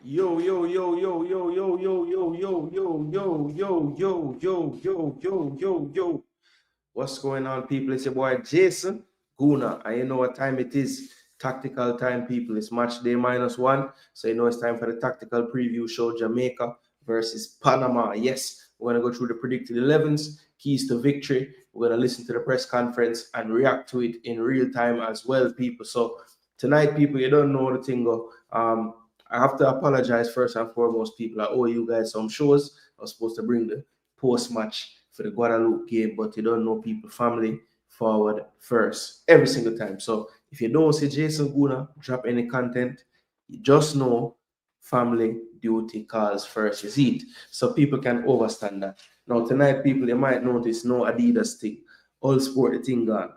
Yo, yo, yo, yo, yo, yo, yo, yo, yo, yo, yo, yo, yo, yo, yo, yo, yo, yo. What's going on, people? It's your boy Jason Gooner, and you know what time it is. Tactical time, people. It's match day -1. So you know it's time for the tactical preview show, Jamaica versus Panama. Yes, we're gonna go through the predicted 11s, keys to victory. We're gonna listen to the press conference and react to it in real time as well, people. So tonight, people, you don't know the thing go. I have to apologize first and foremost, people. I owe you guys some shows. I was supposed to bring the post match for the Guadalupe game, but you don't know people, family forward first every single time. So if you don't see Jason Guna drop any content, you just know family duty calls first. You see it, so people can understand that. Now tonight, people, you might notice no Adidas thing, all sport the thing gone.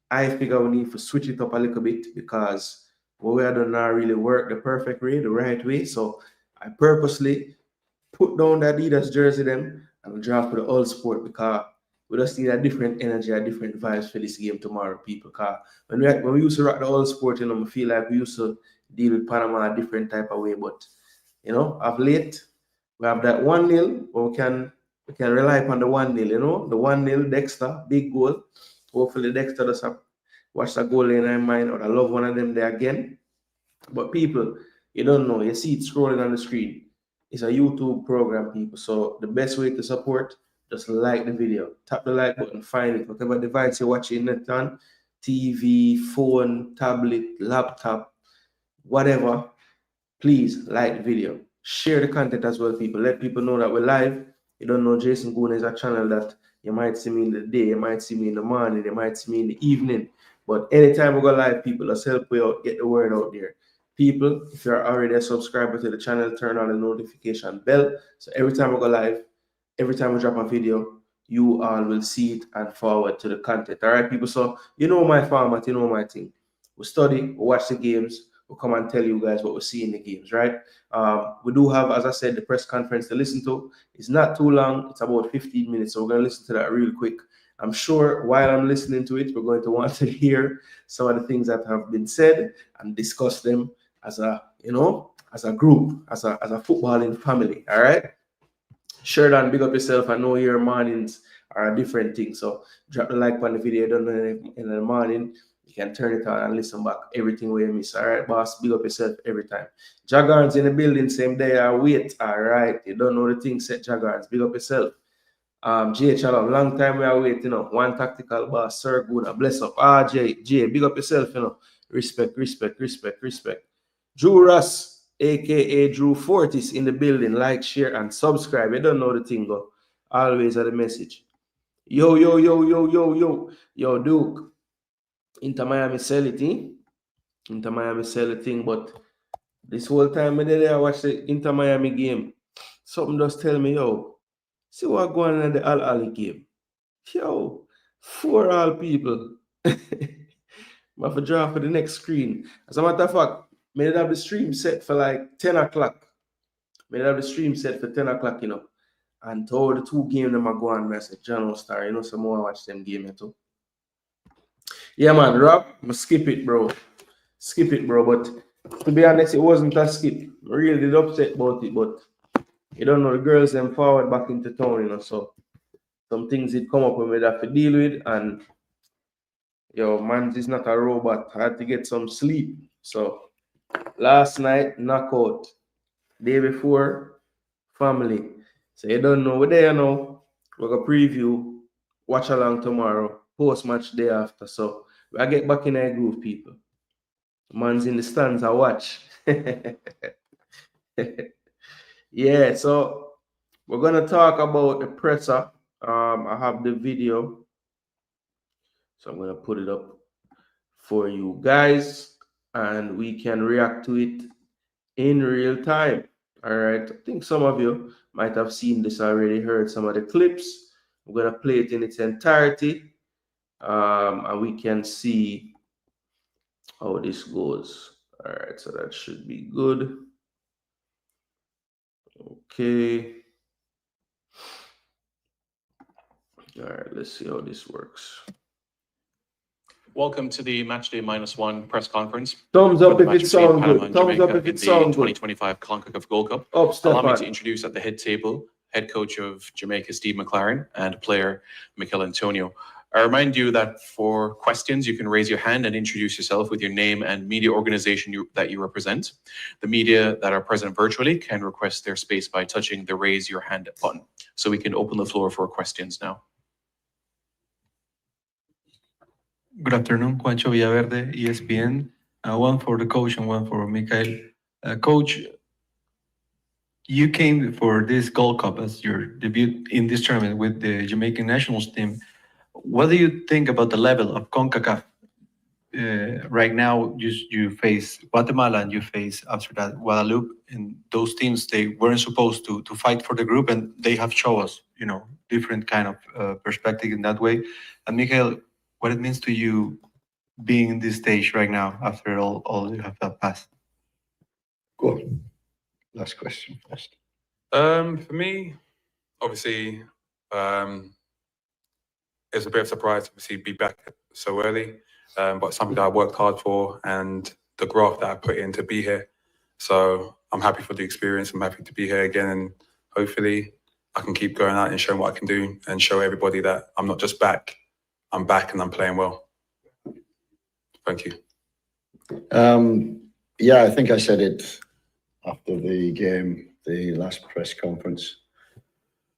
I figure we need to switch it up a little bit because what we are doing now really work the perfect way, the right way. So I purposely put down the Adidas jersey them and draft for the old sport because we just need a different energy, a different vibes for this game tomorrow, people. Because when we used to rock the old sport, you know, I feel like we used to deal with Panama a different type of way. But you know, of late, we have that 1-0, but we can rely upon the 1-0, you know, the 1-0 Dexter, big goal. Hopefully Dexter does watch the goal in our mind, or I love one of them there again. But people, you don't know, you see it scrolling on the screen. It's a YouTube program, people. So the best way to support, just like the video. Tap the like button, find it. Whatever device you're watching it on, TV, phone, tablet, laptop, whatever, please like the video. Share the content as well, people. Let people know that we're live. You don't know Jason Goon is a channel that you might see me in the day, you might see me in the morning, you might see me in the evening. But anytime we go live, people, let's help you out, get the word out there. People, if you're already a subscriber to the channel, turn on the notification bell. So every time we go live, every time we drop a video, you all will see it and forward to the content. All right, people. So you know my format, you know my thing. We study, we watch the games, we'll come and tell you guys what we see in the games, right? We do have, as I said, the press conference to listen to. It's not too long, it's about 15 minutes. So we're going to listen to that real quick. I'm sure while I'm listening to it, we're going to want to hear some of the things that have been said and discuss them as a, you know, as a group, as a footballing family. All right. Sheridan, big up yourself. I know your mornings are a different thing. So drop the like on the video. Don't know in the morning. You can turn it on and listen back everything we miss. All right, boss. Big up yourself every time. Jaguars in the building, same day. I wait. All right. You don't know the thing, set Jaguars. Big up yourself. Jay Chalom, long time we are waiting, you know. One tactical boss, Sir Guna, bless up. Jay, big up yourself, you know. Respect, respect, respect, respect. Drew Russ, aka Drew Fortis, in the building. Like, share, and subscribe. You don't know the thing, go. Always at the message. Yo, yo, yo, yo, yo, yo. Yo, Duke. Inter Miami sell it, eh? Inter Miami sell the thing, but this whole time I watch the Inter Miami game. Something just tell me, yo, see what going on in the Al Ali game. Yo, for all people. I have to draw for the next screen. As a matter of fact, may have the stream set for like 10 o'clock. May have the stream set for 10 o'clock, you know. And to all the two games them are going, I said, John Star, you know, some more watch them game too. Yeah, man, Rob, I skip it, bro. Skip it, bro. But to be honest, it wasn't a skip. I really did upset about it, but you don't know the girls them forward back into town, you know, so some things did come up with me that I have to deal with, and yo, man, is not a robot. I had to get some sleep. So last night, knockout. Day before, family. So you don't know. We're there now. We're going to preview, watch along tomorrow, post match day after. So I get back in our groove, people. Man's in the stands, I watch. Yeah, so we're going to talk about the presser. I have the video. So I'm going to put it up for you guys, and we can react to it in real time. All right, I think some of you might have seen this already, heard some of the clips. I'm gonna play it in its entirety, and we can see how this goes. All right, so that should be good. Okay. All right, let's see how this works. Welcome to the Matchday -1 press conference. Thumbs for up the if match it between sounds Panama good. and Thumbs up Jamaica if in it the sounds good. 2025 CONCACAF Gold Cup. Up, Allow me to Stefan. introduce at the head table head coach of Jamaica, Steve McClaren, and player McClaren. I remind you that for questions, you can raise your hand and introduce yourself with your name and media organization that you represent. The media that are present virtually can request their space by touching the raise your hand button. So we can open the floor for questions now. Good afternoon, Juancho Villaverde, ESPN. One for the coach and one for Michael. Coach, you came for this Gold Cup as your debut in this tournament with the Jamaican nationals team. What do you think about the level of CONCACAF? Right now, you face Guatemala and you face, after that, Guadeloupe. And those teams, they weren't supposed to fight for the group, and they have shown us, different kind of perspective in that way. And Michael, what it means to you being in this stage right now after all you have passed? Go on. Last question first. For me, obviously, it's a bit of a surprise to obviously be back so early, but something that I worked hard for and the graft that I put in to be here. So I'm happy for the experience. I'm happy to be here again, and hopefully I can keep going out and showing what I can do and show everybody that I'm not just back. I'm back and I'm playing well. Thank you. Yeah, I think I said it after the game, the last press conference.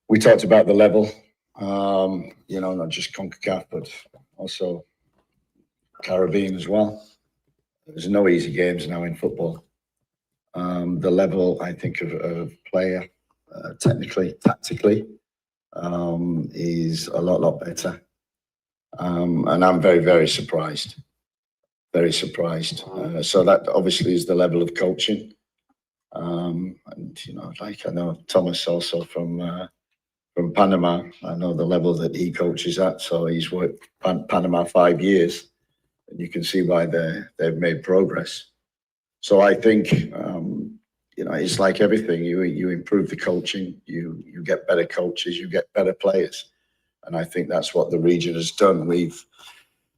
We talked about the level, not just CONCACAF, but also Caribbean as well. There's no easy games now in football. The level, I think, of player, technically, tactically, is a lot better. And I'm very, very surprised. Very surprised. So that obviously is the level of coaching. And, I know Thomas also from Panama. I know the level that he coaches at. So he's worked Panama 5 years. And you can see why they've made progress. So I think, it's like everything. You improve the coaching, you get better coaches, you get better players. And I think that's what the region has done.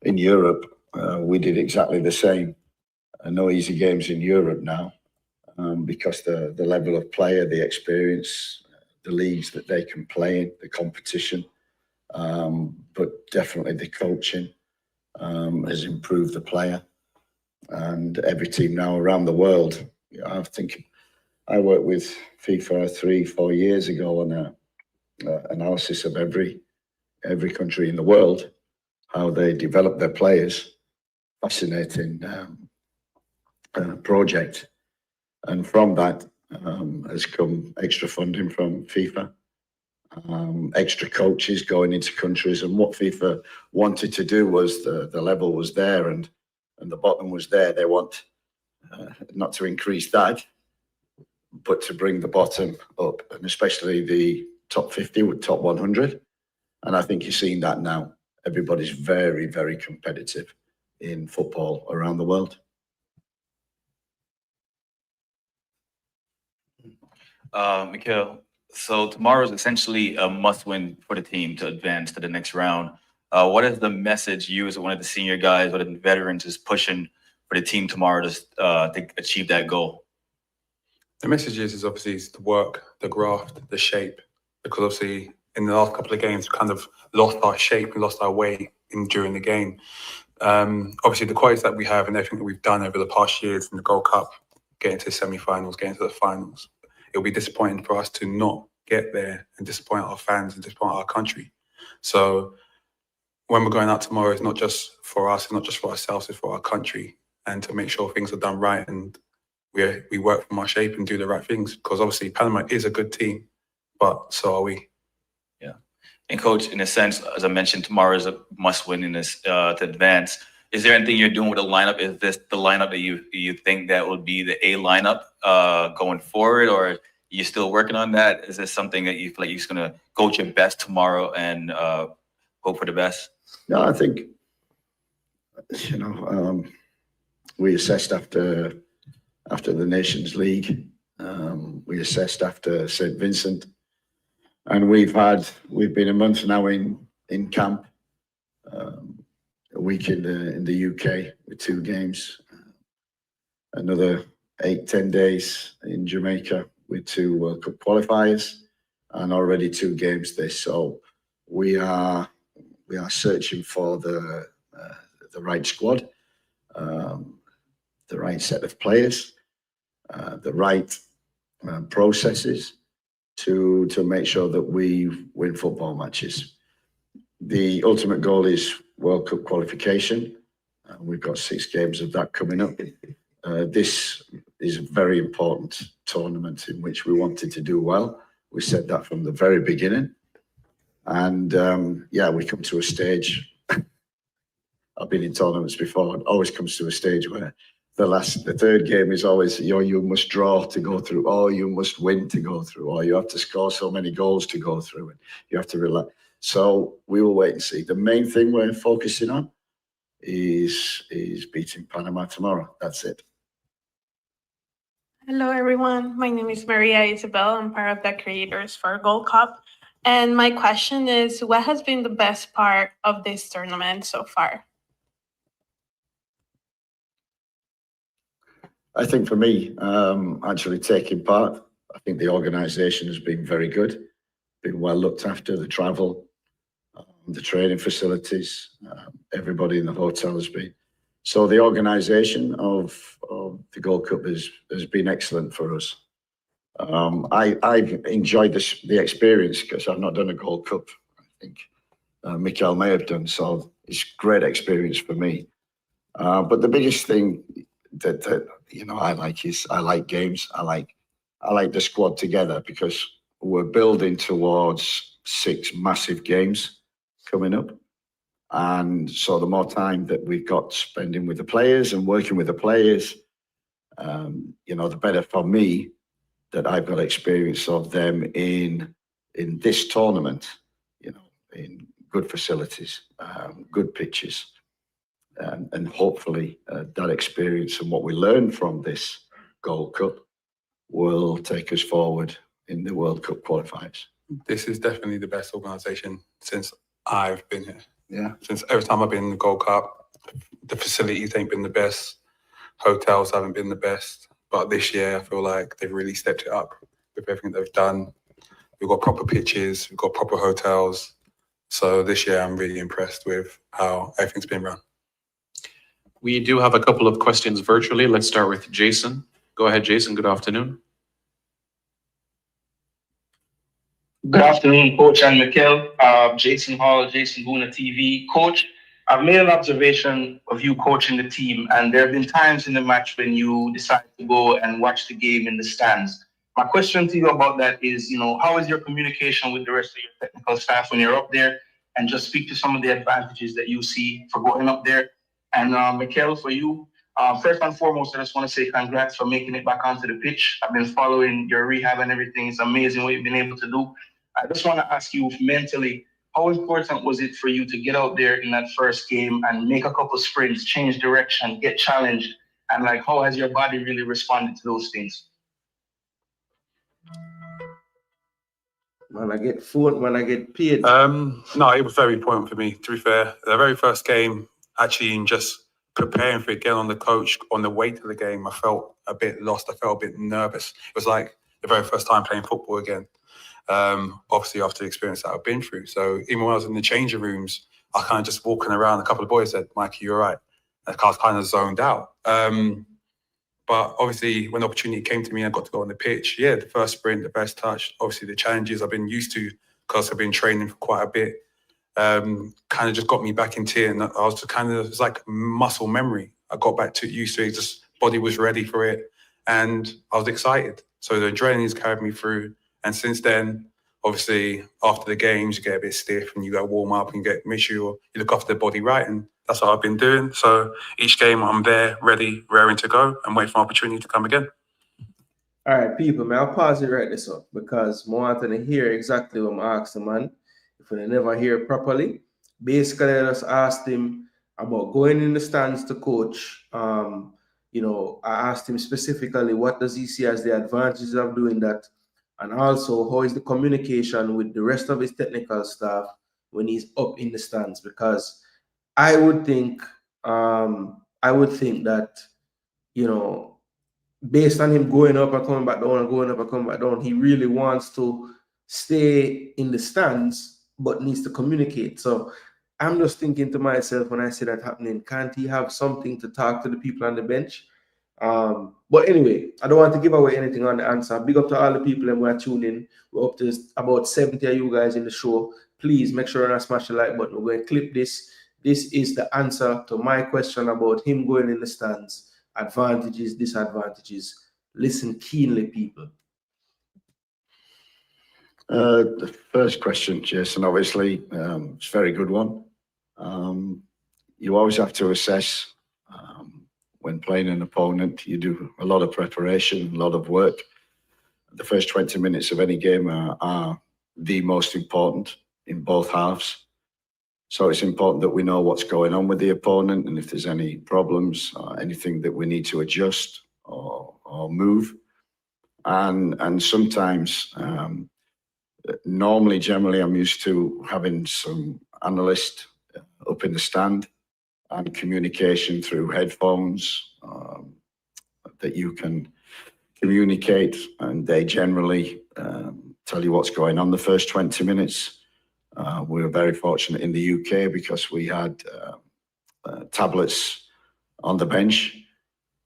In Europe, we did exactly the same. No easy games in Europe now, because the level of player, the experience, the leagues that they can play in, the competition, but definitely the coaching has improved the player. And every team now around the world, I think I worked with FIFA 3-4 years ago on a analysis of every country in the world, how they develop their players. Fascinating project. And from that has come extra funding from FIFA, extra coaches going into countries. And what FIFA wanted to do was the level was there and the bottom was there. They want not to increase that, but to bring the bottom up, and especially the top 50 with top 100. And I think you're seeing that now. Everybody's very, very competitive in football around the world. Mikhail, so tomorrow is essentially a must-win for the team to advance to the next round. What is the message you, as one of the senior guys, one of the veterans, is pushing for the team tomorrow to achieve that goal? The message is obviously the work, the graft, the shape, because obviously in the last couple of games, we kind of lost our shape and lost our way during the game. Obviously, the qualities that we have and everything that we've done over the past years in the Gold Cup, getting to the semi-finals, getting to the finals, it'll be disappointing for us to not get there and disappoint our fans and disappoint our country. So when we're going out tomorrow, it's not just for us, it's not just for ourselves, it's for our country, and to make sure things are done right and we work from our shape and do the right things, because obviously Panama is a good team, but so are we. Yeah. And Coach, in a sense, as I mentioned, tomorrow is a must-win in this to advance. Is there anything you're doing with the lineup? Is this the lineup that you think that would be the A lineup going forward, or You still working on that? Is this something that you feel like you're just gonna go at your best tomorrow and hope for the best? No, I think, we assessed after the Nations League. We assessed after St. Vincent, and we've been a month now in camp. A week in the UK with 2 games. Another 8-10 days in Jamaica with 2 World Cup qualifiers, and already 2 games this. So we are searching for the right squad, the right set of players, the right processes to make sure that we win football matches. The ultimate goal is World Cup qualification. We've got 6 games of that coming up. This is a very important tournament in which we wanted to do well. We said that from the very beginning. And we come to a stage. I've been in tournaments before. It always comes to a stage where the third game is always, you must draw to go through, or you must win to go through, or you have to score so many goals to go through, and you have to relax. So we will wait and see. The main thing we're focusing on is beating Panama tomorrow. That's it. Hello, everyone. My name is Maria Isabel. I'm part of the creators for Gold Cup. And my question is, what has been the best part of this tournament so far? I think for me, actually taking part, I think the organisation has been very good, been well looked after, the travel, the training facilities, everybody in the hotel has been. So the organisation of the Gold Cup has been excellent for us. I've enjoyed the experience because I've not done a Gold Cup. I think Mikel may have done, so it's a great experience for me. But the biggest thing that I like is I like games. I like the squad together because we're building towards 6 massive games coming up. And so the more time that we've got spending with the players and working with the players, the better for me that I've got experience of them in this tournament, in good facilities, good pitches, and hopefully that experience and what we learn from this Gold Cup will take us forward in the World Cup qualifiers. This is definitely the best organisation since I've been here. Yeah. Since every time I've been in the Gold Cup, the facilities ain't been the best, hotels haven't been the best, but this year I feel like they've really stepped it up with everything they've done. We've got proper pitches, we've got proper hotels. So this year I'm really impressed with how everything's been run. We do have a couple of questions virtually. Let's start with Jason. Go ahead, Jason. Good afternoon. Good afternoon, Coach and Mikel. Jason Hall, Jason Gooner TV. Coach, I've made an observation of you coaching the team, and there have been times in the match when you decide to go and watch the game in the stands. My question to you about that is, how is your communication with the rest of your technical staff when you're up there? And just speak to some of the advantages that you see for going up there. And Mikel, for you, first and foremost, I just want to say congrats for making it back onto the pitch. I've been following your rehab and everything. It's amazing what you've been able to do. I just want to ask you mentally, how important was it for you to get out there in that first game and make a couple sprints, change direction, get challenged? And how has your body really responded to those things? When I get food, when I get paid. No, it was very important for me, to be fair. The very first game, actually in just preparing for it, getting on the coach, on the way to the game, I felt a bit lost. I felt a bit nervous. It was like the very first time playing football again. Obviously after the experience that I've been through. So even when I was in the changing rooms, I kind of just walking around, a couple of boys said, "Mike, you're right." And I was kind of zoned out. But obviously when the opportunity came to me, I got to go on the pitch. Yeah, the first sprint, the first touch, obviously the challenges I've been used to because I've been training for quite a bit, kind of just got me back into it. And I was just it was like muscle memory. I got back to used to it, just body was ready for it. And I was excited. So the adrenaline's carried me through. And since then, obviously, after the games, you get a bit stiff and you go warm up and make sure you look after the body right. And that's what I've been doing. So each game I'm there, ready, raring to go and wait for an opportunity to come again. All right, people, man, I'll pause it right this up because I want to hear exactly what I asked the man. If we never hear properly, basically I just asked him about going in the stands to coach. You know, I asked him specifically what does he see as the advantages of doing that, and also how is the communication with the rest of his technical staff when he's up in the stands. Because I would think, that, you know, based on him going up and coming back down and going up and coming back down, he really wants to stay in the stands, but needs to communicate. So I'm just thinking to myself when I see that happening, can't he have something to talk to the people on the bench? But anyway, I don't want to give away anything on the answer. Big up to all the people that were tuning in. We're up to about 70 of you guys in the show. Please make sure and smash the like button. We're going to clip this. This is the answer to my question about him going in the stands. Advantages, disadvantages. Listen keenly, people. The first question, Jason, obviously, it's a very good one. You always have to assess when playing an opponent. You do a lot of preparation, a lot of work. The first 20 minutes of any game are the most important in both halves. So it's important that we know what's going on with the opponent and if there's any problems or anything that we need to adjust or move. And sometimes, generally, I'm used to having some analyst up in the stand and communication through headphones that you can communicate, and they generally tell you what's going on the first 20 minutes. We were very fortunate in the UK because we had tablets on the bench.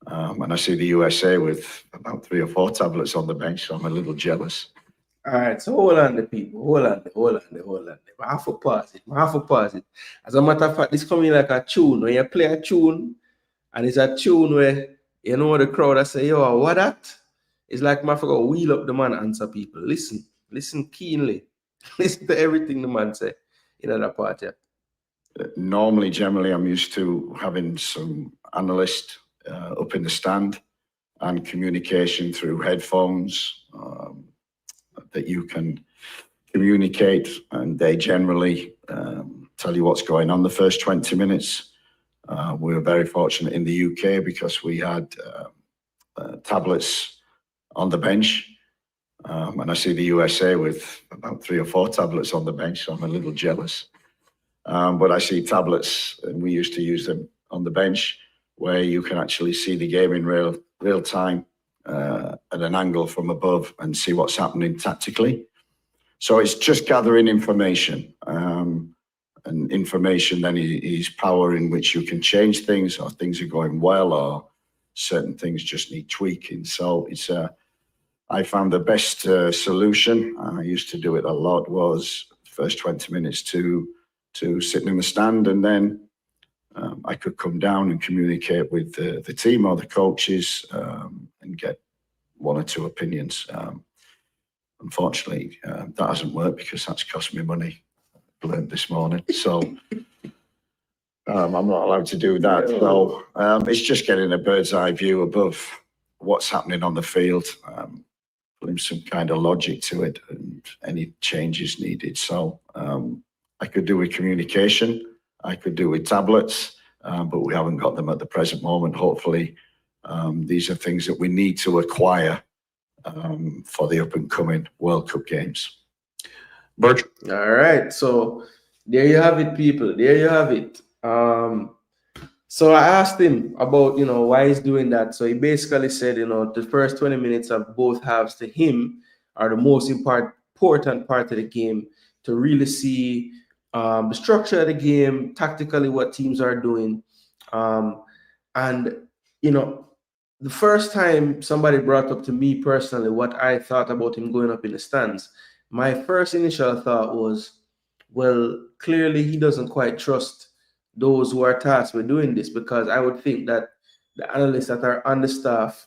And I see the USA with about 3 or 4 tablets on the bench, so I'm a little jealous. All right, so hold on the people. Hold on. I have to pause it. As a matter of fact, this coming like a tune. When you play a tune, and it's a tune where, you know, the crowd I say, yo, what that? It's like I forgot wheel up the man answer people. Listen keenly. Listen to everything the man say in that part, yeah. Generally, I'm used to having some analyst up in the stand and communication through headphones that you can communicate, and they generally tell you what's going on the first 20 minutes. We were very fortunate in the UK because we had tablets on the bench. And I see the USA with about 3 or 4 tablets on the bench, so I'm a little jealous. But I see tablets, and we used to use them on the bench, where you can actually see the game in real time at an angle from above and see what's happening tactically. So it's just gathering information, and information then is power in which you can change things, or things are going well, or certain things just need tweaking. So it's I found the best solution, I used to do it a lot, was first 20 minutes to sitting in the stand, and then I could come down and communicate with the team or the coaches and get 1 or 2 opinions. Unfortunately, that hasn't worked because that's cost me money. I learned this morning. So I'm not allowed to do that. So it's just getting a bird's eye view above what's happening on the field, putting some kind of logic to it and any changes needed. So I could do with communication, I could do with tablets, but we haven't got them at the present moment. Hopefully, these are things that we need to acquire for the up and coming World Cup games. Birch. All right, so there you have it, people. There you have it. So I asked him about, you know, why he's doing that. So he basically said, you know, the first 20 minutes of both halves to him are the most important part of the game to really see the structure of the game, tactically what teams are doing. And, you know, the first time somebody brought up to me personally what I thought about him going up in the stands, my first initial thought was, well, clearly he doesn't quite trust those who are tasked with doing this, because I would think that the analysts that are on the staff,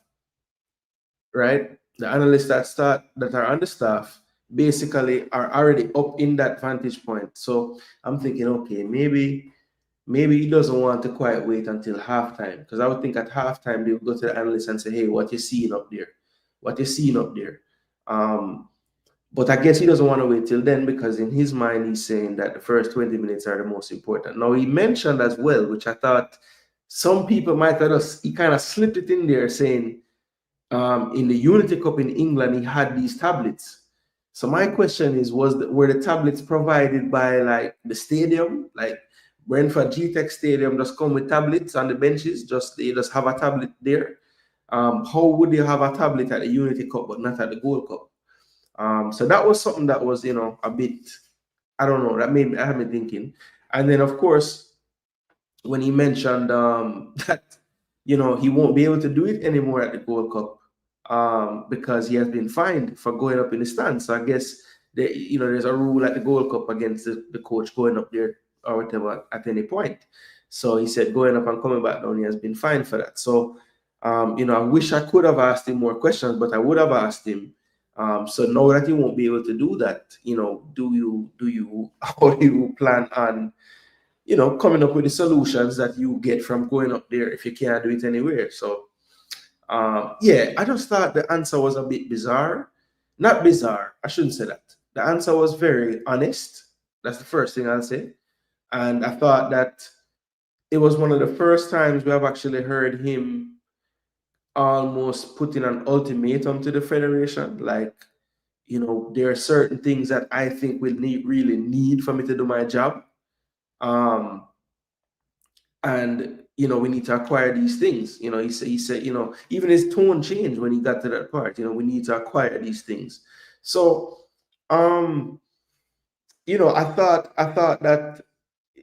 right? The analysts that are on the staff basically are already up in that vantage point. So I'm thinking, okay, maybe he doesn't want to quite wait until halftime, because I would think at halftime they would go to the analyst and say, hey, what you seeing up there? what you're seeing up there. But I guess he doesn't want to wait till then, because in his mind, he's saying that the first 20 minutes are the most important. Now, he mentioned as well, which I thought some people might have he kind of slipped it in there, saying in the Unity Cup in England, he had these tablets. So my question is, were the tablets provided by like the stadium, like Brentford GTEC Stadium just come with tablets on the benches, they just have a tablet there? How would they have a tablet at the Unity Cup but not at the Gold Cup? So that was something that was, a bit, I don't know, that had me thinking. And then, of course, when he mentioned that, he won't be able to do it anymore at the Gold Cup because he has been fined for going up in the stands. So I guess, there's a rule at the Gold Cup against the coach going up there or whatever at any point. So he said going up and coming back down, he has been fined for that. So, I wish I could have asked him more questions, but I would have asked him, so now that you won't be able to do that, how do you plan on, coming up with the solutions that you get from going up there if you can't do it anywhere? So, yeah, I just thought the answer was a bit bizarre. Not bizarre, I shouldn't say that. The answer was very honest. That's the first thing I'll say. And I thought that it was one of the first times we have actually heard him almost putting an ultimatum to the federation, like, there are certain things that I think will really need for me to do my job, and we need to acquire these things. He said, even his tone changed when he got to that part. We need to acquire these things. So, I thought that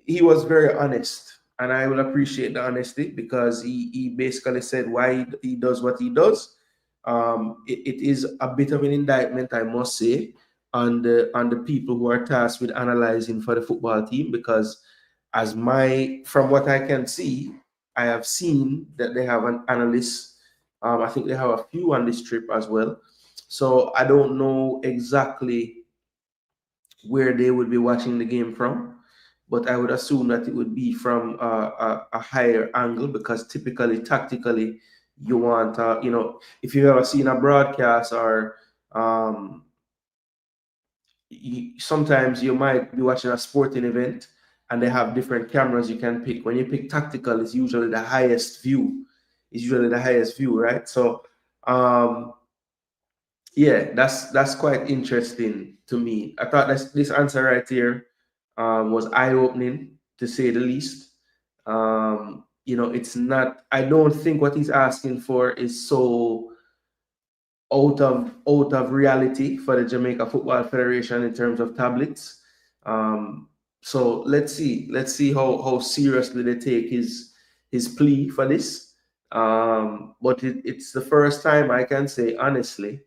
he was very honest. And I will appreciate the honesty, because he basically said why he does what he does. It is a bit of an indictment, I must say, on the people who are tasked with analyzing for the football team, because from what I can see, I have seen that they have an analyst. I think they have a few on this trip as well. So I don't know exactly where they would be watching the game from, but I would assume that it would be from a higher angle, because typically, tactically, you want, if you've ever seen a broadcast, or sometimes you might be watching a sporting event and they have different cameras you can pick. When you pick tactical, it's usually the highest view. Right? So, yeah, that's quite interesting to me. I thought this answer right here was eye-opening, to say the least. It's not, I don't think what he's asking for is so out of reality for the Jamaica Football Federation in terms of tablets. So let's see how seriously they take his plea for this. But it's the first time I can say honestly.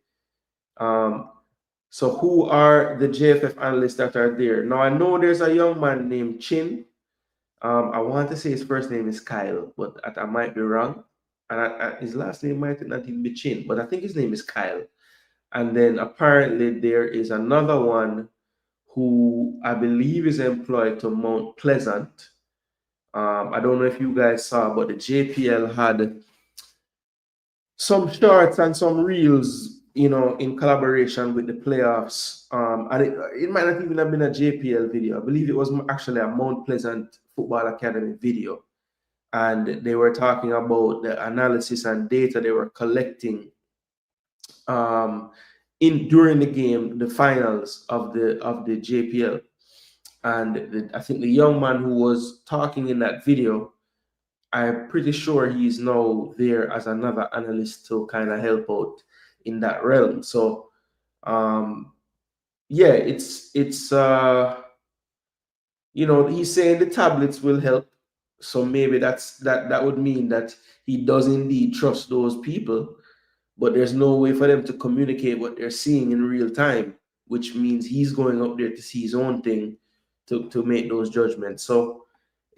So who are the JFF analysts that are there? Now, I know there's a young man named Chin. I want to say his first name is Kyle, but I might be wrong. And his last name might not even be Chin, but I think his name is Kyle. And then apparently there is another one who I believe is employed to Mount Pleasant. I don't know if you guys saw, but the JPL had some shorts and some reels, in collaboration with the playoffs. And it might not even have been a JPL video. I believe it was actually a Mount Pleasant Football Academy video. And they were talking about the analysis and data they were collecting during the game, the finals of the JPL. And I think the young man who was talking in that video, I'm pretty sure he's now there as another analyst to kind of help out in that realm. So, yeah, it's he's saying the tablets will help. So maybe that would mean that he does indeed trust those people, but there's no way for them to communicate what they're seeing in real time, which means he's going up there to see his own thing to make those judgments. So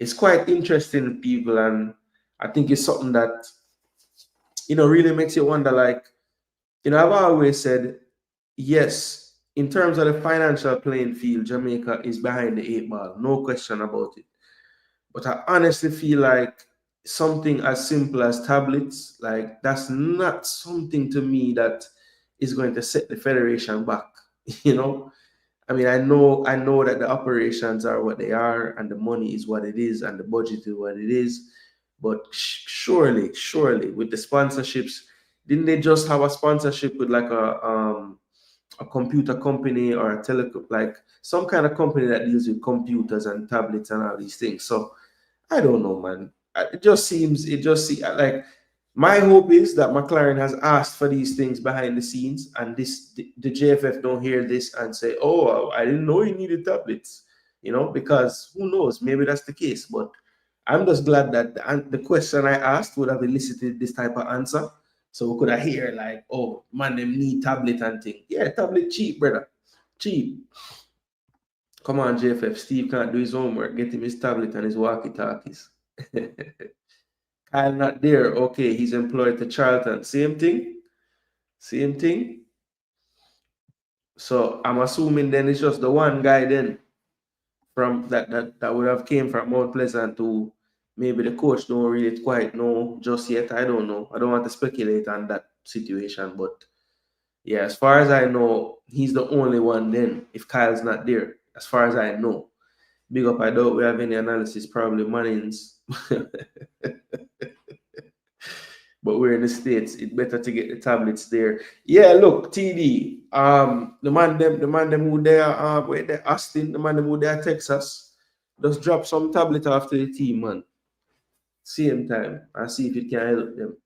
it's quite interesting, people, and I think it's something that really makes you wonder. Like, I've always said, yes, in terms of the financial playing field, Jamaica is behind the 8 ball, no question about it. But I honestly feel like something as simple as tablets, like, that's not something to me that is going to set the federation back. You know, I mean, I know that the operations are what they are, and the money is what it is, and the budget is what it is. But surely, with the sponsorships, didn't they just have a sponsorship with like a computer company or a telecom, like some kind of company that deals with computers and tablets and all these things? So I don't know, man. It just seems like my hope is that McClaren has asked for these things behind the scenes, and the JFF don't hear this and say, "Oh, I didn't know you needed tablets," you know, because who knows? Maybe that's the case. But I'm just glad that the question I asked would have elicited this type of answer, so we could have hear like, "Oh man, them need tablet and thing." Yeah, tablet cheap, brother, cheap. Come on, JFF. Steve can't do his homework. Get him his tablet and his walkie-talkies. Kyle not there. Okay, he's employed to Charlton. Same thing. Same thing. So I'm assuming then it's just the one guy then from that would have came from Mount Pleasant to maybe the coach don't really quite know just yet. I don't know. I don't want to speculate on that situation, but yeah, as far as I know, he's the only one then if Kyle's not there, as far as I know. Big up, I doubt we have any analysis, probably Mannings. But we're in the States. It's better to get the tablets there. Yeah, look, TD. The man them who there where they Austin, the man them who there Texas, just drop some tablet after the team, man. Same time. And see if it can help them.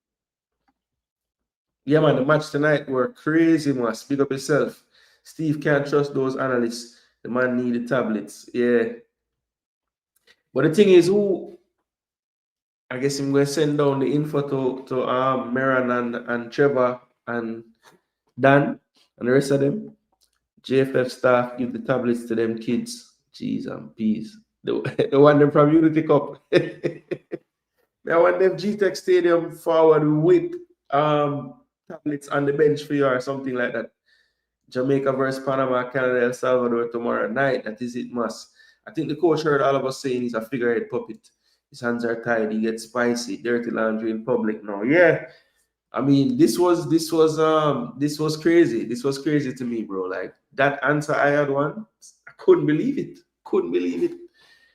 Yeah, man, the match tonight were crazy, man. Speak up yourself. Steve can't trust those analysts. The man need the tablets. Yeah. But the thing is, I guess I'm going to send down the info to Meran and Trevor and Dan and the rest of them. JFF staff give the tablets to them kids. Jeez and peas. The one them from Unity Cup. I want them GTech Stadium forward with tablets on the bench for you or something like that. Jamaica versus Panama, Canada, El Salvador tomorrow night. That is it, must. I think the coach heard all of us saying he's a figurehead puppet. His hands are tied. He gets spicy, dirty laundry in public now. Yeah, I mean, this was crazy. This was crazy to me, bro. Like that answer I had one, I couldn't believe it. Couldn't believe it.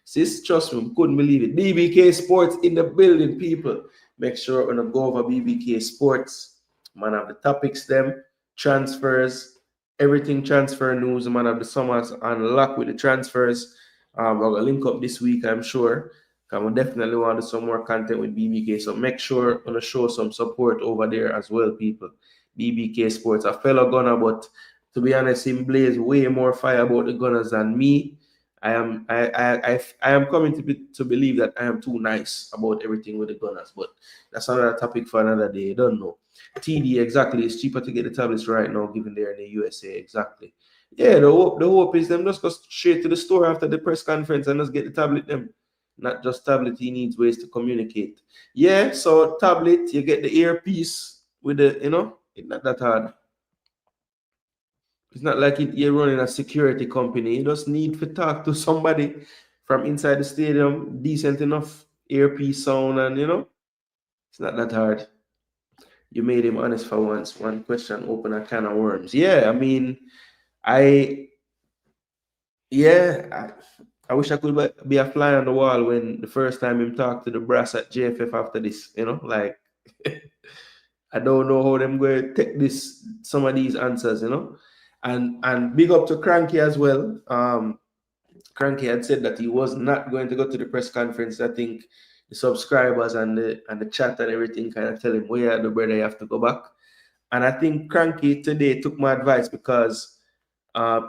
Sis, trust me, couldn't believe it. BBK Sports in the building, people. Make sure when I go over BBK Sports, man, have the topics, them transfers, everything transfer news. Man, have the summers on lock with the transfers. We're gonna link up this week, I'm sure. I will definitely want to do some more content with BBK. So make sure to show some support over there as well, people. BBK Sports, a fellow gunner, but to be honest, him blaze way more fire about the gunners than me. I am coming to believe that I am too nice about everything with the gunners, but that's another topic for another day. I don't know. TD, exactly. It's cheaper to get the tablets right now, given they're in the USA. Exactly. Yeah, the hope is them just go straight to the store after the press conference and just get the tablet them. Not just tablet, he needs ways to communicate. Yeah, so tablet, you get the earpiece with the, it's not that hard. It's not like you're running a security company. You just need to talk to somebody from inside the stadium, decent enough earpiece sound, and it's not that hard. You made him honest for once. One question, open a can of worms. Yeah, I mean, I wish I could be a fly on the wall when the first time him talked to the brass at JFF after this, like I don't know how them going to take some of these answers, and big up to Cranky as well. Cranky had said that he was not going to go to the press conference. I think the subscribers and the chat and everything kind of tell him, well, yeah, the brother, you have to go back. And I think Cranky today took my advice because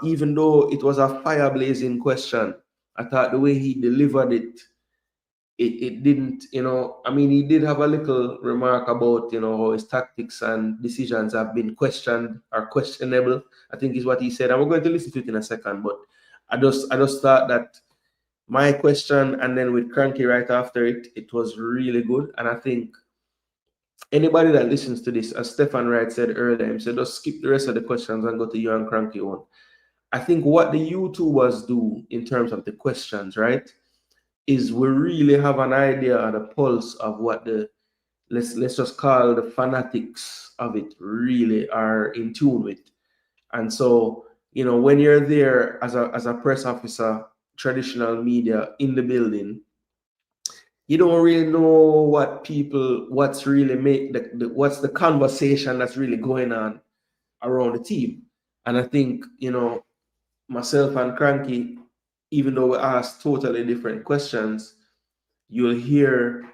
even though it was a fire blazing question, I thought the way he delivered it didn't, I mean, he did have a little remark about, how his tactics and decisions have been questioned or questionable, I think is what he said. And we're going to listen to it in a second, but I just thought that my question and then with Cranky right after it was really good. And I think anybody that listens to this, as Stefan Wright said earlier, he said, just skip the rest of the questions and go to you and Cranky one. I think what the YouTubers do in terms of the questions, right, is we really have an idea of the pulse of what the let's just call the fanatics of it really are in tune with. And so, when you're there as a press officer, traditional media in the building, you don't really know what's really what's the conversation that's really going on around the team. And I think, myself and Cranky, even though we ask totally different questions, you'll hear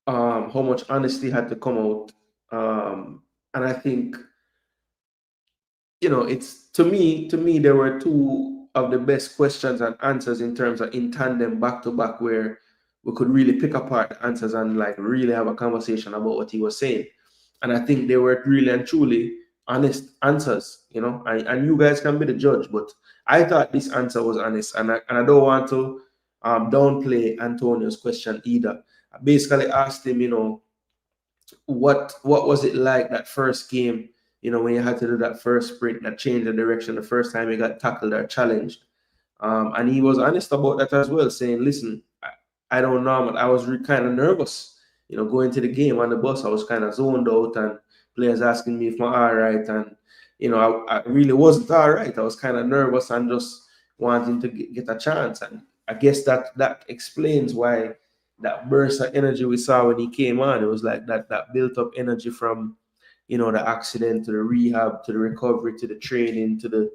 how much honesty had to come out. And I think, it's to me, there were two of the best questions and answers in terms of in tandem back to back, where we could really pick apart the answers and like really have a conversation about what he was saying. And I think they were really and truly honest answers, and you guys can be the judge, but I thought this answer was honest, and I don't want to downplay Antonio's question either. I basically asked him, what was it like that first game, when you had to do that first sprint that changed the direction the first time you got tackled or challenged. And he was honest about that as well, saying, listen, I don't know, I was kind of nervous, going to the game on the bus. I was kind of zoned out, and players asking me if I'm all right. And, I really wasn't all right. I was kind of nervous and just wanting to get a chance. And I guess that explains why that burst of energy we saw when he came on. It was like that built up energy from, the accident to the rehab to the recovery to the training to the,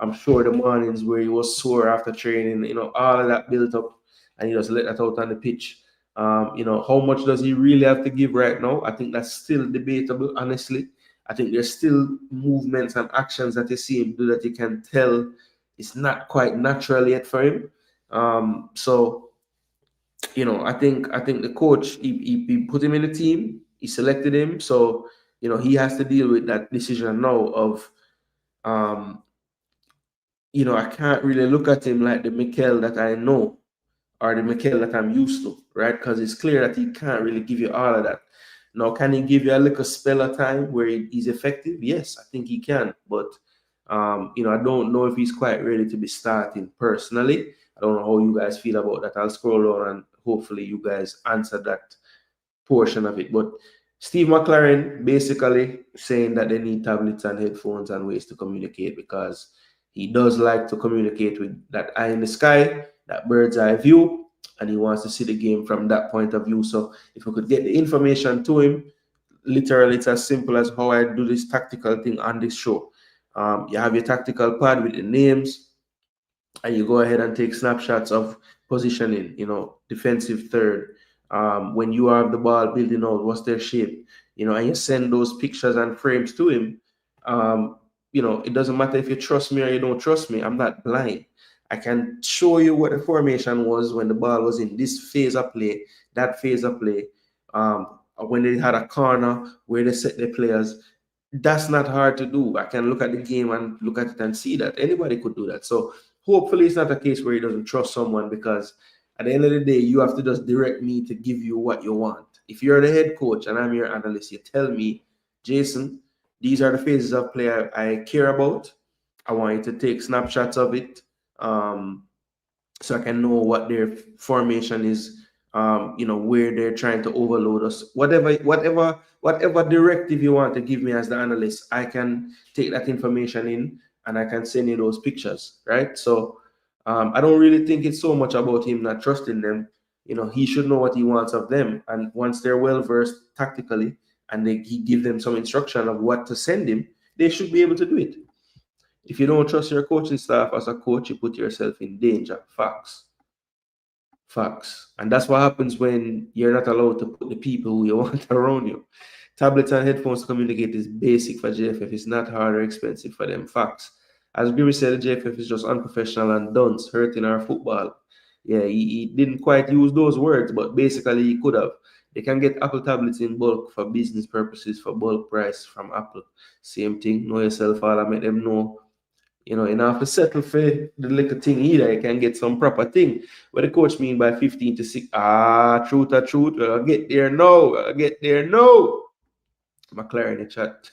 I'm sure, the mornings where he was sore after training, all of that built up, and he just let that out on the pitch. How much does he really have to give right now? I think that's still debatable, honestly. I think there's still movements and actions that you see him do that you can tell it's not quite natural yet for him. So, I think the coach, he put him in the team, he selected him. So, he has to deal with that decision now of, I can't really look at him like the Mikel that I know or the Mikel that I'm used to, right? Because it's clear that he can't really give you all of that. Now, can he give you a little spell of time where he's effective? Yes, I think he can. But, I don't know if he's quite ready to be starting personally. I don't know how you guys feel about that. I'll scroll down and hopefully you guys answer that portion of it. But Steve McClaren basically saying that they need tablets and headphones and ways to communicate, because he does like to communicate with that eye in the sky, that bird's eye view, and he wants to see the game from that point of view. So if we could get the information to him, literally it's as simple as how I do this tactical thing on this show. You have your tactical pad with the names, and you go ahead and take snapshots of positioning, defensive third. When you have the ball building out, what's their shape, and you send those pictures and frames to him. It doesn't matter if you trust me or you don't trust me. I'm not blind. I can show you what the formation was when the ball was in this phase of play, that phase of play. When they had a corner where they set their players. That's not hard to do. I can look at the game and look at it and see that anybody could do that. So hopefully it's not a case where he doesn't trust someone, because at the end of the day, you have to just direct me to give you what you want. If you're the head coach and I'm your analyst, you tell me, Jason, these are the phases of play I care about. I want you to take snapshots of it, so I can know what their formation is, where they're trying to overload us. Whatever directive you want to give me as the analyst, I can take that information in and I can send you those pictures, right? So I don't really think it's so much about him not trusting them. He should know what he wants of them. And once they're well versed tactically and he give them some instruction of what to send him, they should be able to do it. If you don't trust your coaching staff as a coach, you put yourself in danger. Facts. And that's what happens when you're not allowed to put the people who you want around you. Tablets and headphones to communicate is basic for JFF. It's not hard or expensive for them. Facts. As Grimmy said, JFF is just unprofessional and dunce, hurting our football. Yeah, he didn't quite use those words, but basically he could have. They can get Apple tablets in bulk for business purposes for bulk price from Apple. Same thing. Know yourself all. I make them know. You don't have to settle for the little thing either. You can get some proper thing. What the coach mean by 15 to 6? Truth or truth. I'll get there now. McClaren in the chat.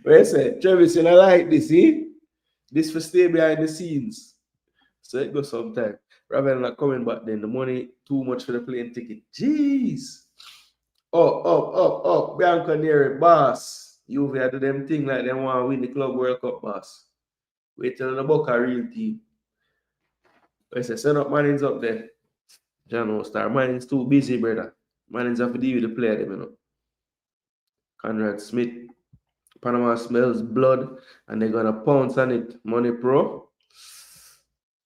Where is it? Travis, I like this, see? This for stay behind the scenes. So it goes sometime. Rather than not coming back then, the money too much for the plane ticket. Jeez. Up. Bianca Neri, boss. Juve had to do them thing like they want to win the Club World Cup, boss. Wait till the book a real team. I say, send up Mannings up there. John Star. Mannings too busy, brother. Mannings have to deal with the player, them, you know. Conrad Smith. Panama smells blood, and they're gonna pounce on it. Money Pro.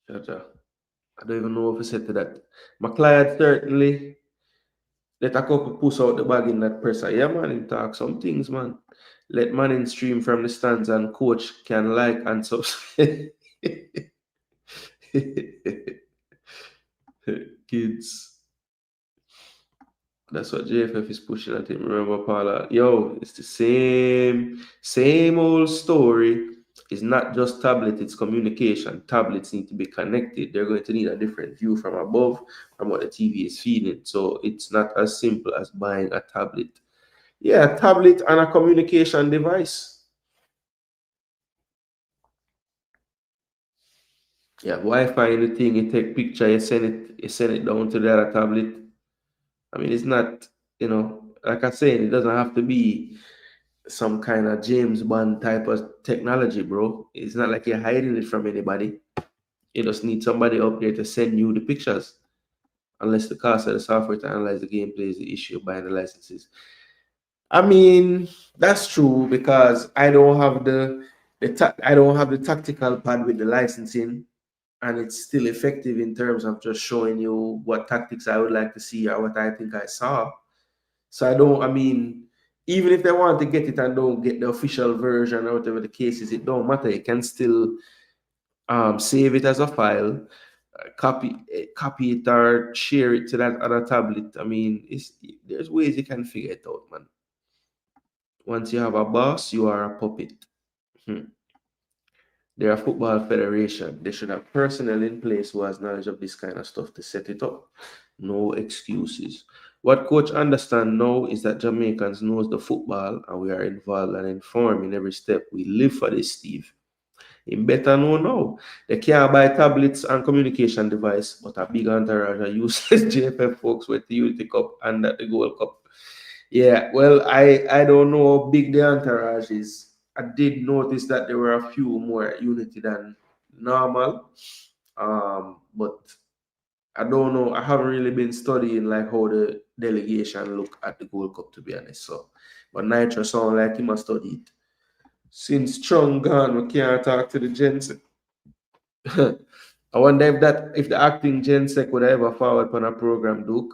Cha-cha. I don't even know if I said to that. McClaren certainly let a couple push out the bag in that presser. Yeah, man, him talk some things, man. Let Manning stream from the stands and coach can like and subscribe. Kids. That's what JFF is pushing at him. Remember, Paula? Yo, it's the same old story. It's not just tablet, it's communication. Tablets need to be connected. They're going to need a different view from above from what the TV is feeding. So it's not as simple as buying a tablet. Yeah, a tablet and a communication device. Yeah, Wi-Fi in the thing, you take picture, you send it down to the other tablet. I mean, it's not, you know, like I said, it doesn't have to be some kind of James Bond type of technology, bro. It's not like you're hiding it from anybody. You just need somebody up there to send you the pictures. Unless the cost of the software to analyze the gameplay is the issue of buying the licenses. I mean, that's true because I don't have the tactical pad with the licensing, and it's still effective in terms of just showing you what tactics I would like to see or what I think I saw. So I mean, even if they want to get it and don't get the official version or whatever the case is, it don't matter. You can still save it as a file, copy it or share it to that other tablet. I mean, there's ways you can figure it out, man. Once you have a boss, you are a puppet. They're a football federation. They should have personnel in place who has knowledge of this kind of stuff to set it up. No excuses. What coach understand now is that Jamaicans knows the football and we are involved and informed in every step. We live for this, Steve. In better know now. They can't buy tablets and communication device, but a big entourage of useless JFF folks with the Unity Cup and at the Gold Cup. Yeah, well, I don't know how big the entourage is. I did notice that there were a few more Unity than normal. But I don't know. I haven't really been studying like how the delegation look at the Gold Cup, to be honest. So, but Nitro sound like he must study it. Since Chung gone, we can't talk to the gents. I wonder if the acting gensec would ever forward on a program, Duke.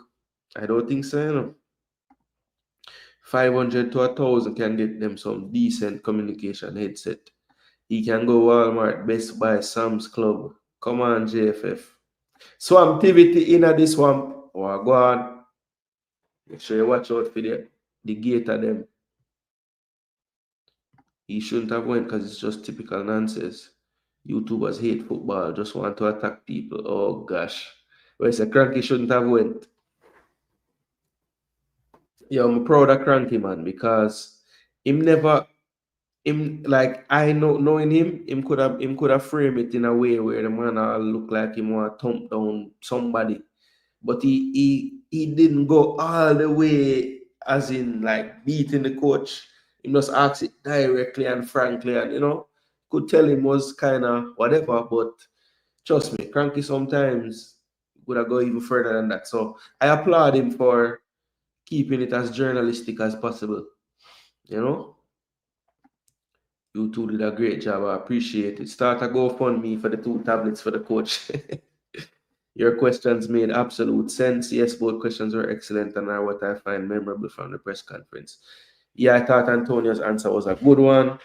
I don't think so, you know. 500 to 1,000 can get them some decent communication headset. He can go Walmart, Best Buy, Sam's Club. Come on, JFF. Swamptivity in this swamp. Oh, go on. Make sure you watch out for the gate of them. He shouldn't have went because it's just typical nonsense. YouTubers hate football, just want to attack people. Oh gosh. Well, it's a Cranky shouldn't have went. Yeah, I'm proud of Cranky, man, because I know knowing him could have framed it in a way where the man look like him want to thump down somebody. But he didn't go all the way as in like beating the coach. He just asked it directly and frankly, and could tell him was kind of whatever, but trust me, Cranky sometimes would have gone even further than that. So I applaud him for keeping it as journalistic as possible. You two did a great job. I appreciate it. Start a GoFundMe for the 2 tablets for the coach. Your questions made absolute sense. Yes, both questions were excellent and are what I find memorable from the press conference. Yeah, I thought Antonio's answer was a good one.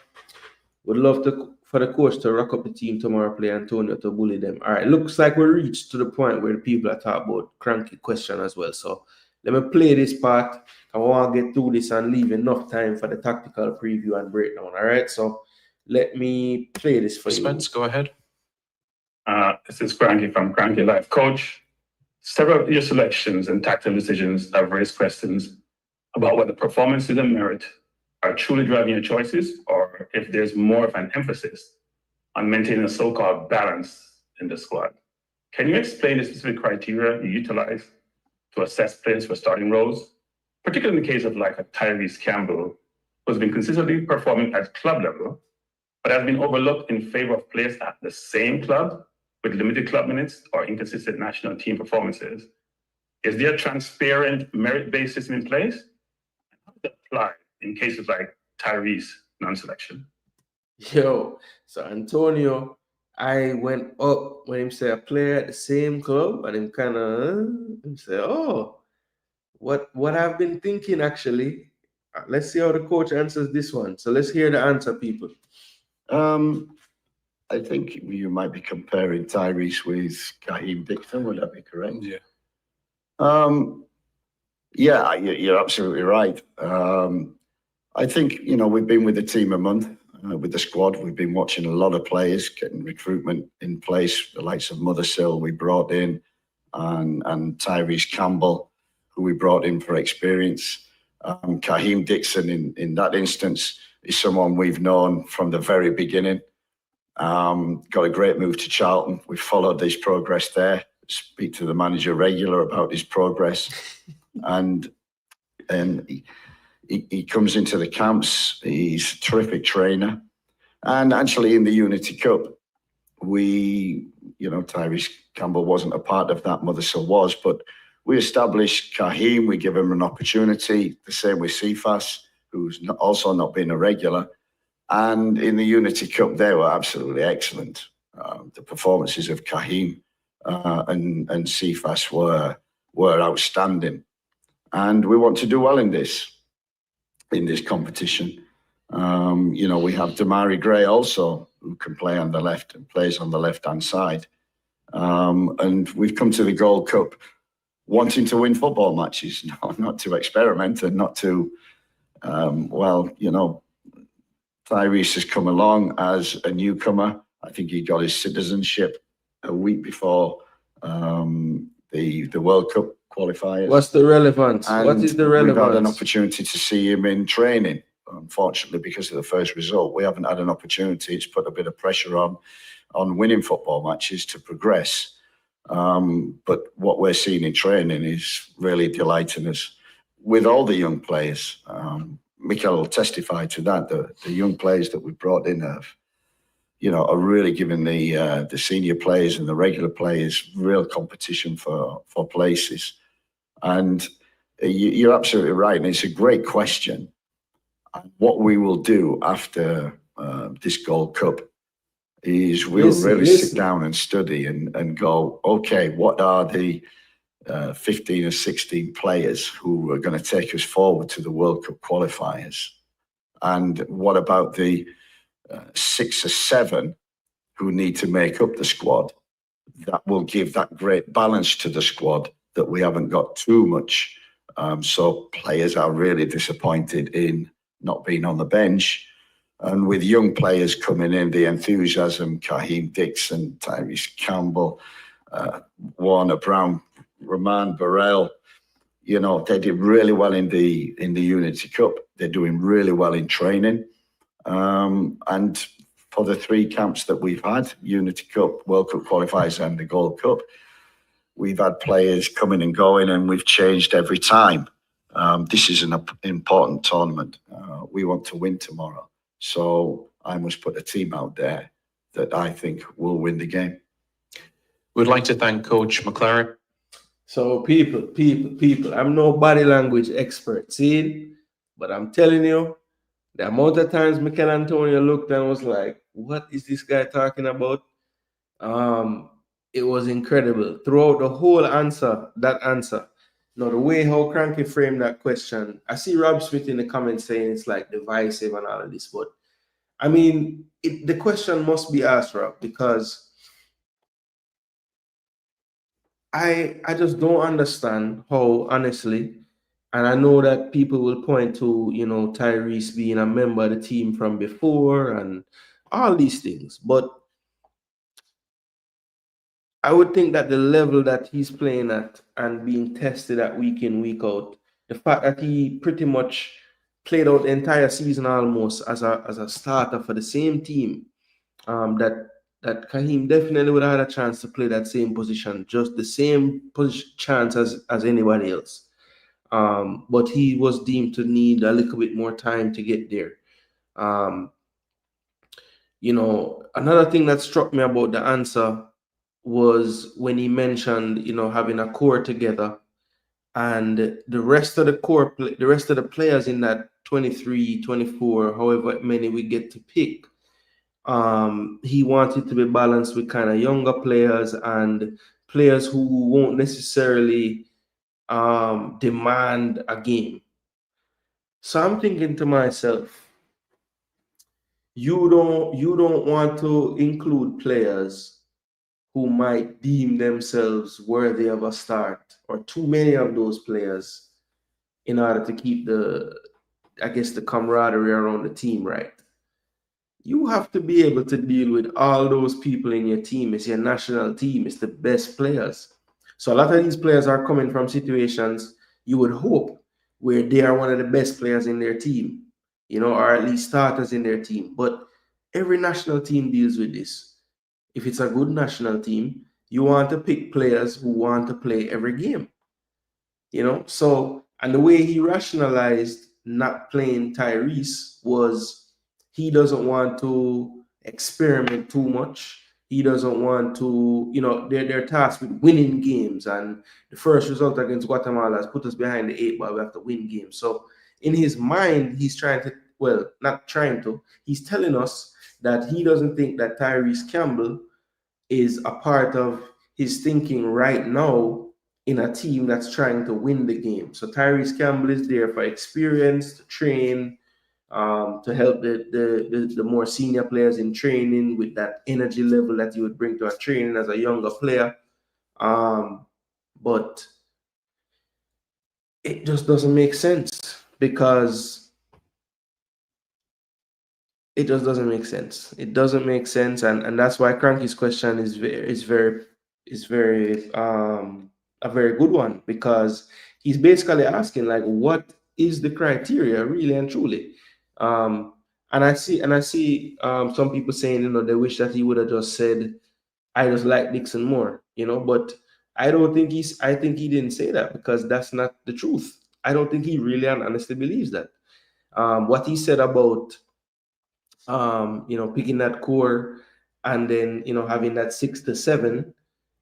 Would love for the coach to rock up the team tomorrow, play Antonio to bully them. All right, looks like we reached to the point where the people are talking about Cranky question as well. So let me play this part. I want to get through this and leave enough time for the tactical preview and breakdown. All right, so let me play this for you. Spence, go ahead. This is Cranky from Cranky Life. Coach, several of your selections and tactical decisions have raised questions about whether performances and merit are truly driving your choices or if there's more of an emphasis on maintaining a so-called balance in the squad. Can you explain the specific criteria you utilize to assess players for starting roles? particularly in the case of like a Tyrese Campbell, who's been consistently performing at club level, but has been overlooked in favor of players at the same club with limited club minutes or inconsistent national team performances? Is there a transparent merit-based system in place? How does that apply in cases like Tyrese non-selection? Yo, so Antonio, I went up when him say a player at the same club, and him kind of him say, "Oh, what I've been thinking actually." Let's see how the coach answers this one. So let's hear the answer, people. I think you might be comparing Tyrese with Kaheem Dixon. Would that be correct? Yeah. Yeah, you're absolutely right. I think, you know, we've been with the team a month, with the squad. We've been watching a lot of players, getting recruitment in place, the likes of Mothersill we brought in, and Tyrese Campbell, who we brought in for experience. Kaheem Dixon, in that instance, is someone we've known from the very beginning. Got a great move to Charlton. We followed his progress there, speak to the manager regular about his progress. And he comes into the camps. He's a terrific trainer. And actually in the Unity Cup, Tyrese Campbell wasn't a part of that, Mothersill was, but we established Kaheem. We give him an opportunity, the same with Cephas, who's also not been a regular. And in the Unity Cup, they were absolutely excellent. The performances of Kaheem and Cephas were outstanding. And we want to do well in this competition. We have Damari Gray also, who can play on the left and plays on the left-hand side. And we've come to the Gold Cup wanting to win football matches, not to experiment and not to, Tyrese has come along as a newcomer. I think he got his citizenship a week before the World Cup qualifiers. What's the relevance? And what is the relevance? We've had an opportunity to see him in training. Unfortunately, because of the first result, we haven't had an opportunity. It's put a bit of pressure on winning football matches to progress. But what we're seeing in training is really delighting us with all the young players. Mikel will testify to that. The young players that we brought in are really giving the senior players and the regular players real competition for places. And you're absolutely right. And it's a great question. What we will do after this Gold Cup is we'll sit down and study and go, okay, what are the 15 or 16 players who are going to take us forward to the World Cup qualifiers? And what about the 6 or 7 who need to make up the squad? That will give that great balance to the squad that we haven't got too much. So players are really disappointed in not being on the bench. And with young players coming in, the enthusiasm, Kaheem Dixon, Tyrese Campbell, Warner Brown, Roman Burrell, they did really well in the Unity Cup. They're doing really well in training. And for the 3 camps that we've had, Unity Cup, World Cup qualifiers and the Gold Cup, we've had players coming and going, and we've changed every time. This is an important tournament. We want to win tomorrow. So I must put a team out there that I think will win the game. We'd like to thank Coach McClaren. So people, I'm no body language expert, see? But I'm telling you, the amount of times Mikel Antonio looked and was like, what is this guy talking about? It was incredible. Throughout the whole answer, the way how Cranky framed that question, I see Rob Smith in the comments saying it's like divisive and all of this, but I mean, the question must be asked, Rob, because I just don't understand how, honestly, and I know that people will point to, Tyrese being a member of the team from before and all these things, but I would think that the level that he's playing at and being tested at week in, week out, the fact that he pretty much played out the entire season almost as a starter for the same team, that Kaheem definitely would have had a chance to play that same position, just the same chance as anybody else. but he was deemed to need a little bit more time to get there. Another thing that struck me about the answer was when he mentioned, having a core together, and the rest of the players in that 23, 24, however many we get to pick. He wanted to be balanced with kind of younger players and players who won't necessarily demand a game. So I'm thinking to myself, you don't want to include players who might deem themselves worthy of a start, or too many of those players, in order to keep the camaraderie around the team right. You have to be able to deal with all those people in your team. It's your national team. It's the best players. So a lot of these players are coming from situations you would hope where they are one of the best players in their team, or at least starters in their team. But every national team deals with this. If it's a good national team, you want to pick players who want to play every game. So, and the way he rationalized not playing Tyrese was he doesn't want to experiment too much. He doesn't want to, they're tasked with winning games, and the first result against Guatemala has put us behind the 8 ball. We have to win games. So in his mind, he's he's telling us that he doesn't think that Tyrese Campbell is a part of his thinking right now in a team that's trying to win the game. So Tyrese Campbell is there for experience, to train, to help the more senior players in training with that energy level that you would bring to a training as a younger player. But it just doesn't make sense, because it just doesn't make sense. It doesn't make sense, and that's why Cranky's question is very a very good one, because he's basically asking, like, what is the criteria really and truly? And I see some people saying, they wish that he would have just said, I just like Dixon more, but I think he didn't say that, because that's not the truth. I don't think he really and honestly believes that. What he said about picking that core and then having that 6 to 7,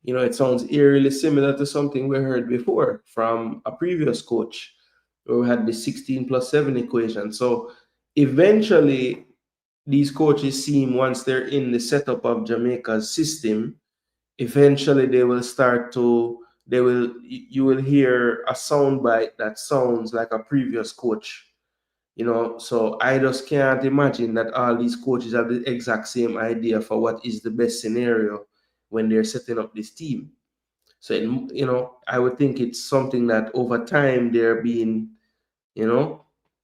it sounds eerily similar to something we heard before from a previous coach, where we had the 16 plus 7 equation. So eventually these coaches seem, once they're in the setup of Jamaica's system, eventually you will hear a soundbite that sounds like a previous coach. So I just can't imagine that all these coaches have the exact same idea for what is the best scenario when they're setting up this team. So, I would think it's something that over time they're being,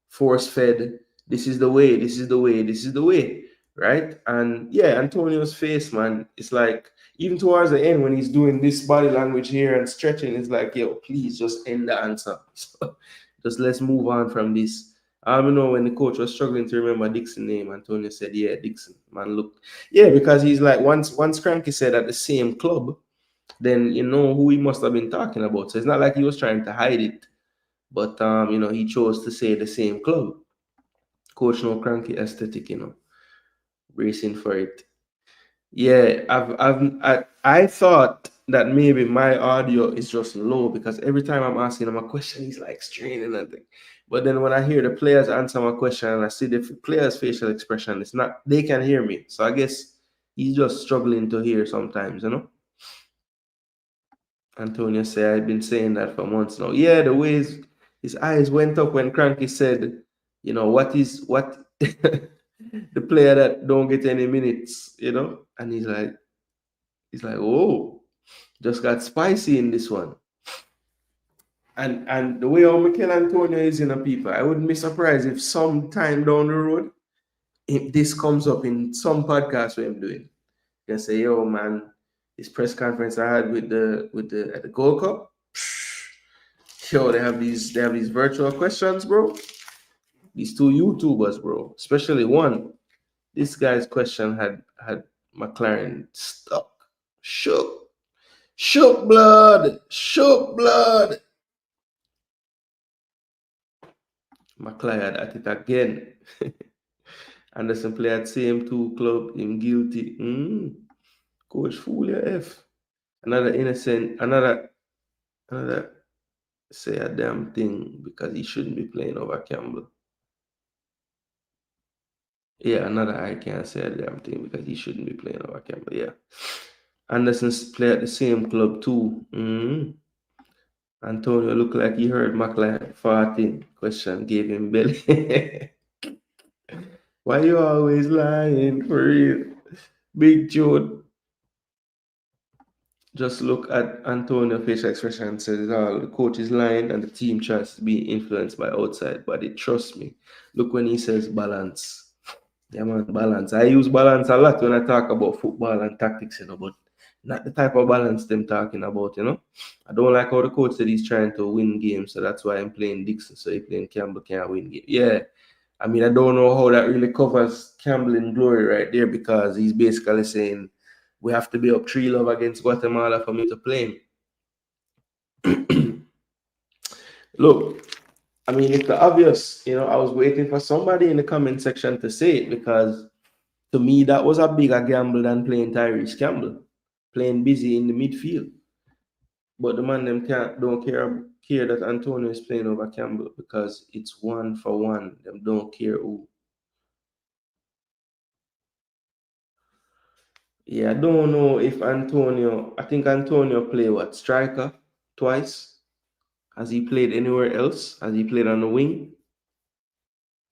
force fed. This is the way, this is the way, this is the way, right? And yeah, Antonio's face, man, it's like, even towards the end when he's doing this body language here and stretching, it's like, yo, please just end the answer. So just let's move on from this. I don't know, when the coach was struggling to remember Dixon's name, Antonio said, yeah, Dixon, man, look. Yeah, because he's like, once Cranky said at the same club, then you know who he must have been talking about. So it's not like he was trying to hide it, but he chose to say the same club. Coach No Cranky aesthetic, bracing for it. Yeah, I thought that maybe my audio is just low, because every time I'm asking him a question, he's like straining and thing. But then when I hear the players answer my question and I see the players' facial expression, it's not, they can hear me. So I guess he's just struggling to hear sometimes, Antonio said, I've been saying that for months now. Yeah, the way his eyes went up when Cranky said, what the player that don't get any minutes, and he's like, oh, just got spicy in this one. And the way how Mikel Antonio is in a people, I wouldn't be surprised if sometime down the road, if this comes up in some podcast where I'm doing. You say, yo, man, this press conference I had at the Gold Cup. Yo, they have these virtual questions, bro. These two YouTubers, bro. Especially one. This guy's question had McClaren stuck. Shook blood. McClaren at it again. Anderson play at same two club, him guilty. Coach fool your F. Another innocent, another say a damn thing because he shouldn't be playing over Campbell. Yeah, another I can't say a damn thing because he shouldn't be playing over Campbell. Yeah. Anderson's play at the same club too. Antonio looked like he heard McClaren farting. Question gave him belly. Why you always lying for real? Big Jude. Just look at Antonio's facial expression and says the coach is lying and the team tries to be influenced by outside. But trust me, look when he says balance. Yeah, man, balance. I use balance a lot when I talk about football and tactics, but not the type of balance them talking about, I don't like how the coach said he's trying to win games, so that's why I'm playing Dixon, so he playing Campbell can't win games. Yeah, I mean, I don't know how that really covers Campbell in glory right there because he's basically saying we have to be up 3-0 against Guatemala for me to play him. Look, I mean, it's the obvious, I was waiting for somebody in the comment section to say it because to me, that was a bigger gamble than playing Tyrese Campbell, playing busy in the midfield. But the man them don't care that Antonio is playing over Campbell because it's 1-for-1. Them don't care who. Yeah, I don't know if I think Antonio played what, striker twice? Has he played anywhere else? Has he played on the wing?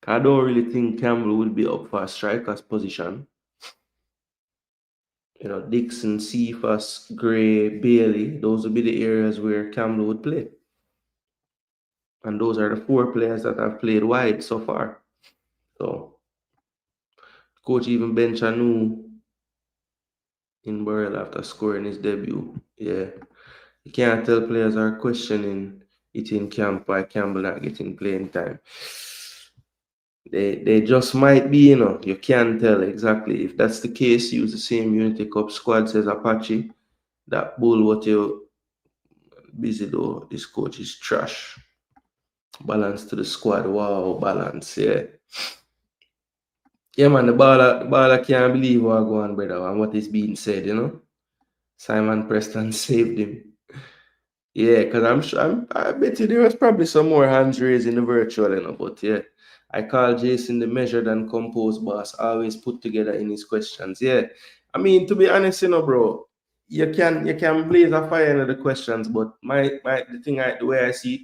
I don't really think Campbell would be up for a striker's position. Dixon, Cephas, Gray, Bailey, those would be the areas where Campbell would play. And those are the 4 players that have played wide so far. So, coach even bench a new in Burrell after scoring his debut. Yeah. You can't tell players are questioning it in camp by Campbell not getting playing time. They just might be, you can't tell exactly. If that's the case, use the same Unity Cup squad, says Apache. That bull what you busy though. This coach is trash. Balance to the squad. Wow, balance, yeah. Yeah, man, the baller can't believe what go on, brother, and what is being said, Simon Preston saved him. Yeah, because I'm sure I bet you there was probably some more hands raised in the virtual, but yeah. I call Jason the measured and composed boss, always put together in his questions. Yeah. I mean, to be honest, bro, you can blaze a fire into the questions, but the way I see it,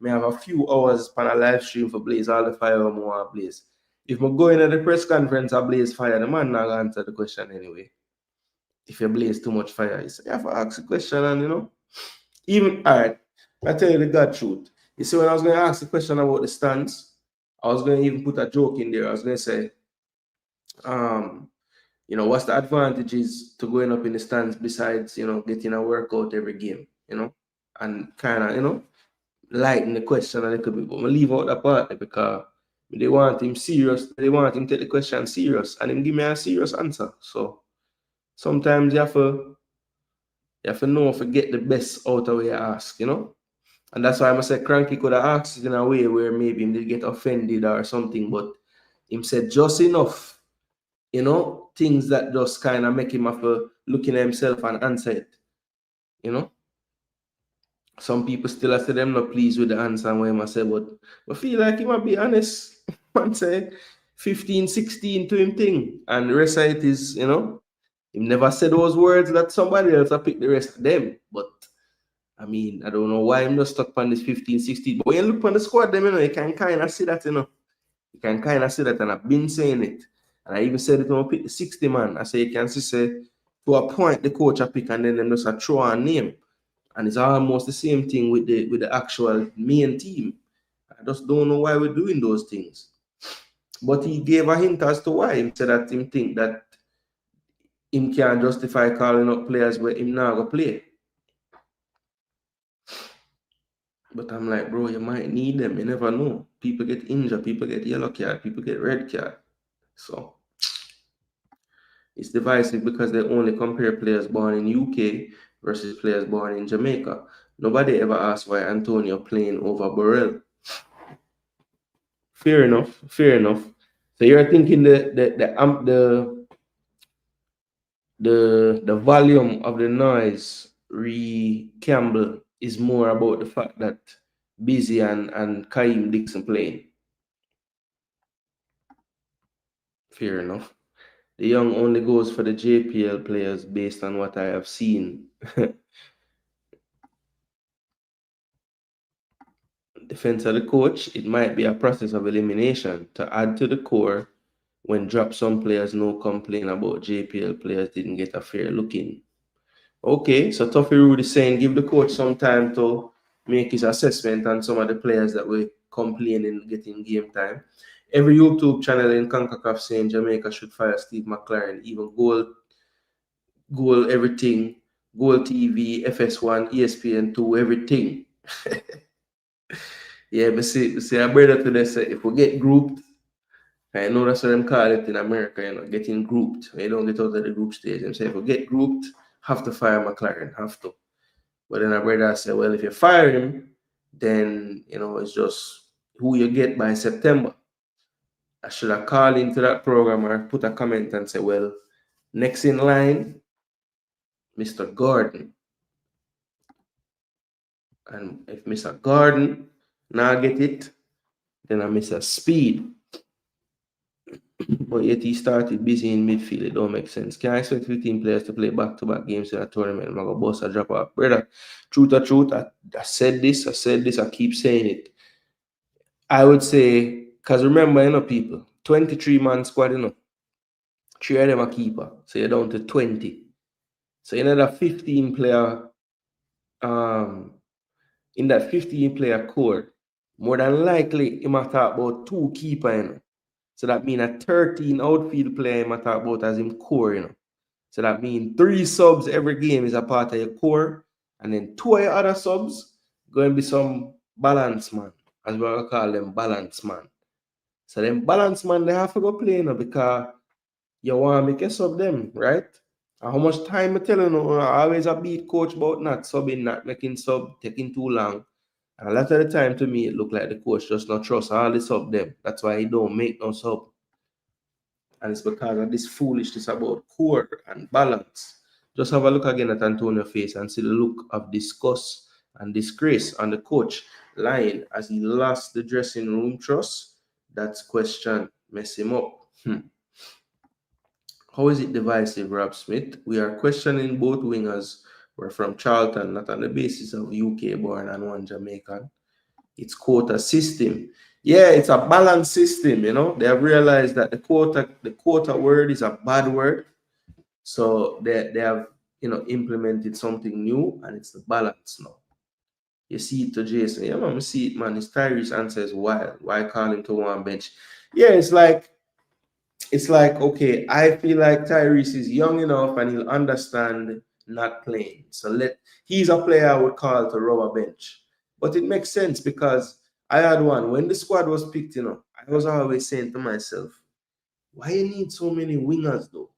may have a few hours on a live stream for blaze all the fire I want to blaze. If I go into the press conference, I blaze fire, the man not gonna answer the question anyway. If you blaze too much fire, you have to ask a question and even all right, I tell you the God truth. You see, when I was going to ask the question about the stands, I was going to even put a joke in there. I was going to say, what's the advantages to going up in the stands besides, getting a workout every game, and kind of, lighten the question a little bit. But I'm leave out that part because they want him serious. They want him to take the question serious and him give me a serious answer. So sometimes you have to know if you get the best out of what you ask, And that's why I say Cranky could have asked it in a way where maybe him did get offended or something, but him said just enough, things that just kind of make him have to look in himself and answer it, Some people still say them not pleased with the answer and what him say, but I feel like he might be honest and say 15, 16 to him thing. And the rest of it is, he never said those words that somebody else picked the rest of them. But I mean, I don't know why I'm just stuck on this 15, 16. But when you look on the squad, them, you can kind of see that, You can kind of see that, and I've been saying it. And I even said it when I pick the 60 man. I say you can see, to a point, the coach I pick, and then them just a throw a name. And it's almost the same thing with the actual main team. I just don't know why we're doing those things. But he gave a hint as to why. He said that him think that him can't justify calling up players where him not going to play. But I'm like, bro, you might need them. You never know. People get injured. People get yellow card. People get red card. So it's divisive because they only compare players born in UK versus players born in Jamaica. Nobody ever asked why Antonio playing over Burrell. Fair enough. Fair enough. So you're thinking the volume of the noise Campbell is more about the fact that Busy and Kaim Dixon playing. Fair enough. The young only goes for the JPL players based on what I have seen. Defense of the coach, it might be a process of elimination to add to the core. When drop some players, no complain about JPL players didn't get a fair look in. Okay, so Tuffy Rude is saying give the coach some time to make his assessment on some of the players that were complaining getting game time. Every YouTube channel in CONCACAF saying Jamaica should fire Steve McClaren, even goal everything, Goal TV, FS1, ESPN2, everything. Yeah, but see, I brother today say if we get grouped, I know that's what them call it in America, you know, getting grouped. We don't get out of the group stage. Them say if we get grouped, have to fire McClaren, have to. But then I brother say, well, if you fire him, then you know it's just who you get by September. I should have called into that program or put a comment and say, well, next in line, Mr. Gordon. And if Mr. Gordon now get it, then I Mr. Speed. But yet he started busy in midfield. It don't make sense. Can I expect 15 players to play back-to-back games in a tournament? I'm going to bust a drop off. Brother, truth or truth, I said this, I keep saying it. I would say, because remember, you know, people, 23-man squad, you know, 3 of them are keeper. So you're down to 20. So in that 15-player, in that 15-player core, more than likely, you might talk about 2 keeper, you know. So that means a 13 outfield player you might talk about as him core, you know. So that means 3 subs every game is a part of your core, and then 2 of your other subs going to be some balance man, as we call them balance man. So them balance man they have to go play, you know, because you want to make a sub them, right? And how much time I tell you, I always a beat coach about not subbing, not making sub, taking too long. And a lot of the time to me, it look like the coach just not trust all the sub them. That's why he don't make no sub. And it's because of this foolishness about core and balance. Just have a look again at Antonio's face and see the look of disgust and disgrace on the coach line as he lost the dressing room trust. That's question mess him up. How is it divisive, Rob Smith? We are questioning both wingers were from Charlton, not on the basis of UK born and one Jamaican. It's quota system. Yeah, it's a balanced system, you know. They have realized that the quota word is a bad word. So they have, you know, implemented something new, and it's the balance now. You see it to Jason. Yeah, man, see it, man. It's Tyrese answers wild. Why call him to one bench? Yeah, it's like, okay, I feel like Tyrese is young enough and he'll understand not playing. So he's a player I would call to rubber bench. But it makes sense because I had one. When the squad was picked, you know, I was always saying to myself, why you need so many wingers though?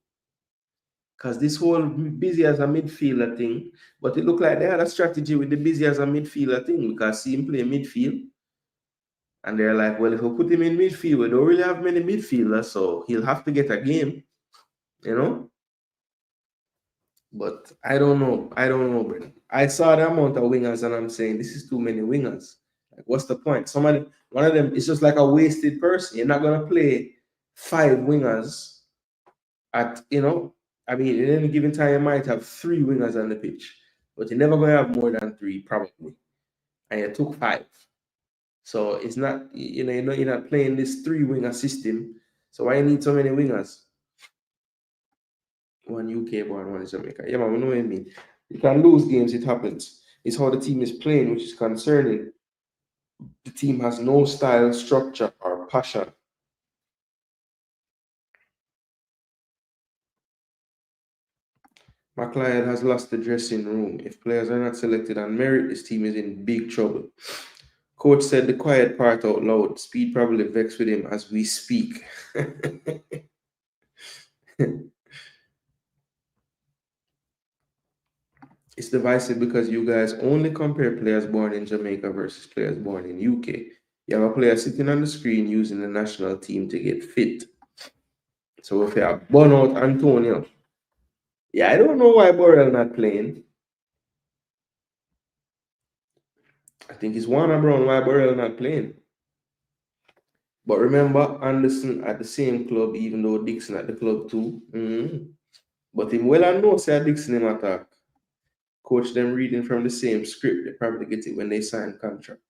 Because this whole busy as a midfielder thing, but it looked like they had a strategy with the busy as a midfielder thing because see him play midfield. And they're like, well, if we put him in midfield, we don't really have many midfielders, so he'll have to get a game, you know? But I don't know, Brendan. I saw the amount of wingers and I'm saying, this is too many wingers. Like, what's the point? One of them is just like a wasted person. You're not going to play 5 wingers at, you know, I mean, at any given time, you might have 3 wingers on the pitch, but you're never going to have more than 3, probably. And you took 5. So it's not, you know, you're not playing this 3-winger system. So why you need so many wingers? One UK born, one is Jamaica. Yeah, man, we know what I mean. You can lose games, it happens. It's how the team is playing, which is concerning. The team has no style, structure, or passion. McClaren has lost the dressing room. If players are not selected on merit, this team is in big trouble. Coach said the quiet part out loud. Speed probably vexed with him as we speak. It's divisive because you guys only compare players born in Jamaica versus players born in UK. You have a player sitting on the screen using the national team to get fit. So if you have burn out Antonio, yeah, I don't know why Borrell not playing. I think it's Warner Brown why Borrell not playing. But remember, Anderson at the same club, even though Dixon at the club too. But him well I know say Dixon him attack. Coach them reading from the same script. They probably get it when they sign contract.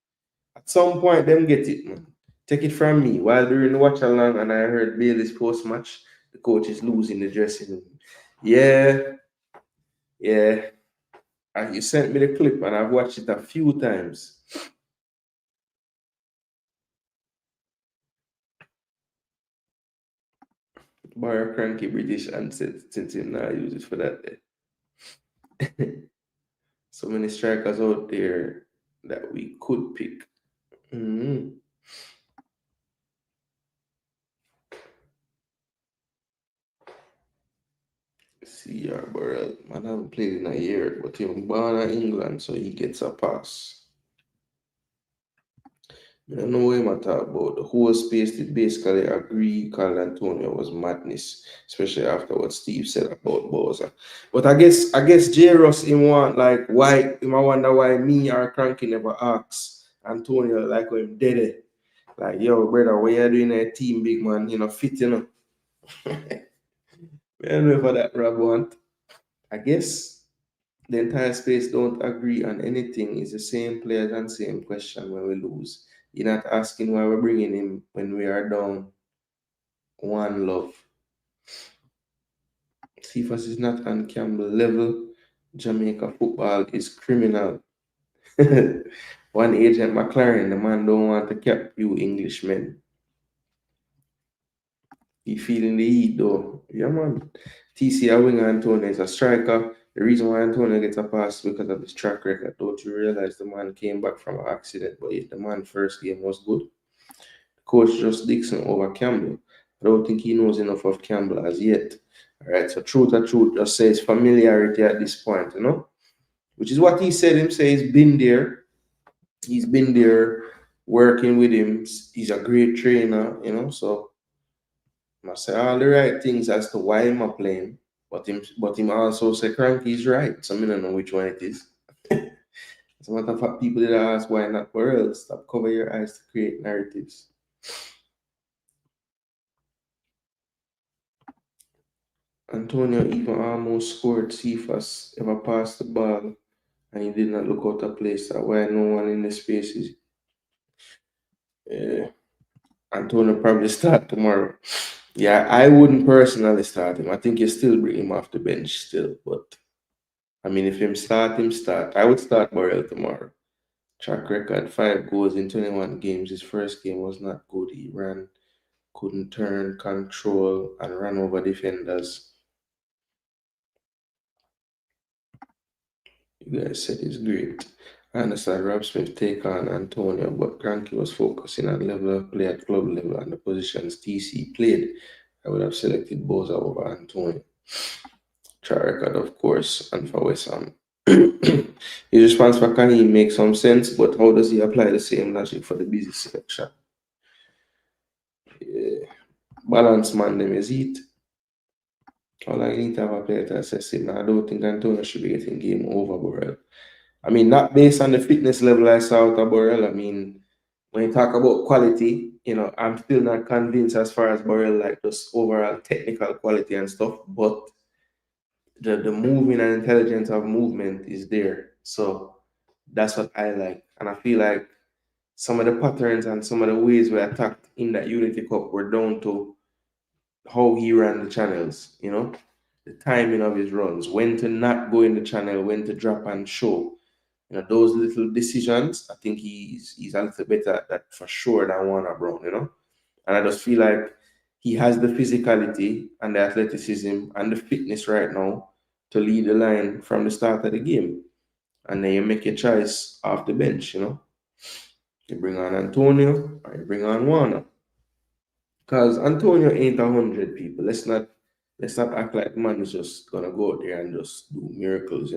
At some point, them get it, man. Take it from me. While during the watch along and I heard Bailey's post match, the coach is losing the dressing room. Yeah. And you sent me the clip and I've watched it a few times. Bar a cranky British accent since him now use it for that. So many strikers out there that we could pick. See, Burrell, man, I haven't played in a year, but he was born in England, so he gets a pass. I don't know what I'm talking about. The whole space did basically agree Carl Antonio was madness, especially after what Steve said about Bowser. But I guess J. Ross him want like why him I wonder why me or Cranky never asks Antonio like when him dead it. Like, yo, brother, what you doing a team big man, fit, I don't know for that Rob want. I guess the entire space don't agree on anything. It's the same players and same question when we lose. You're not asking why we're bringing him when we are down 1-0. Cephas is not on Campbell level. Jamaica football is criminal. One agent McClaren, the man don't want to cap you Englishmen. He feeling the heat though. Yeah, man. TC a winger, Antonio is a striker. The reason why Antonio gets a pass is because of his track record. Don't you realize the man came back from an accident, but the man's first game was good. Coach just Dixon over Campbell. I don't think he knows enough of Campbell as yet. All right, so truth just says familiarity at this point, which is what he said. Him say he's been there. He's been there working with him. He's a great trainer, so I say all the right things as to why I'm playing, but him also say Cranky's right. So I don't know which one it is. As a matter of fact, people did ask why not Burrell. Stop cover your eyes to create narratives. Antonio even almost scored. Cephas ever passed the ball and he did not look out of place. That's why no one in the spaces. Antonio probably start tomorrow. Yeah, I wouldn't personally start him. I think you still bring him off the bench still. But, I mean, if him start. I would start Burrell tomorrow. Track record, 5 goals in 21 games. His first game was not good. He couldn't turn, control, and ran over defenders. You guys said he's great. I understand Rob Smith take on Antonio, but Cranky was focusing on level of play at club level and the positions TC played. I would have selected Boza over Antonio. Track record, of course, and for West Ham. His response for Kahim makes some sense, but how does he apply the same logic for the busy selection? Balance man, them is it. All I need to have a player to assess him. I don't think Antonio should be getting game over Burrell. I mean, not based on the fitness level I saw out of Burrell. I mean, when you talk about quality, I'm still not convinced as far as Burrell, like just overall technical quality and stuff, but the moving and intelligence of movement is there. So that's what I like. And I feel like some of the patterns and some of the ways we attacked in that Unity Cup were down to how he ran the channels, the timing of his runs, when to not go in the channel, when to drop and show. Those little decisions, I think he's a little better at that for sure than Warner Brown, And I just feel like he has the physicality and the athleticism and the fitness right now to lead the line from the start of the game. And then you make your choice off the bench, You bring on Antonio or you bring on Warner. Because Antonio ain't 100 people. Let's not act like the man is just gonna go out there and just do miracles,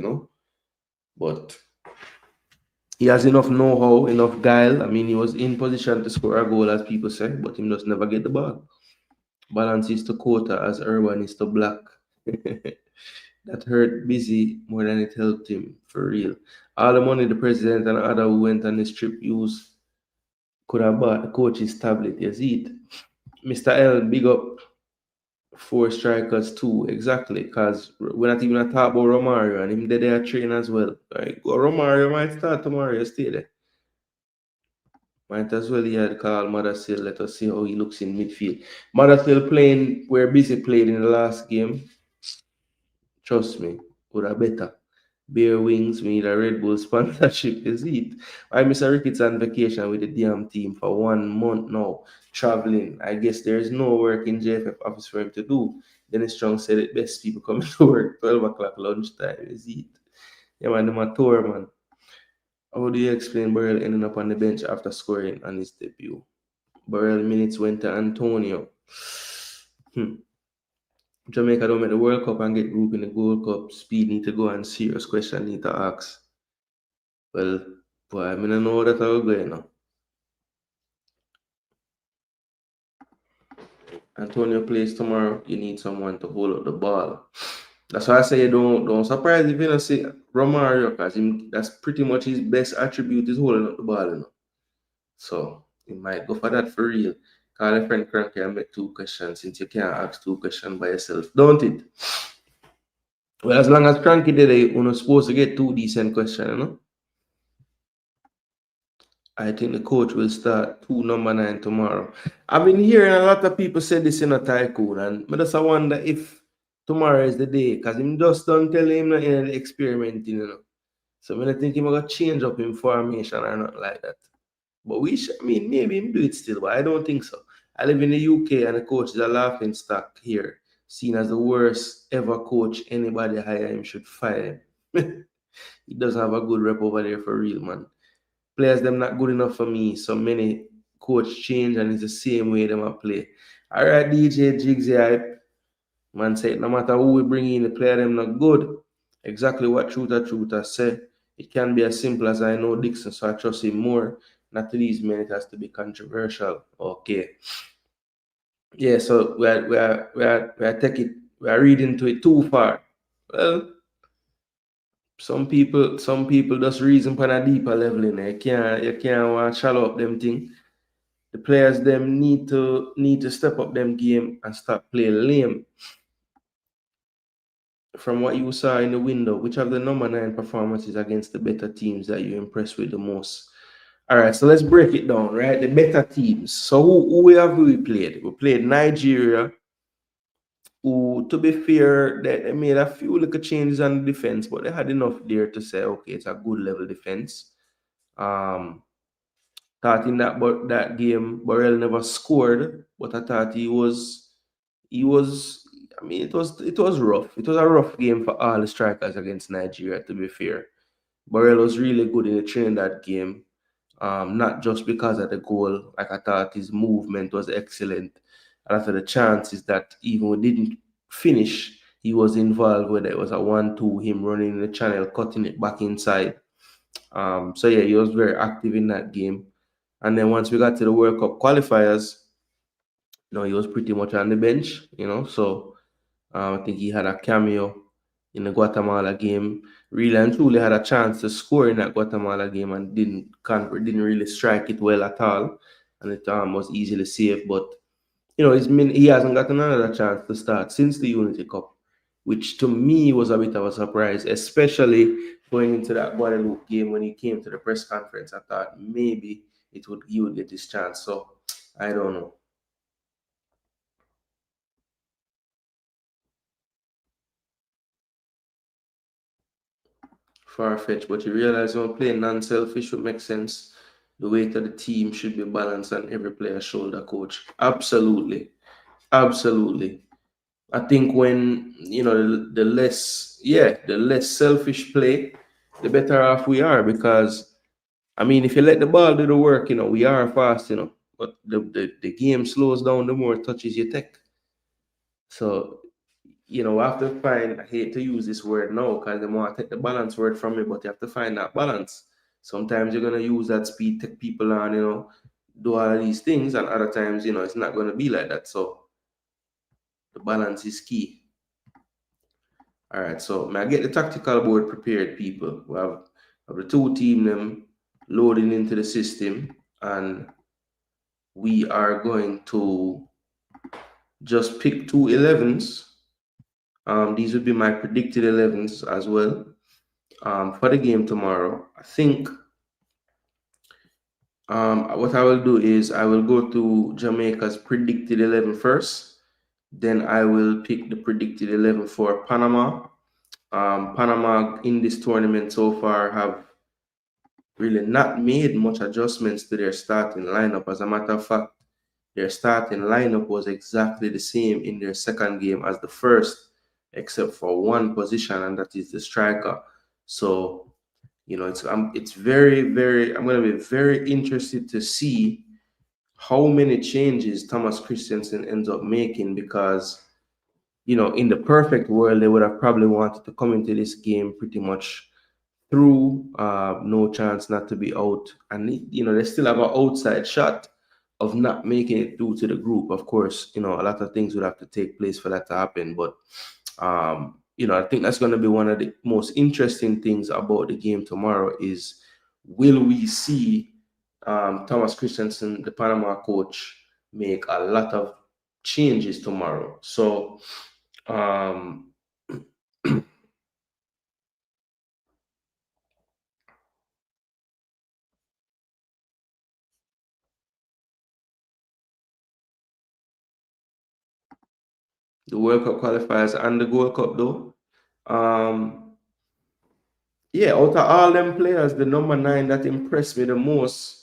But He has enough know-how, enough guile. I mean, he was in position to score a goal, as people say, but he just never get the ball. Balance is to quota as Urban is to black. That hurt Busy more than it helped him, for real. All the money the president and other who went on this trip used could have bought the coach's tablet. You see it. Mr. L, big up 4 strikers too. Exactly, because we're not even talking about Romario and him there train as well. Right? Romario might start tomorrow, you stay there. Might as well he had called Mothersill. Let us see how he looks in midfield. Mothersill playing where Busy played in the last game. Trust me, would have better. Bare wings, we need a Red Bull sponsorship, is it? I Mr. Ricketts on vacation with the damn team for 1 month now, traveling. I guess there's no work in JFF office for him to do. Dennis Strong said it best, people coming to work 12 o'clock lunchtime, is it? Yeah, man, them a tour, man. How do you explain Burrell ending up on the bench after scoring on his debut? Burrell minutes went to Antonio. Jamaica don't make the World Cup and get group in the Gold Cup. Speed need to go and serious question need to ask. Well, boy, I mean, I know that I'll go now. Antonio plays tomorrow. You need someone to hold up the ball. That's why I say don't surprise if you don't see Romario, because that's pretty much his best attribute is holding up the ball, you know. So you might go for that for real. Call a friend Cranky and make 2 questions since you can't ask 2 questions by yourself, don't it? Well, as long as Cranky did it, you're not supposed to get 2 decent questions, you know. I think the coach will start 2 number 9 tomorrow. I've been hearing a lot of people say this in a tycoon, and I just wonder if tomorrow is the day, because him just don't tell him not in the experimenting, you know. So I think he's going to change up in formation or not like that. But I mean, maybe him do it still, but I don't think so. I live in the UK and the coach is a laughing stock here, seen as the worst ever coach. Anybody hire him should fire him. He doesn't have a good rep over there for real, man. Players them not good enough for me. So many coach change and it's the same way them a play. All right, DJ Jigsy hype. Man said no matter who we bring in, the player them not good. Exactly what Truta said. It can be as simple as I know Dixon, so I trust him more. Not to these men, it has to be controversial. Okay. Yeah, so we are reading to it too far. Well, some people just reason on a deeper level in there. You can't want to shallow up them thing. The players them need to step up them game and start playing lame. From what you saw in the window, which of the number 9 performances against the better teams that you impressed with the most? All right, so let's break it down, right? The better teams. So who have we played? We played Nigeria, who, to be fair, they made a few little changes on the defense, but they had enough there to say, okay, it's a good level defense. Thought in that game, Burrell never scored, but I thought he was. I mean, it was rough. It was a rough game for all the strikers against Nigeria, to be fair. Burrell was really good in the Trinidad game. Not just because of the goal. Like I thought his movement was excellent. And after the chances that even we didn't finish, he was involved, whether it was a 1-2, him running in the channel, cutting it back inside. So yeah, he was very active in that game. And then once we got to the World Cup qualifiers, he was pretty much on the bench, So I think he had a cameo in the Guatemala game. Really and truly had a chance to score in that Guatemala game and didn't really strike it well at all. And it was easily saved. But he hasn't gotten another chance to start since the Unity Cup, which to me was a bit of a surprise, especially going into that Guadeloupe game when he came to the press conference. I thought maybe he would get his chance. So I don't know. Far-fetched, but you realize when playing non-selfish would make sense. The weight of the team should be balanced on every player's shoulder, coach. Absolutely. I think when the less selfish play, the better off we are, because I mean, if you let the ball do the work, we are fast, but the game slows down the more touches you take. So we have to find, I hate to use this word now because they want to take the balance word from me, but you have to find that balance. Sometimes you're gonna use that speed, take people on, you know, do all of these things, and other times, you know, it's not gonna be like that. So the balance is key. All right, so I get the tactical board prepared, people. We have the two team them loading into the system, and we are going to just pick two 11s. These would be my predicted 11s as well for the game tomorrow. I think what I will do is I will go to Jamaica's predicted 11 first. Then I will pick the predicted 11 for Panama. Panama in this tournament so far have really not made much adjustments to their starting lineup. As a matter of fact, their starting lineup was exactly the same in their second game as the first, except for one position, and that is the striker. So, you know, it's very, very, I'm going to be very interested to see how many changes Thomas Christiansen ends up making, because, you know, in the perfect world, they would have probably wanted to come into this game pretty much through, no chance not to be out. And, you know, they still have an outside shot of not making it through to the group. Of course, you know, a lot of things would have to take place for that to happen. But, you know, I think that's going to be one of the most interesting things about the game tomorrow is, will we see Thomas Christiansen, the Panama coach, make a lot of changes tomorrow? So, the World Cup qualifiers and the Gold Cup, though. Yeah, out of all them players, the number 9 that impressed me the most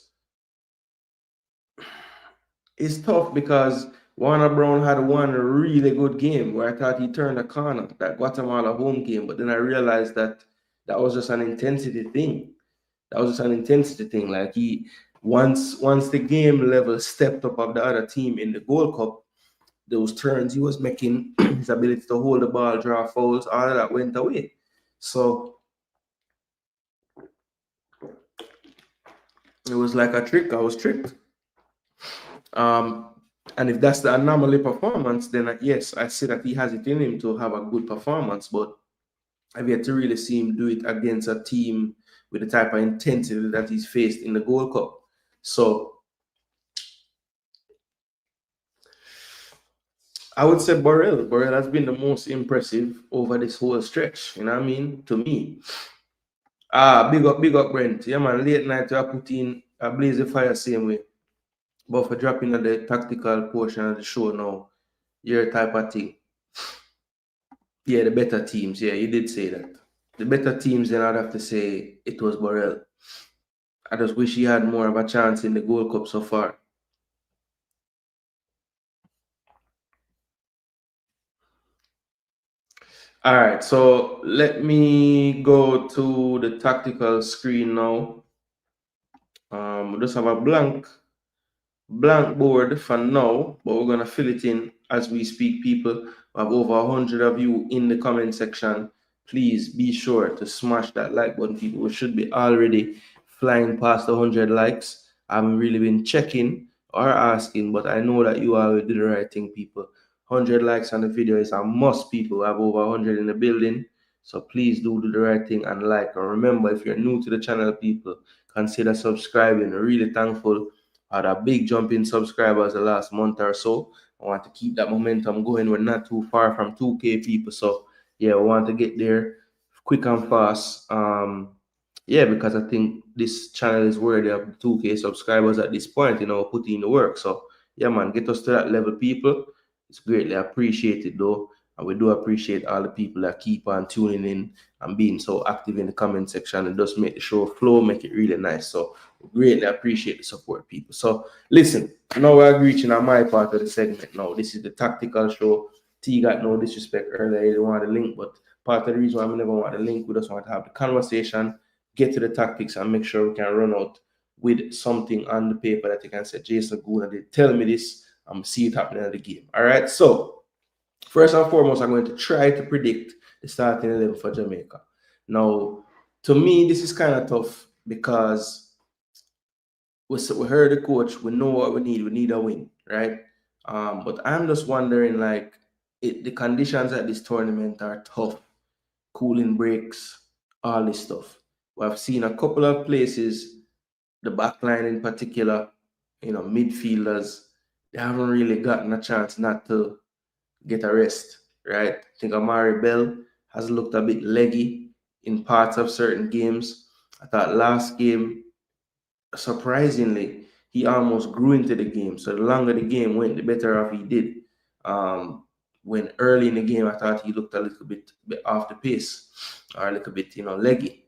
is tough, because Warner Brown had one really good game where I thought he turned a corner, that Guatemala home game, but then I realized that that was just an intensity thing. That was just an intensity thing. Like, he once the game level stepped up of the other team in the Gold Cup, those turns he was making, his ability to hold the ball, draw fouls, all of that went away. So it was like a trick. I was tricked. And if that's the anomaly performance, then yes, I see that he has it in him to have a good performance, but I've yet to really see him do it against a team with the type of intensity that he's faced in the Gold Cup. So I would say Borrell. Borrell has been the most impressive over this whole stretch, you know what I mean, to me. Big up, Brent. Yeah, man, late night I put in a blaze of fire same way. But for dropping at the tactical portion of the show now, your type of thing. Yeah, the better teams. Yeah, you did say that. The better teams, then I'd have to say it was Borrell. I just wish he had more of a chance in the Gold Cup so far. All right, so let me go to the tactical screen now. We just have a blank board for now, but we're gonna fill it in as we speak, people. We have over 100 of you in the comment section. Please be sure to smash that like button, people. We should be already flying past 100 likes. I haven't really been checking or asking, but I know that you all will do the right thing, people. 100 likes on the video is a must, people. We have over 100 in the building, so please do the right thing and like. And remember, if you're new to the channel, people, consider subscribing. We're really thankful. I had a big jump in subscribers the last month or so. I want to keep that momentum going. We're not too far from 2K, people, so yeah, we want to get there quick and fast. Yeah, because I think this channel is worthy of 2K subscribers at this point, you know, putting in the work. So yeah, man, get us to that level, people. It's greatly appreciated, though. And we do appreciate all the people that keep on tuning in and being so active in the comment section, and just make the show flow, make it really nice. So we greatly appreciate the support, people. So listen, now we're reaching on my part of the segment now. This is the tactical show. T got no disrespect earlier, he didn't want the link, but part of the reason why I never want the link, we just want to have the conversation, get to the tactics, and make sure we can run out with something on the paper that you can say, Jason Gooner did tell me this. I'm see it happening in the game. All right. So first and foremost, I'm going to try to predict the starting 11 for Jamaica. Now, to me, this is kind of tough because we heard the coach, we know what we need a win, right? But I'm just wondering, like, the conditions at this tournament are tough, cooling breaks, all this stuff. We've seen a couple of places, the back line in particular, midfielders, they haven't really gotten a chance not to get a rest, right? I think Amari Bell has looked a bit leggy in parts of certain games. I thought last game, surprisingly, he almost grew into the game. So the longer the game went, the better off he did. When early in the game, I thought he looked a little bit off the pace, or a little bit, leggy.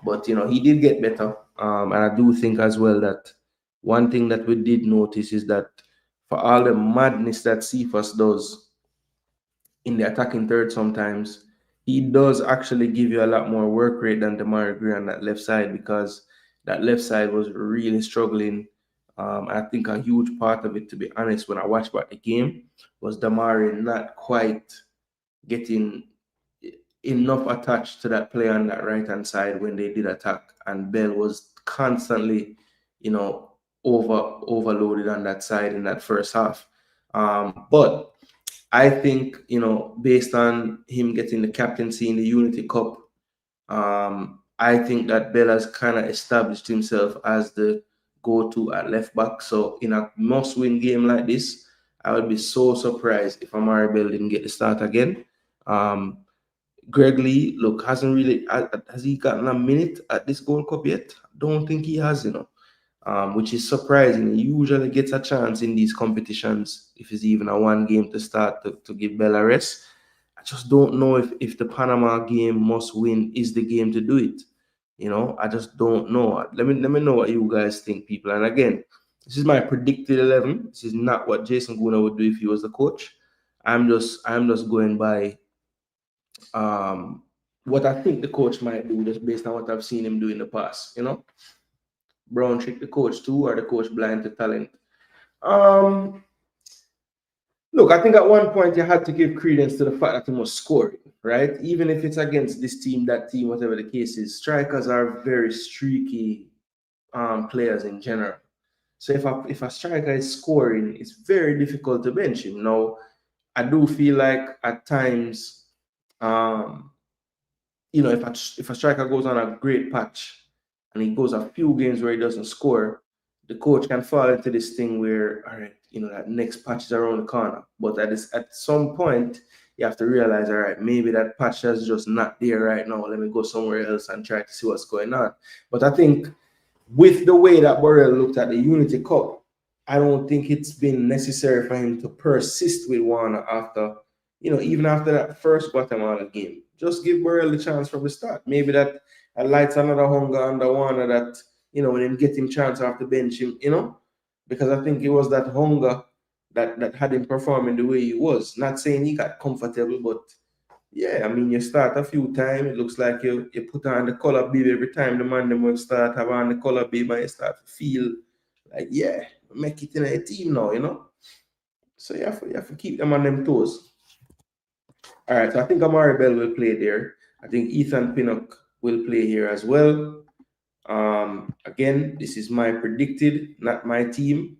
But he did get better. And I do think as well that one thing that we did notice is that for all the madness that Cephas does in the attacking third sometimes, he does actually give you a lot more work rate than Damari Gray on that left side, because that left side was really struggling. I think a huge part of it, to be honest, when I watched back the game, was Damari not quite getting enough attached to that play on that right-hand side when they did attack, and Bell was constantly, overloaded on that side in that first half. But I think, based on him getting the captaincy in the Unity Cup, I think that Bell has kind of established himself as the go-to at left back. So in a must-win game like this, I would be so surprised if Amari Bell didn't get the start again. Greg Lee, look, has he gotten a minute at this Gold Cup yet? I don't think he has, which is surprising. He usually gets a chance in these competitions if it's even a one game to start to give Bell a rest. I just don't know if the Panama game must win is the game to do it. I just don't know. Let me know what you guys think, people. And again, this is my predicted 11. This is not what Jason Gooner would do if he was the coach. I'm just going by what I think the coach might do, just based on what I've seen him do in the past. Brown trick the coach too, or the coach blind to talent? Look, I think at one point you had to give credence to the fact that he was scoring, right? Even if it's against this team, that team, whatever the case is. Strikers are very streaky players in general. So if a striker is scoring, it's very difficult to bench him. Now, I do feel like at times, if a striker goes on a great patch and he goes a few games where he doesn't score, the coach can fall into this thing where, all right, that next patch is around the corner. But at some point, you have to realize, all right, maybe that patch is just not there right now. Let me go somewhere else and try to see what's going on. But I think with the way that Burrell looked at the Unity Cup, I don't think it's been necessary for him to persist with Warner after, even after that first Guatemala game. Just give Burrell the chance from the start. Maybe that lights another hunger under Warner that, when him get him chance off the bench, because I think it was that hunger that had him performing the way he was. Not saying he got comfortable, but yeah, I mean, you start a few times, it looks like you put on the color bib every time the man them will start have on the color bib, and you start to feel like, yeah, make it in a team now, So you have to keep them on them toes. All right, so I think Amari Bell will play there. I think Ethan Pinnock will play here as well. Again, this is my predicted, not my team.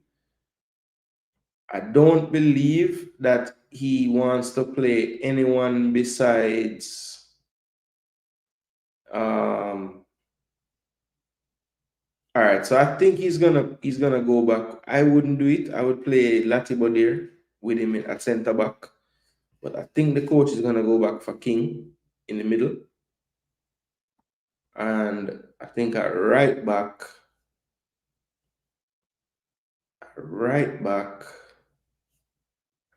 I don't believe that he wants to play anyone besides all right, so I think he's gonna go back. I wouldn't do it. I would play Latibo there with him at center back. But I think the coach is gonna go back for King in the middle. And I think at right back, I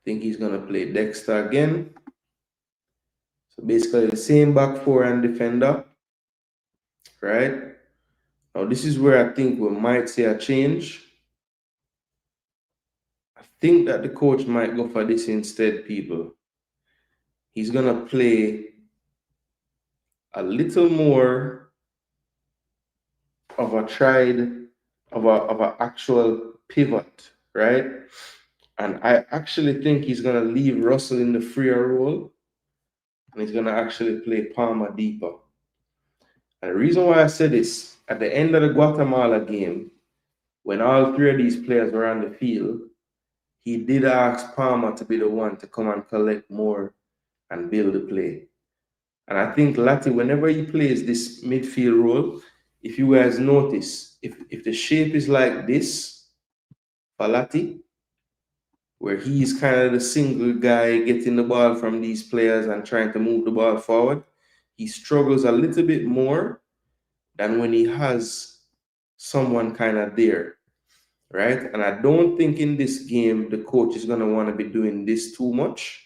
think he's gonna play Dexter again. So basically the same back four and defender, right? Now this is where I think we might see a change. I think that the coach might go for this instead, people. He's gonna play a little more of a actual pivot, right? And I actually think he's gonna leave Russell in the freer role, and he's gonna actually play Palmer deeper. And the reason why I said this, at the end of the Guatemala game, when all three of these players were on the field, he did ask Palmer to be the one to come and collect more and build the play. And I think Lati, whenever he plays this midfield role, if you guys notice, if the shape is like this for Lati, where he's kind of the single guy getting the ball from these players and trying to move the ball forward, he struggles a little bit more than when he has someone kind of there, right? And I don't think in this game the coach is going to want to be doing this too much,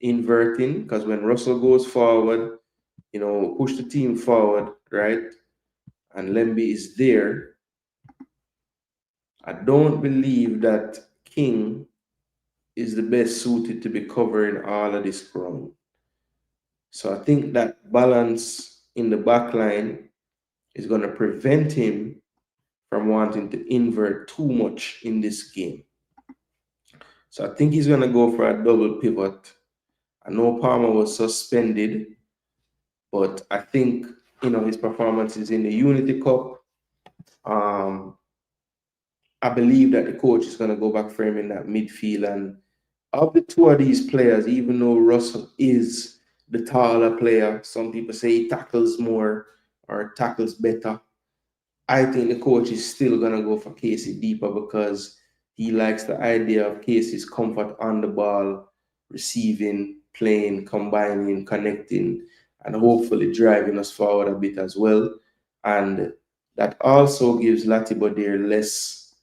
inverting, because when Russell goes forward, you know, push the team forward, right? And Lemby is there. I don't believe that King is the best suited to be covering all of this ground. So I think that balance in the back line is going to prevent him from wanting to invert too much in this game. So I think he's going to go for a double pivot. I know Palmer was suspended, but I think, you know, his performances in the Unity Cup, I believe that the coach is going to go back for him in that midfield. And of the two of these players, even though Russell is the taller player, some people say he tackles more or tackles better, I think the coach is still going to go for Casey deeper because he likes the idea of Casey's comfort on the ball, receiving, playing, combining, connecting, and hopefully driving us forward a bit as well. And that also gives Latibo there less,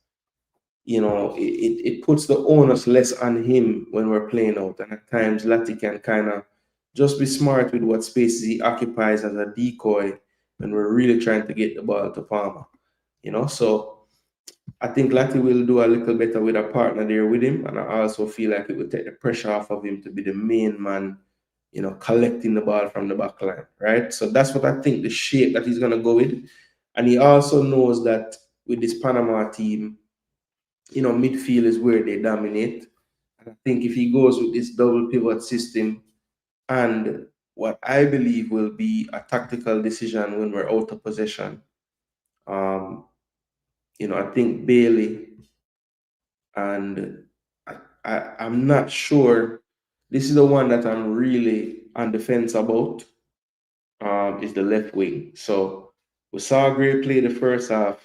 you know, it puts the onus less on him when we're playing out. And at times, Lati can kind of just be smart with what spaces he occupies as a decoy when we're really trying to get the ball to Palmer, you know. So I think Lati will do a little better with a partner there with him. And I also feel like it will take the pressure off of him to be the main man, you know, collecting the ball from the back line, right? So that's what I think the shape that he's going to go with. And he also knows that with this Panama team, you know, midfield is where they dominate. And I think if he goes with this double pivot system and what I believe will be a tactical decision when we're out of possession, you know, I think Bailey and I'm not sure. This is the one that I'm really on the fence about, is the left wing. So we saw Gray play the first half.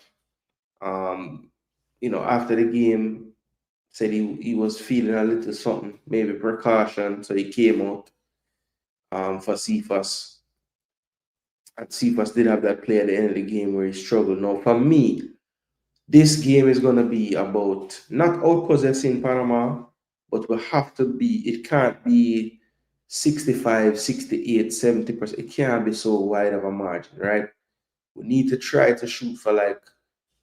You know, after the game, said he was feeling a little something, maybe precaution, so he came out for Cephas. And Cephas did have that play at the end of the game where he struggled. Now, for me, this game is going to be about not out-possessing Panama, but we have to be, it can't be 65, 68, 70%. It can't be so wide of a margin, right? We need to try to shoot for like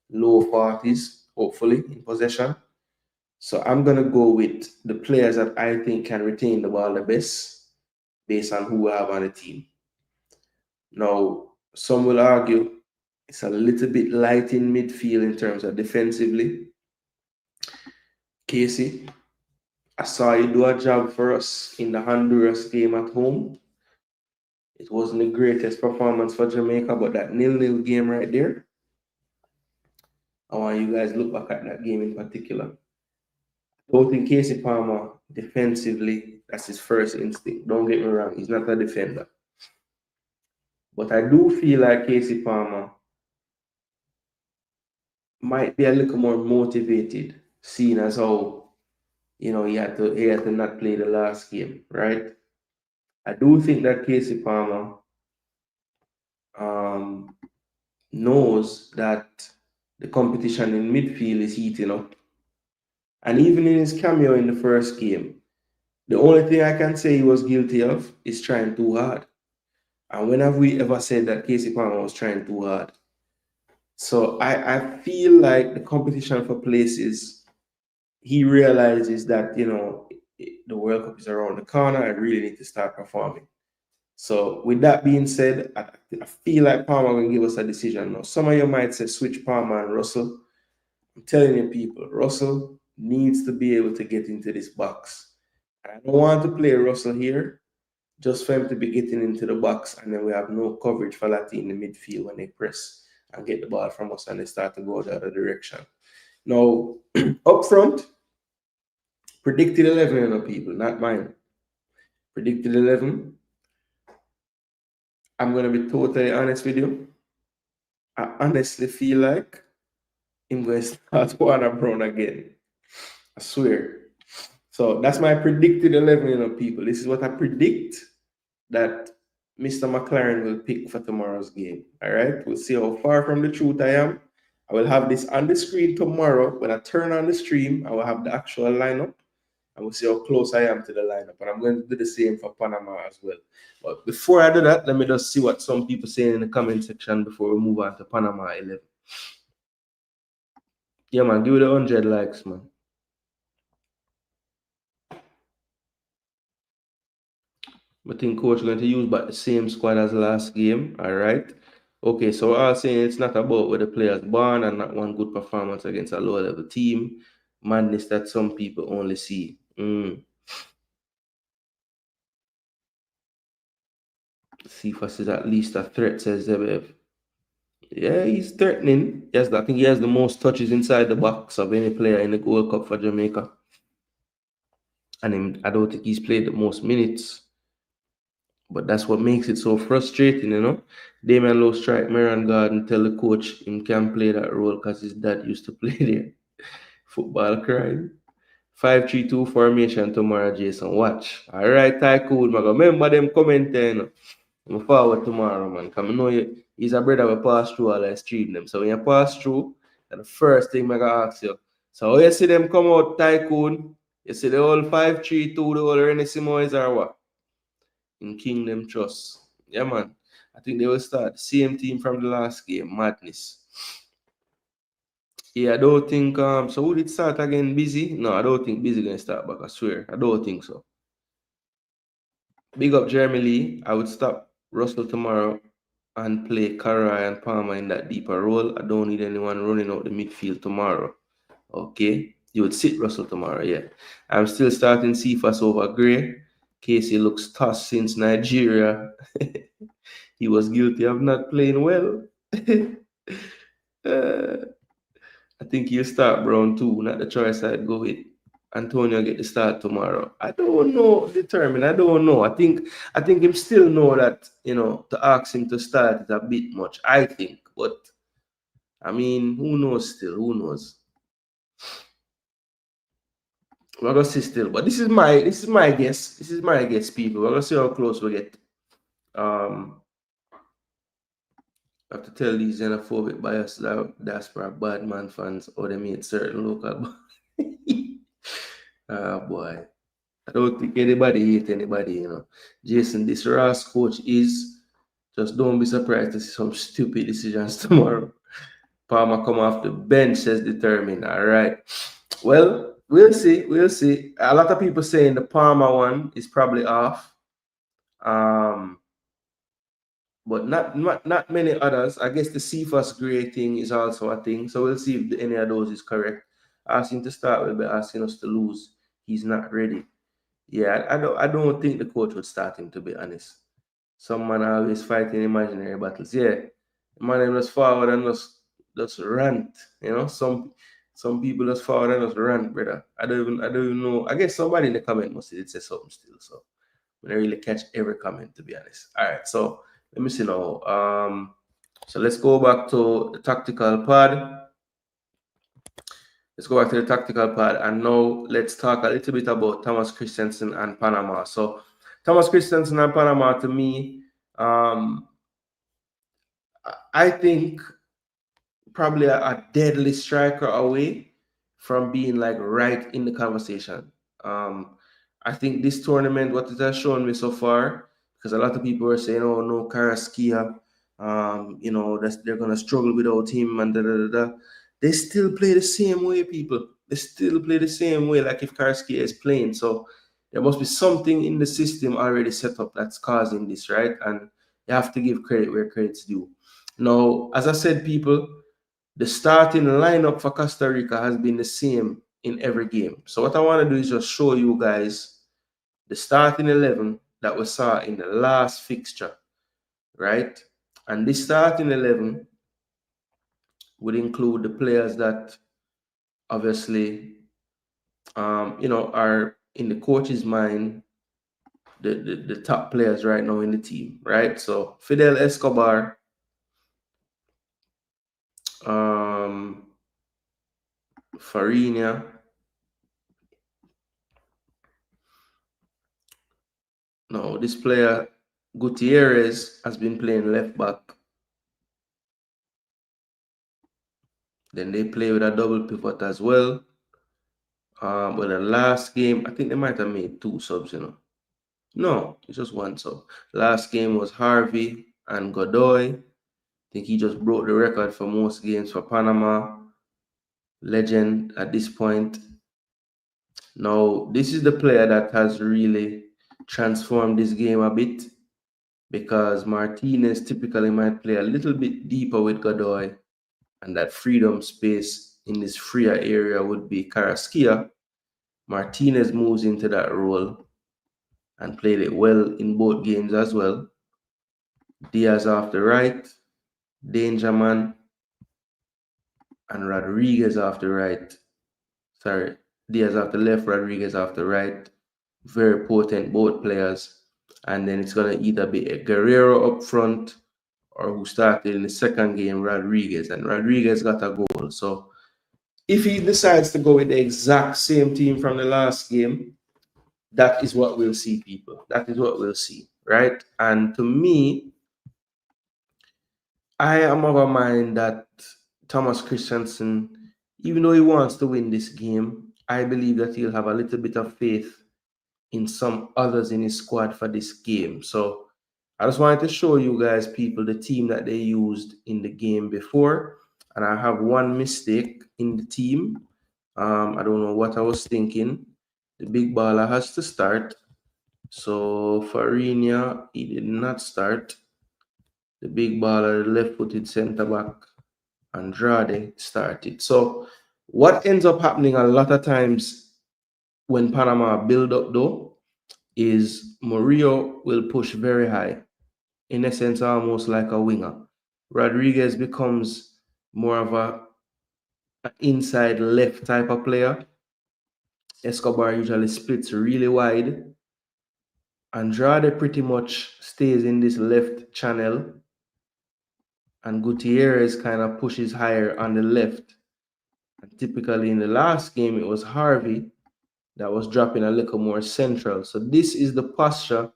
low 40s, hopefully, in possession. So I'm going to go with the players that I think can retain the ball the best based on who we have on the team. Now, some will argue it's a little bit light in midfield in terms of defensively. Casey, I saw you do a job for us in the Honduras game at home. It wasn't the greatest performance for Jamaica, but that 0-0 game right there, I want you guys to look back at that game in particular. Don't think Casey Palmer defensively, that's his first instinct. Don't get me wrong, he's not a defender. But I do feel like Casey Palmer might be a little more motivated, seeing as how, you know, he had to not play the last game, right? I do think that Casey Palmer knows that the competition in midfield is heating up. And even in his cameo in the first game, the only thing I can say he was guilty of is trying too hard. And when have we ever said that Casey Palmer was trying too hard? So I feel like the competition for places, he realizes that, you know, the World Cup is around the corner. I really need to start performing. So with that being said, I feel like Palmer will give us a decision now. Some of you might say switch Palmer and Russell. I'm telling you people, Russell needs to be able to get into this box. I don't want to play Russell here just for him to be getting into the box, and then we have no coverage for Lati in the midfield when they press and get the ball from us and they start to go the other direction. Now, up front, predicted 11, you know, people, not mine. Predicted 11. I'm going to be totally honest with you. I honestly feel like I'm going to start Warner Brown again. I swear. So that's my predicted 11, you know, people. This is what I predict that Mr. McClaren will pick for tomorrow's game. All right, we'll see how far from the truth I am. I will have this on the screen tomorrow. When I turn on the stream, I will have the actual lineup. And we'll see how close I am to the lineup. And I'm going to do the same for Panama as well. But before I do that, let me just see what some people say in the comment section before we move on to Panama 11. Yeah, man, give it 100 likes, man. I think coach is going to use but the same squad as last game. All right. Okay, so I'll say it's not about where the players born and not one good performance against a lower level team. Madness that some people only see. Cephas is at least a threat, says Zebev. Yeah, he's threatening. Yes, I think he has the most touches inside the box of any player in the Gold Cup for Jamaica. And I don't think he's played the most minutes. But that's what makes it so frustrating, you know. Damian Lowe strike Marion Garden, tell the coach him can't play that role because his dad used to play there. Football crime. 5-3-2 formation tomorrow, Jason. Watch. All right, Tycoon. Remember them comment there, you know. I'm forward tomorrow, man. Because I know he's a brother will pass through all I stream them. So when you pass through, that's the first thing I'm going to ask you. So how you see them come out, Tycoon? You see the whole 5-3-2, the whole Renesimo is or what? In Kingdom Trust. Yeah, man. I think they will start the same team from the last game. Madness. Yeah, I don't think so would it start again Busy? No, I don't think Busy gonna start back, I swear. I don't think so. Big up Jeremy Lee. I would stop Russell tomorrow and play Karai and Palmer in that deeper role. I don't need anyone running out the midfield tomorrow. Okay. You would sit Russell tomorrow, yeah. I'm still starting Cephas over Gray. Casey looks tough since Nigeria. He was guilty of not playing well. I think he'll start Brown too, not the choice I'd go with. Antonio get the start tomorrow. I don't know, determined. I don't know. I think him still know that, you know, to ask him to start is a bit much, I think. But I mean, who knows still? Who knows? We're gonna see still, but this is my guess. This is my guess, people. We're gonna see how close we get. I have to tell these xenophobic biased diaspora bad man fans how they made certain local. Boy. I don't think anybody hate anybody, you know. Jason, this Ross coach is just don't be surprised to see some stupid decisions tomorrow. Palmer come off the bench, says determined. All right. Well, we'll see. We'll see. A lot of people saying the Palmer one is probably off. But not many others. I guess the Cephas Gray thing is also a thing. So we'll see if any of those is correct. Asking to start will be asking us to lose. He's not ready. Yeah, I don't think the coach would start him, to be honest. Some man always fighting imaginary battles. Yeah. Man just forward and just rant. You know, some people just forward and just rant, brother. I don't even know. I guess somebody in the comment must have said something still. So I don't really catch every comment, to be honest. All right, so let me see now. So let's go back to the tactical pod. Let's go back to the tactical pod, and now let's talk a little bit about Thomas Christiansen and Panama. So Thomas Christiansen and Panama, to me, I think probably a deadly striker away from being like right in the conversation. I think this tournament, what it has shown me so far, because a lot of people are saying, oh no, Karaskia, you know, they're gonna struggle without him and da. They still play the same way, people. They still play the same way, like if Karaskia is playing. So there must be something in the system already set up that's causing this, right? And you have to give credit where credit's due. Now, as I said, people, the starting lineup for Costa Rica has been the same in every game. So what I want to do is just show you guys the starting 11 that we saw in the last fixture, right? And this starting 11 would include the players that obviously, are in the coach's mind, the top players right now in the team, right? So Fidel Escobar, Fariña, no, this player Gutierrez has been playing left back. Then they play with a double pivot as well. But the last game, I think they might have made 2 subs, No, it's just 1 sub. Last game was Harvey and Godoy. I think he just broke the record for most games for Panama. Legend at this point. Now, this is the player that has really transformed this game a bit, because Martinez typically might play a little bit deeper with Godoy, and that freedom space in this freer area would be Carrasquilla. Martinez moves into that role and played it well in both games as well. Diaz off the right, Dangerman, and Rodriguez off the right. Sorry, Diaz off the left, Rodriguez off the right. Very potent, both players. And then it's going to either be a Guerrero up front, or who started in the second game, Rodriguez. And Rodriguez got a goal. So if he decides to go with the exact same team from the last game, that is what we'll see, people. That is what we'll see, right? And to me, I am of a mind that Thomas Christiansen, even though he wants to win this game, I believe that he'll have a little bit of faith in some others in his squad for this game. So I just wanted to show you guys, people, the team that they used in the game before. And I have one mistake in the team. I don't know what I was thinking. The big baller has to start. So Fariña, he did not start. The big baller, the left-footed centre-back, Andrade, started. So what ends up happening a lot of times when Panama build up, though, is Murillo will push very high, in essence, almost like a winger. Rodriguez becomes more of an inside left type of player. Escobar usually splits really wide. Andrade pretty much stays in this left channel, and Gutierrez kind of pushes higher on the left. And typically in the last game, it was Harvey that was dropping a little more central. So this is the posture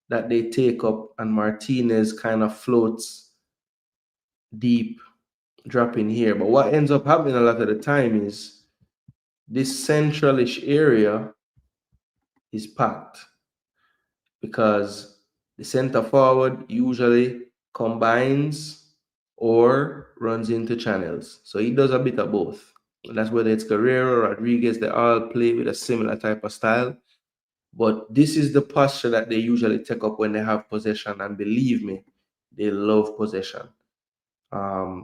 that they take up, and Martinez kind of floats deep, dropping here. But what ends up happening a lot of the time is this centralish area is packed, because the center forward usually combines or runs into channels. So he does a bit of both. And that's whether it's Guerrero, Rodriguez, they all play with a similar type of style. But this is the posture that they usually take up when they have possession. And believe me, they love possession. But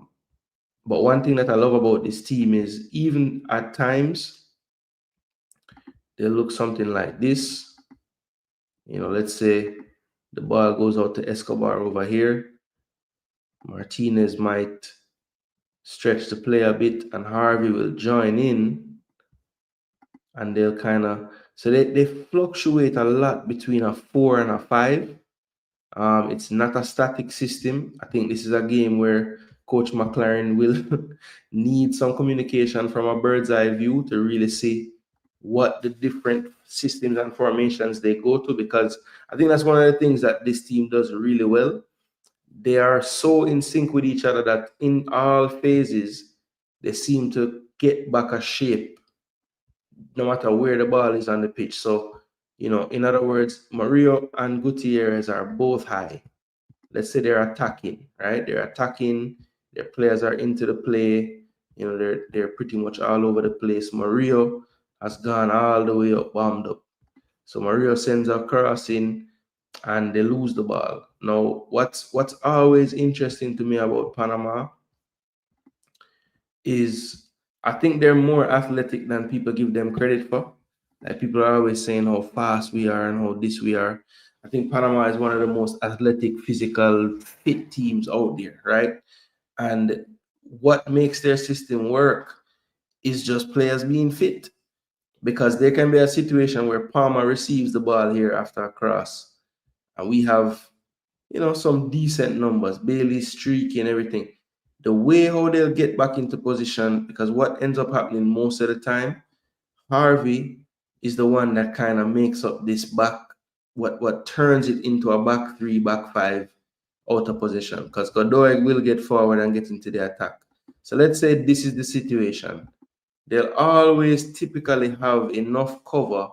one thing that I love about this team is, even at times, they look something like this. Let's say the ball goes out to Escobar over here. Martinez might stretch the play a bit, and Harvey will join in, and they'll kind of, so they fluctuate a lot between a 4 and a 5. It's not a static system. I think this is a game where Coach McClaren will need some communication from a bird's eye view to really see what the different systems and formations they go to, because I think that's one of the things that this team does really well. They are so in sync with each other that in all phases, they seem to get back a shape no matter where the ball is on the pitch. So, in other words, Murillo and Gutierrez are both high. Let's say they're attacking, right? They're attacking, their players are into the play, they're pretty much all over the place. Murillo has gone all the way up, bombed up. So Murillo sends a cross in, and they lose the ball. Now, what's always interesting to me about Panama is I think they're more athletic than people give them credit for. Like people are always saying how fast we are and how this we are. I think Panama is one of the most athletic, physical, fit teams out there, right? And what makes their system work is just players being fit. Because there can be a situation where Palmer receives the ball here after a cross, and we have, some decent numbers, Bailey streaky and everything. The way how they'll get back into position, because what ends up happening most of the time, Harvey is the one that kind of makes up this back, what turns it into a back three, back five out of position. Because Godoy will get forward and get into the attack. So let's say this is the situation. They'll always typically have enough cover.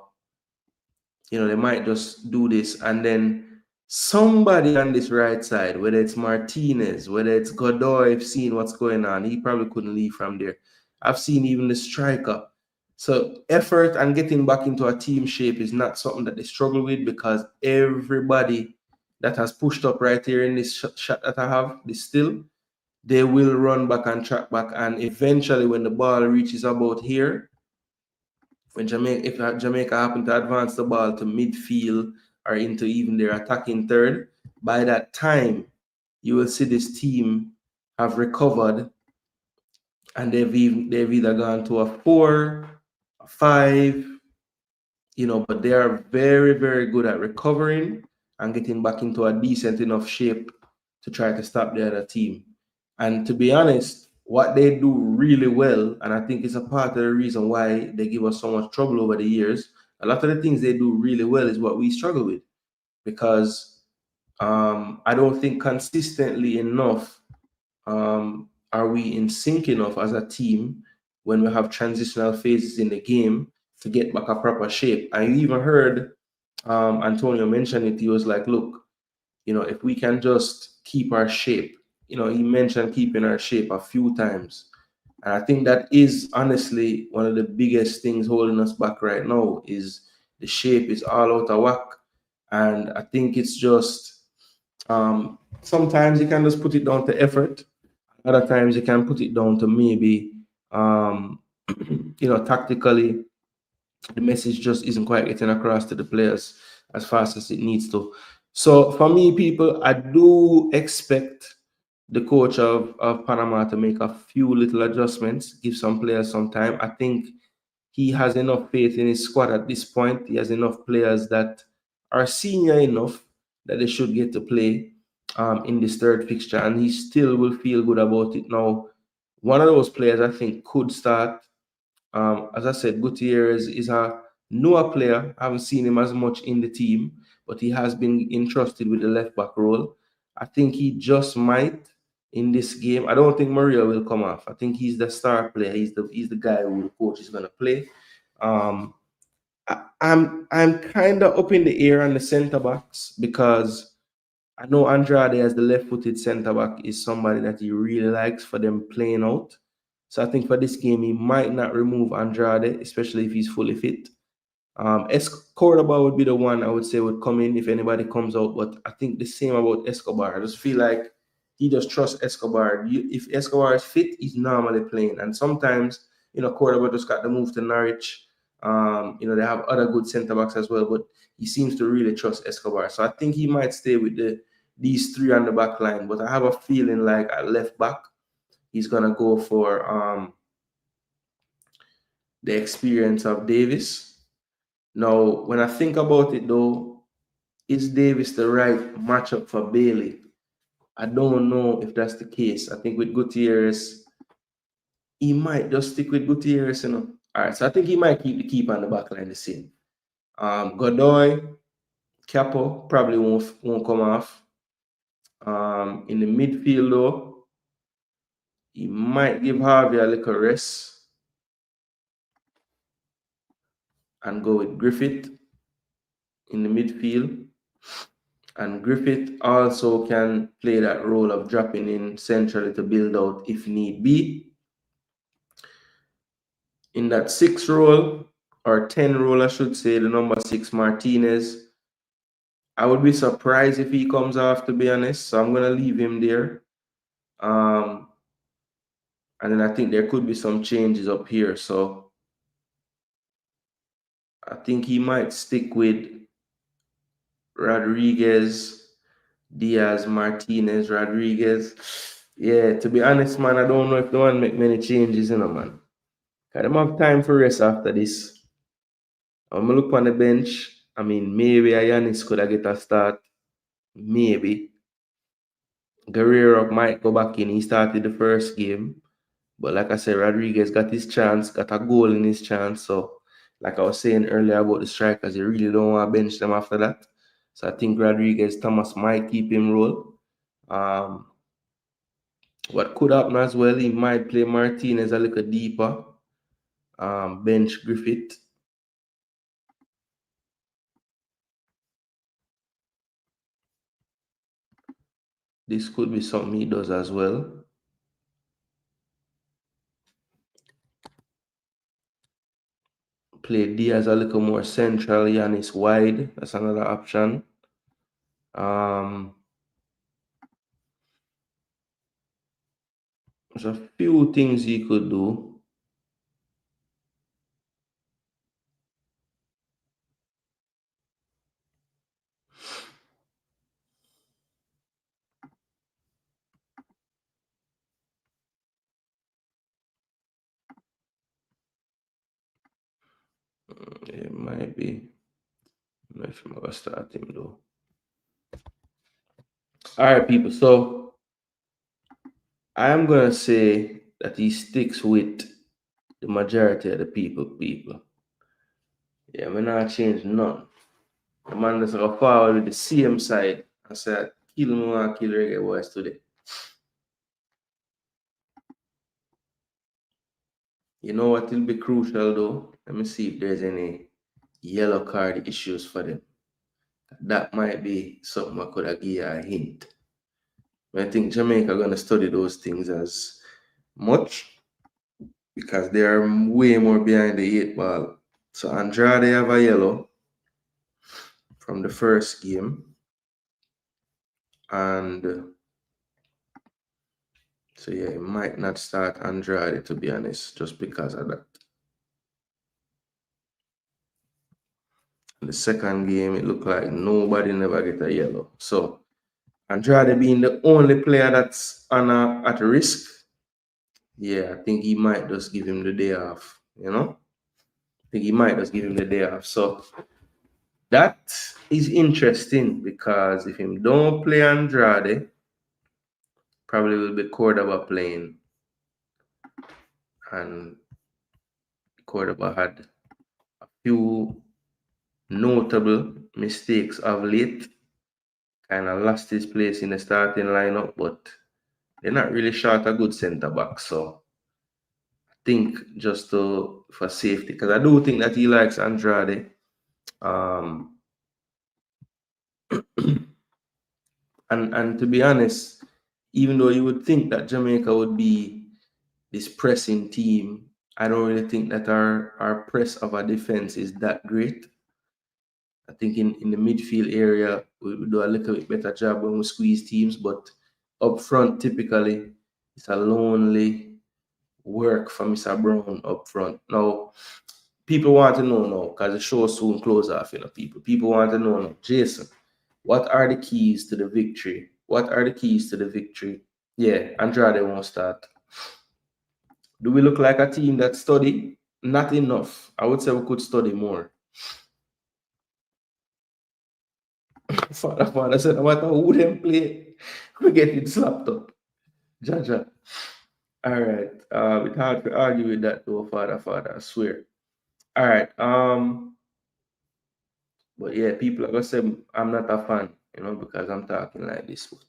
They might just do this, and then somebody on this right side, whether it's Martinez, whether it's Godoy, I've seen what's going on. He probably couldn't leave from there. I've seen even the striker. So effort and getting back into a team shape is not something that they struggle with, because everybody that has pushed up right here in this shot that I have, this still, they will run back and track back. And eventually when the ball reaches about here, if Jamaica happen to advance the ball to midfield or into even their attacking third, by that time, you will see this team have recovered, and they've either gone to a 4, a 5, but they are very, very good at recovering and getting back into a decent enough shape to try to stop the other team. And to be honest, what they do really well, and I think it's a part of the reason why they give us so much trouble over the years, a lot of the things they do really well is what we struggle with. Because I don't think consistently enough are we in sync enough as a team when we have transitional phases in the game to get back a proper shape. I even heard Antonio mention it. He was like, look, if we can just keep our shape, he mentioned keeping our shape a few times. And I think that is honestly one of the biggest things holding us back right now is the shape is all out of whack. And I think it's just sometimes you can just put it down to effort. Other times you can put it down to maybe, tactically, the message just isn't quite getting across to the players as fast as it needs to. So for me, people, I do expect the coach of Panama to make a few little adjustments, give some players some time. I think he has enough faith in his squad at this point. He has enough players that are senior enough that they should get to play in this third fixture, and he still will feel good about it. Now, one of those players I think could start. As I said, Gutierrez is a newer player. I haven't seen him as much in the team, but he has been entrusted with the left back role. I think he just might in this game. I don't think Maria will come off. I think he's the star player. He's the guy who the coach is gonna play. I'm kind of up in the air on the centre backs, because I know Andrade as the left-footed centre back is somebody that he really likes for them playing out. So I think for this game, he might not remove Andrade, especially if he's fully fit. Cordoba would be the one I would say would come in if anybody comes out, but I think the same about Escobar. I just feel like he just trusts Escobar. If Escobar is fit, he's normally playing. And sometimes, Cordoba just got the move to Norwich. They have other good centre-backs as well, but he seems to really trust Escobar. So I think he might stay with these three on the back line, but I have a feeling like at left back, he's going to go for the experience of Davis. Now, when I think about it, though, is Davis the right matchup for Bailey? I don't know if that's the case. I think with Gutierrez, he might just stick with Gutierrez, All right, so I think he might keep the keeper on the back line the same. Godoy, Capo probably won't come off. In the midfield, though, he might give Harvey a little rest and go with Griffith in the midfield. And Griffith also can play that role of dropping in centrally to build out if need be. In that 6 role, or 10 role, I should say, the number 6, Martinez, I would be surprised if he comes off, to be honest. So I'm going to leave him there. And then I think there could be some changes up here. So I think he might stick with Rodriguez, Diaz, Martinez, Rodriguez. Yeah, to be honest, man, I don't know if they want to make many changes, man. I don't have time for rest after this. I'm gonna look on the bench. I mean, maybe Giannis could have get a start. Maybe. Guerrero might go back in. He started the first game. But like I said, Rodriguez got his chance, got a goal in his chance. So, like I was saying earlier about the strikers, you really don't want to bench them after that. So I think Rodriguez, Thomas might keep him roll. What could happen as well, he might play Martinez a little deeper. Bench Griffith. This could be something he does as well. Play Diaz a little more central, Giannis wide. That's another option. There's a few things he could do. It might be. I don't know if I'm gonna start him though. All right, people. So I am gonna say that he sticks with the majority of the people. Yeah, we're not changing none. The man that's gonna forward with the same side and say, kill me and kill Reggae Boyz today. You know what will be crucial though? Let me see if there's any yellow card issues for them. That might be something I could have given you a hint. But I think Jamaica are gonna study those things as much because they are way more behind the 8 ball. So Andrade have a yellow from the first game. And so yeah, it might not start Andrade, to be honest, just because of that. In the second game, it looked like nobody never get a yellow. So Andrade being the only player that's at risk, yeah, I think he might just give him the day off, you know? I think he might just give him the day off. So that is interesting because if him don't play Andrade, probably will be Cordoba playing. And Cordoba had a few notable mistakes of late. Kind of lost his place in the starting lineup, but they're not really short a good centre back. So I think just for safety, because I do think that he likes Andrade. And to be honest, even though you would think that Jamaica would be this pressing team, I don't really think that our press of our defense is that great. I think in the midfield area, we do a little bit better job when we squeeze teams, but up front, typically, it's a lonely work for Mr. Brown up front. Now, people want to know now, because the show soon close off, people. People want to know now, Jason, what are the keys to the victory? What are the keys to the victory? Yeah, Andrade won't start. Do we look like a team that study? Not enough. I would say we could study more. Father said, no matter who them play, we get it slapped up. Jaja. All right. It's hard to argue with that though, Father, I swear. All right. But yeah, people are gonna say I'm not a fan, because I'm talking like this. But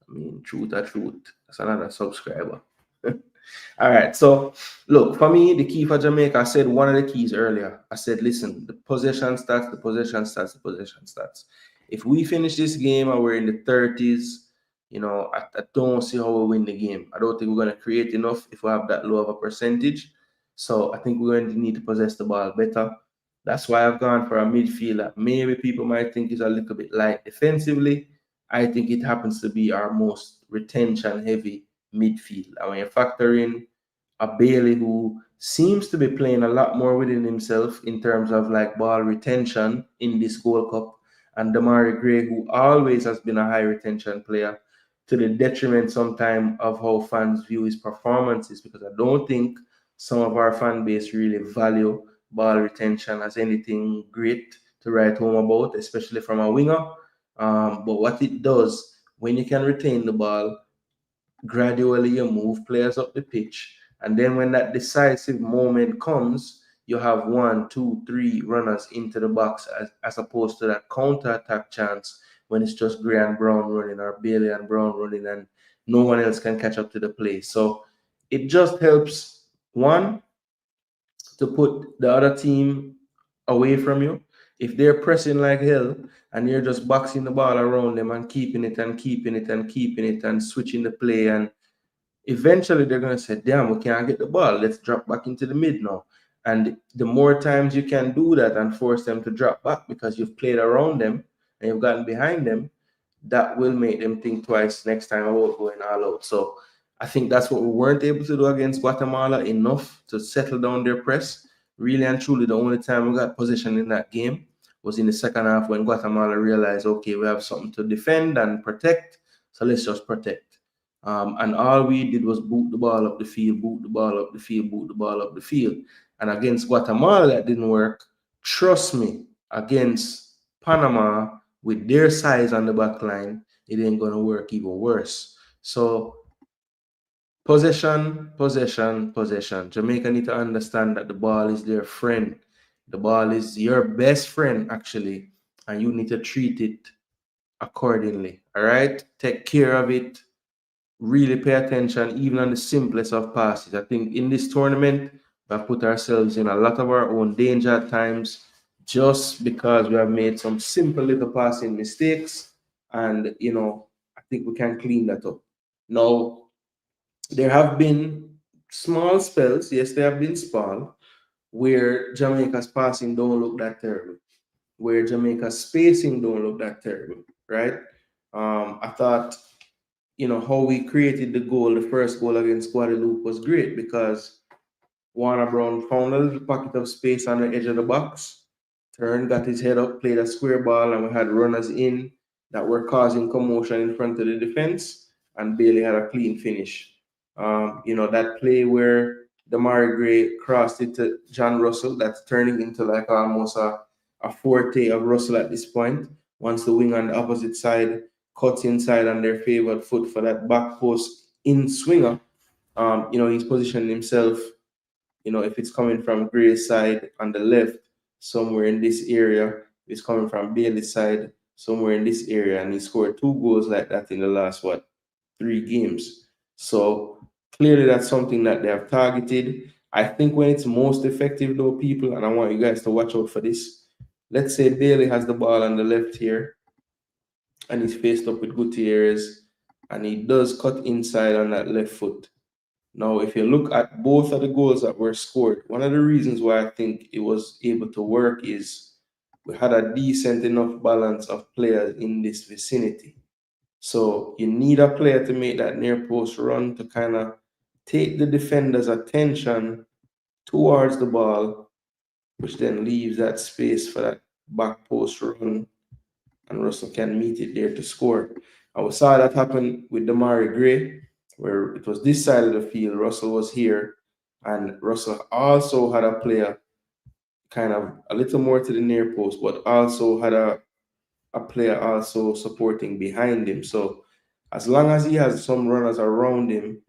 I mean, truth. That's another subscriber. All right. So look, for me, the key for Jamaica, I said one of the keys earlier. I said, listen, the possession stats. If we finish this game and we're in the 30s, I don't see how we win the game. I don't think we're going to create enough if we have that low of a percentage. So I think we're going to need to possess the ball better. That's why I've gone for a midfield that maybe people might think is a little bit light defensively. I think it happens to be our most retention-heavy midfield. And when you factor in a Bailey who seems to be playing a lot more within himself in terms of like ball retention in this Gold Cup. And Damari Gray, who always has been a high retention player, to the detriment sometimes of how fans view his performances, because I don't think some of our fan base really value ball retention as anything great to write home about, especially from a winger. But what it does, when you can retain the ball, gradually you move players up the pitch. And then when that decisive moment comes, you have 1, 2, 3 runners into the box as opposed to that counter-attack chance when it's just Gray and Brown running or Bailey and Brown running and no one else can catch up to the play. So it just helps, one, to put the other team away from you. If they're pressing like hell and you're just boxing the ball around them and keeping it and keeping it and keeping it and switching the play, and eventually they're going to say, damn, we can't get the ball. Let's drop back into the mid now. And the more times you can do that and force them to drop back because you've played around them and you've gotten behind them, that will make them think twice next time about going all out. So I think that's what we weren't able to do against Guatemala enough to settle down their press. Really and truly, the only time we got possession in that game was in the second half when Guatemala realized, okay, we have something to defend and protect, so let's just protect. And all we did was boot the ball up the field, boot the ball up the field, boot the ball up the field. And against Guatemala, that didn't work. Trust me, against Panama, with their size on the back line, it ain't going to work even worse. So possession, possession, possession. Jamaica need to understand that the ball is their friend. The ball is your best friend, actually, and you need to treat it accordingly. All right? Take care of it. Really pay attention, even on the simplest of passes. I think in this tournament, we have put ourselves in a lot of our own danger at times just because we have made some simple little passing mistakes. And, you know, I think we can clean that up. Now, there have been small spells, yes, there have been small, where Jamaica's passing don't look that terrible, where Jamaica's spacing don't look that terrible, right? I thought, you know, how we created the goal, the first goal against Guadeloupe was great because Warner Brown found a little pocket of space on the edge of the box, turned, got his head up, played a square ball, and we had runners in that were causing commotion in front of the defense, and Bailey had a clean finish. You know, that play where Damari Gray crossed it to John Russell, that's turning into like almost a forte of Russell at this point. Once the wing on the opposite side cuts inside on their favored foot for that back post in swinger, you know, he's positioned himself, you know, if it's coming from Gray's side on the left, somewhere in this area, it's coming from Bailey's side, somewhere in this area, and he scored 2 goals like that in the last, 3 games. So clearly that's something that they have targeted. I think when it's most effective though, people, and I want you guys to watch out for this, let's say Bailey has the ball on the left here, and he's faced up with Gutierrez, and he does cut inside on that left foot. Now, if you look at both of the goals that were scored, one of the reasons why I think it was able to work is we had a decent enough balance of players in this vicinity. So you need a player to make that near post run to kind of take the defender's attention towards the ball, which then leaves that space for that back post run, and Russell can meet it there to score. And we saw that happen with Damari Gray, where it was this side of the field, Russell was here, and Russell also had a player kind of a little more to the near post, but also had a player also supporting behind him. So as long as he has some runners around him,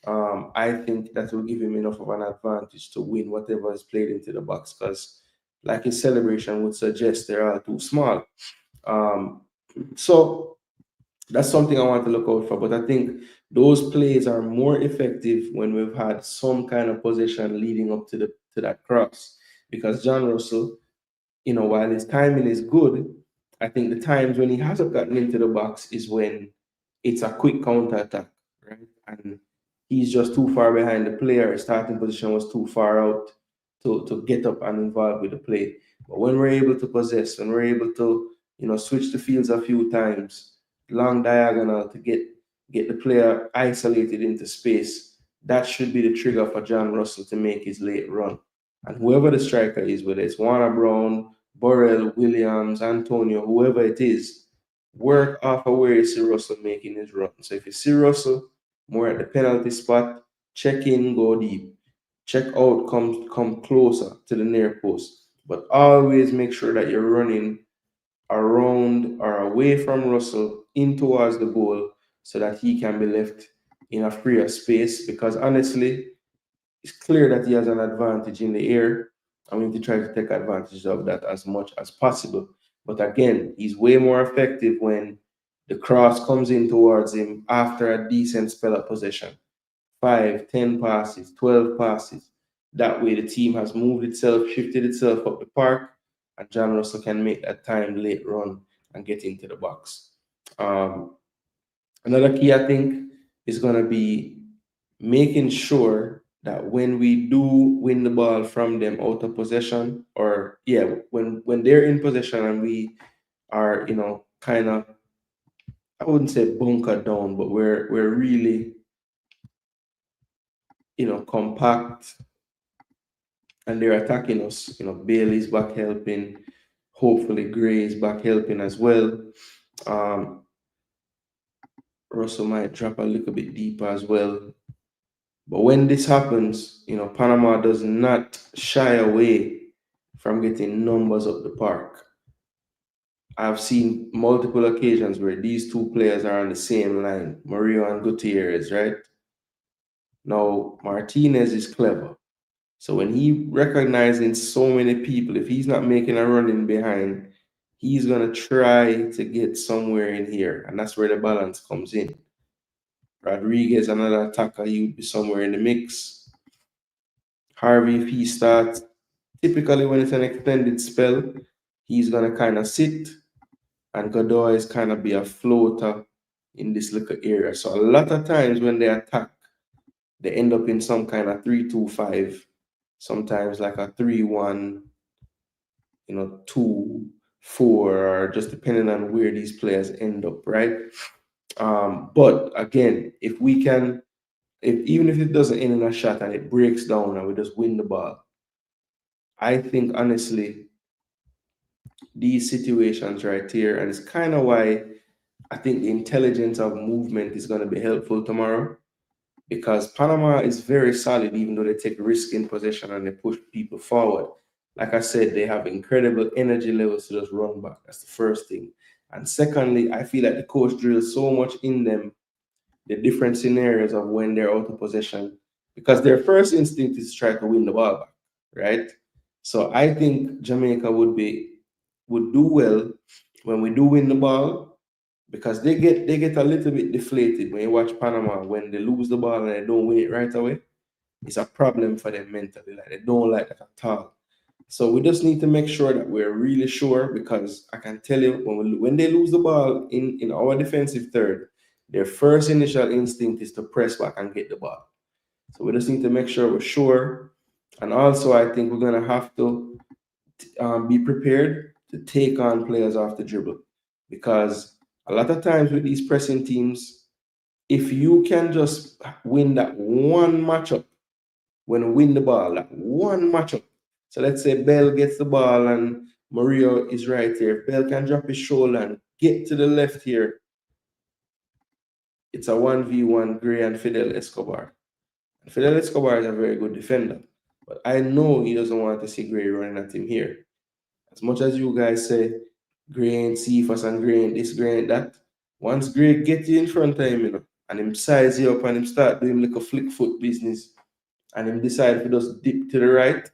I think that will give him enough of an advantage to win whatever is played into the box, because like his celebration would suggest, they're all too small. So that's something I want to look out for. But I think those plays are more effective when we've had some kind of possession leading up to that cross. Because John Russell, you know, while his timing is good, I think the times when he hasn't gotten into the box is when it's a quick counter attack, right? And he's just too far behind the player. His starting position was too far out to get up and involve with the play. But when we're able to possess, when we're able to, you know, switch the fields a few times, long diagonal to get the player isolated into space, that should be the trigger for John Russell to make his late run. And whoever the striker is, whether it's Warner Brown, Burrell, Williams, Antonio, whoever it is, work off of where you see Russell making his run. So if you see Russell more at the penalty spot, check in, go deep. Check out, come closer to the near post. But always make sure that you're running around or away from Russell in towards the goal so that he can be left in a freer space, because honestly, it's clear that he has an advantage in the air, and we need to try to take advantage of that as much as possible. But again, he's way more effective when the cross comes in towards him after a decent spell of possession. 5, 10 passes, 12 passes. That way the team has moved itself, shifted itself up the park, and John Russell can make that time late run and get into the box. Another key, I think, is going to be making sure that when we do win the ball from them out of possession, or when they're in possession and we are, kind of, I wouldn't say bunker down, but we're really, compact, and they're attacking us. Bailey's back helping. Hopefully Gray is back helping as well. Russell might drop a little bit deeper as well. But when this happens, Panama does not shy away from getting numbers up the park. I've seen multiple occasions where these two players are on the same line, Murillo and Gutierrez, right? Now, Martinez is clever. So when he recognizing so many people, if he's not making a run in behind, he's going to try to get somewhere in here. And that's where the balance comes in. Rodriguez, another attacker, he would be somewhere in the mix. Harvey, if he starts, typically when it's an extended spell, he's going to kind of sit. And Godoy is kind of be a floater in this little area. So a lot of times when they attack, they end up in some kind of 3-2-5. Sometimes like a 3-1, 2-4, or just depending on where these players end up, right? But again, if we can, even if it doesn't end in a shot and it breaks down and we just win the ball, I think honestly, these situations right here, and it's kind of why I think the intelligence of movement is going to be helpful tomorrow, because Panama is very solid, even though they take risk in possession and they push people forward. Like I said, they have incredible energy levels to just run back. That's the first thing. And secondly, I feel like the coach drills so much in them the different scenarios of when they're out of possession, because their first instinct is to try to win the ball back, right? So I think Jamaica would do well when we do win the ball, because they get a little bit deflated when you watch Panama. When they lose the ball and they don't win it right away, it's a problem for them mentally. Like, they don't like that at all. So we just need to make sure that we're really sure, because I can tell you when they lose the ball in our defensive third, their first initial instinct is to press back and get the ball. So we just need to make sure we're sure. And also, I think we're going to have to be prepared to take on players off the dribble, because a lot of times with these pressing teams, if you can just win that one matchup, when we win the ball, that one matchup. So let's say Bell gets the ball and Murillo is right here. If Bell can drop his shoulder and get to the left here, it's a 1v1 Gray and Fidel Escobar. And Fidel Escobar is a very good defender, but I know he doesn't want to see Gray running at him here. As much as you guys say Gray ain't Cephas and Gray ain't this, Gray ain't that, once Gray get you in front of him, and him size you up and him start doing like a flick foot business, and him decide to just dip to the right,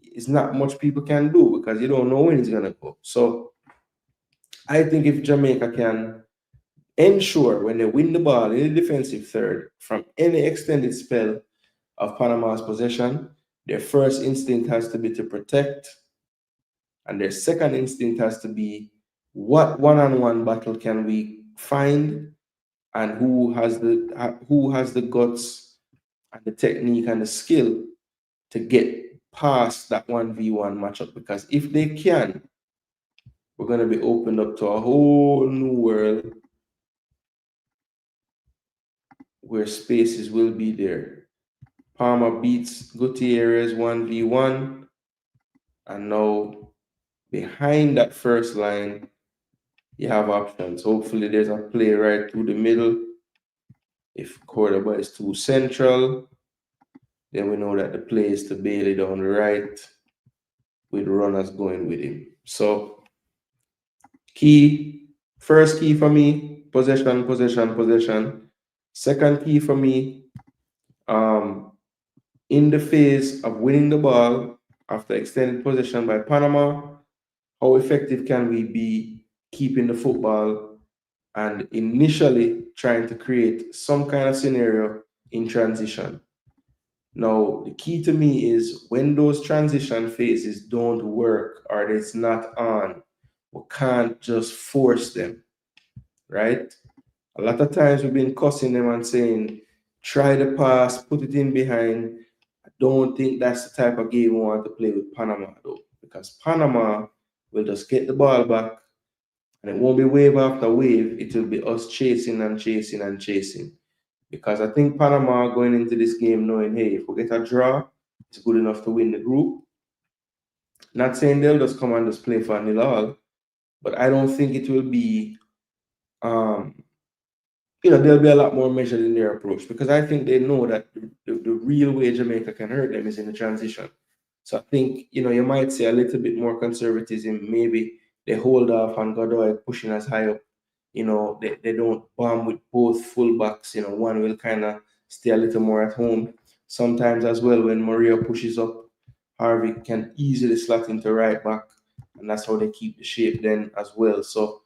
it's not much people can do, because you don't know when he's gonna go. So I think if Jamaica can ensure when they win the ball in the defensive third from any extended spell of Panama's possession, their first instinct has to be to protect, and their second instinct has to be what one-on-one battle can we find, and who has the guts and the technique and the skill to get past that 1v1 matchup. Because if they can, we're going to be opened up to a whole new world where spaces will be there. Palmer beats Gutierrez 1v1. And now behind that first line, you have options. Hopefully there's a play right through the middle. If Cordoba is too central, then we know that the play is to Bailey down the right with runners going with him. So first key for me, possession, possession, possession. Second key for me, in the phase of winning the ball after extended possession by Panama, how effective can we be keeping the football and initially trying to create some kind of scenario in transition? Now, the key to me is when those transition phases don't work or it's not on, we can't just force them, right? A lot of times we've been cussing them and saying, try the pass, put it in behind. I don't think that's the type of game we want to play with Panama, though, because Panama will just get the ball back and it won't be wave after wave. It will be us chasing and chasing and chasing. Because I think Panama are going into this game knowing, hey, if we get a draw, it's good enough to win the group. Not saying they'll just come and just play for nil all, but I don't think it will be, they'll be a lot more measured in their approach because I think they know that the real way Jamaica can hurt them is in the transition. So I think, you might see a little bit more conservatism. Maybe they hold off on Godoy pushing us high up. They don't bomb with both fullbacks. One will kind of stay a little more at home. Sometimes as well, when Maria pushes up, Harvey can easily slot into right back. And that's how they keep the shape then as well. So,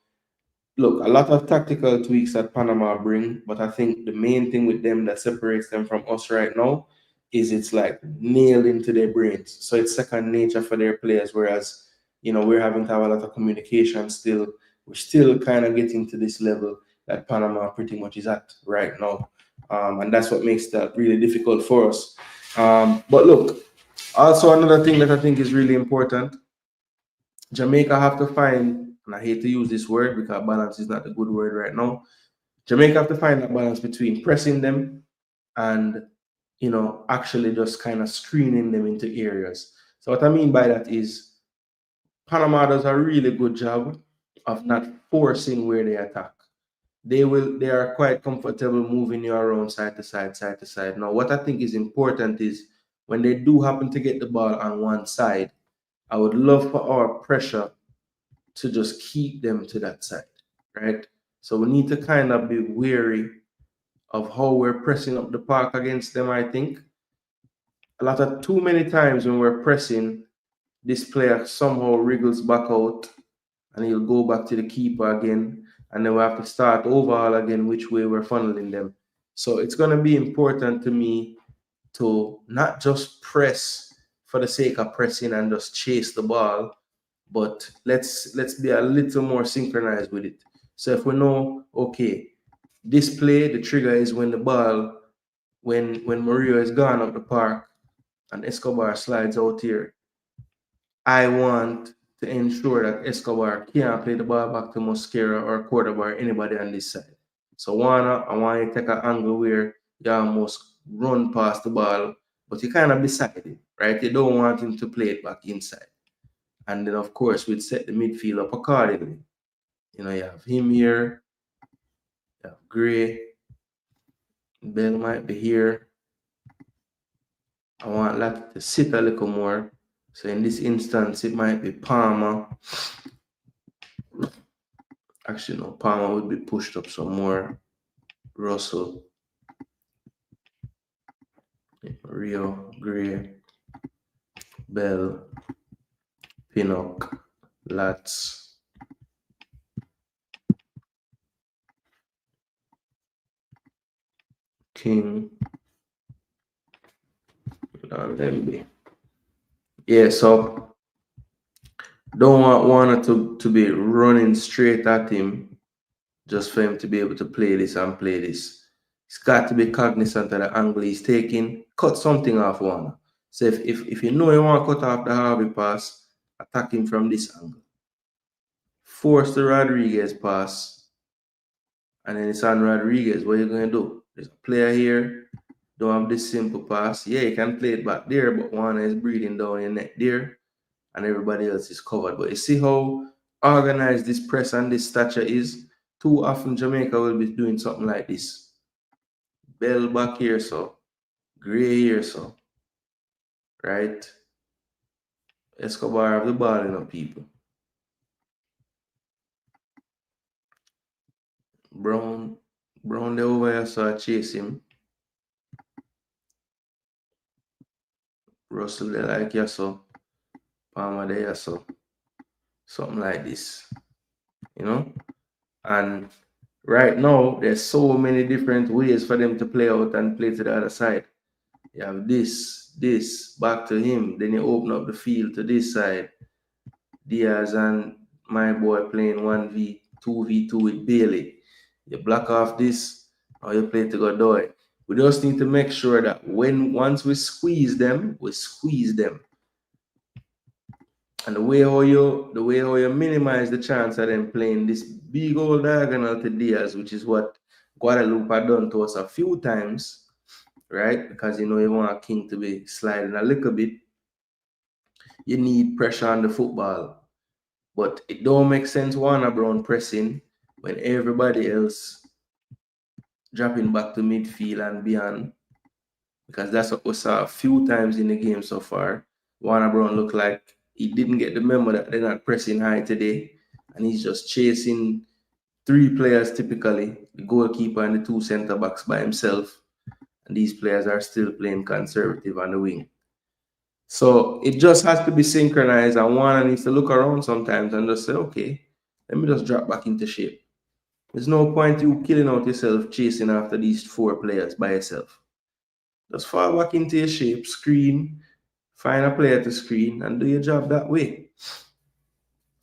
look, a lot of tactical tweaks that Panama bring, but I think the main thing with them that separates them from us right now is it's like nailed into their brains. So it's second nature for their players, whereas, we're having to have a lot of communication still. We're still kind of getting to this level that Panama pretty much is at right now. And that's what makes that really difficult for us. But look, also another thing that I think is really important, Jamaica have to find, and I hate to use this word because balance is not a good word right now. Jamaica have to find that balance between pressing them and, actually just kind of screening them into areas. So what I mean by that is Panama does a really good job of not forcing where they attack. They are quite comfortable moving you around side to side, side to side. Now, what I think is important is when they do happen to get the ball on one side, I would love for our pressure to just keep them to that side, right? So we need to kind of be wary of how we're pressing up the park against them, I think. Too many times when we're pressing, this player somehow wriggles back out and he'll go back to the keeper again. And then we have to start overall again, which way we're funneling them. So it's going to be important to me to not just press for the sake of pressing and just chase the ball, but let's be a little more synchronized with it. So if we know, okay, this play, the trigger is when the ball, when Mario is gone up the park and Escobar slides out here, I want to ensure that Escobar can't play the ball back to Mosquera or Cordoba or anybody on this side. So I want you to take an angle where you almost run past the ball, but you kind of beside it, right? You don't want him to play it back inside. And then, of course, we'd set the midfield up accordingly. You have him here, you have Gray, Bell might be here. I want that to sit a little more. So in this instance, it might be Palmer. Actually, no, Palmer would be pushed up some more. Russell, Rio, Gray, Bell, Pinnock, Latz, King, and Lemby. Yeah, so don't want Warner to be running straight at him just for him to be able to play this and play this. He's got to be cognizant of the angle he's taking. Cut something off Warner. So if you know you want to cut off the Harvey pass, attack him from this angle. Force the Rodriguez pass. And then it's on Rodriguez. What are you going to do? There's a player here. don't have this simple pass. Yeah, you can play it back there, but Warner is breathing down your neck there, and everybody else is covered. But you see how organized this press and this stature is? Too often Jamaica will be doing something like this. Bell back here, so Gray here, so right. Escobar have the ball, people. Brown they over here, so I chase him. Russell they like you, so Palmer there, so something like this, And right now, there's so many different ways for them to play out and play to the other side. You have this, back to him. Then you open up the field to this side. Diaz and my boy playing 1v, 2v2 with Bailey. You block off this, or you play to Godoy. We just need to make sure that once we squeeze them, we squeeze them. And the way how you minimize the chance of them playing this big old diagonal to Diaz, which is what Guadalupe had done to us a few times, right? Because you want King to be sliding a little bit. You need pressure on the football. But it don't make sense Warner Brown pressing when everybody else dropping back to midfield and beyond. Because that's what we saw a few times in the game so far. Warner Brown looked like he didn't get the memo that they're not pressing high today. And he's just chasing 3 players typically, the goalkeeper and the 2 centre-backs by himself. And these players are still playing conservative on the wing. So it just has to be synchronized, and Warner needs to look around sometimes and just say, okay, let me just drop back into shape. There's no point you killing out yourself chasing after these 4 players by yourself. Just fall back into your shape, screen, find a player to screen, and do your job that way.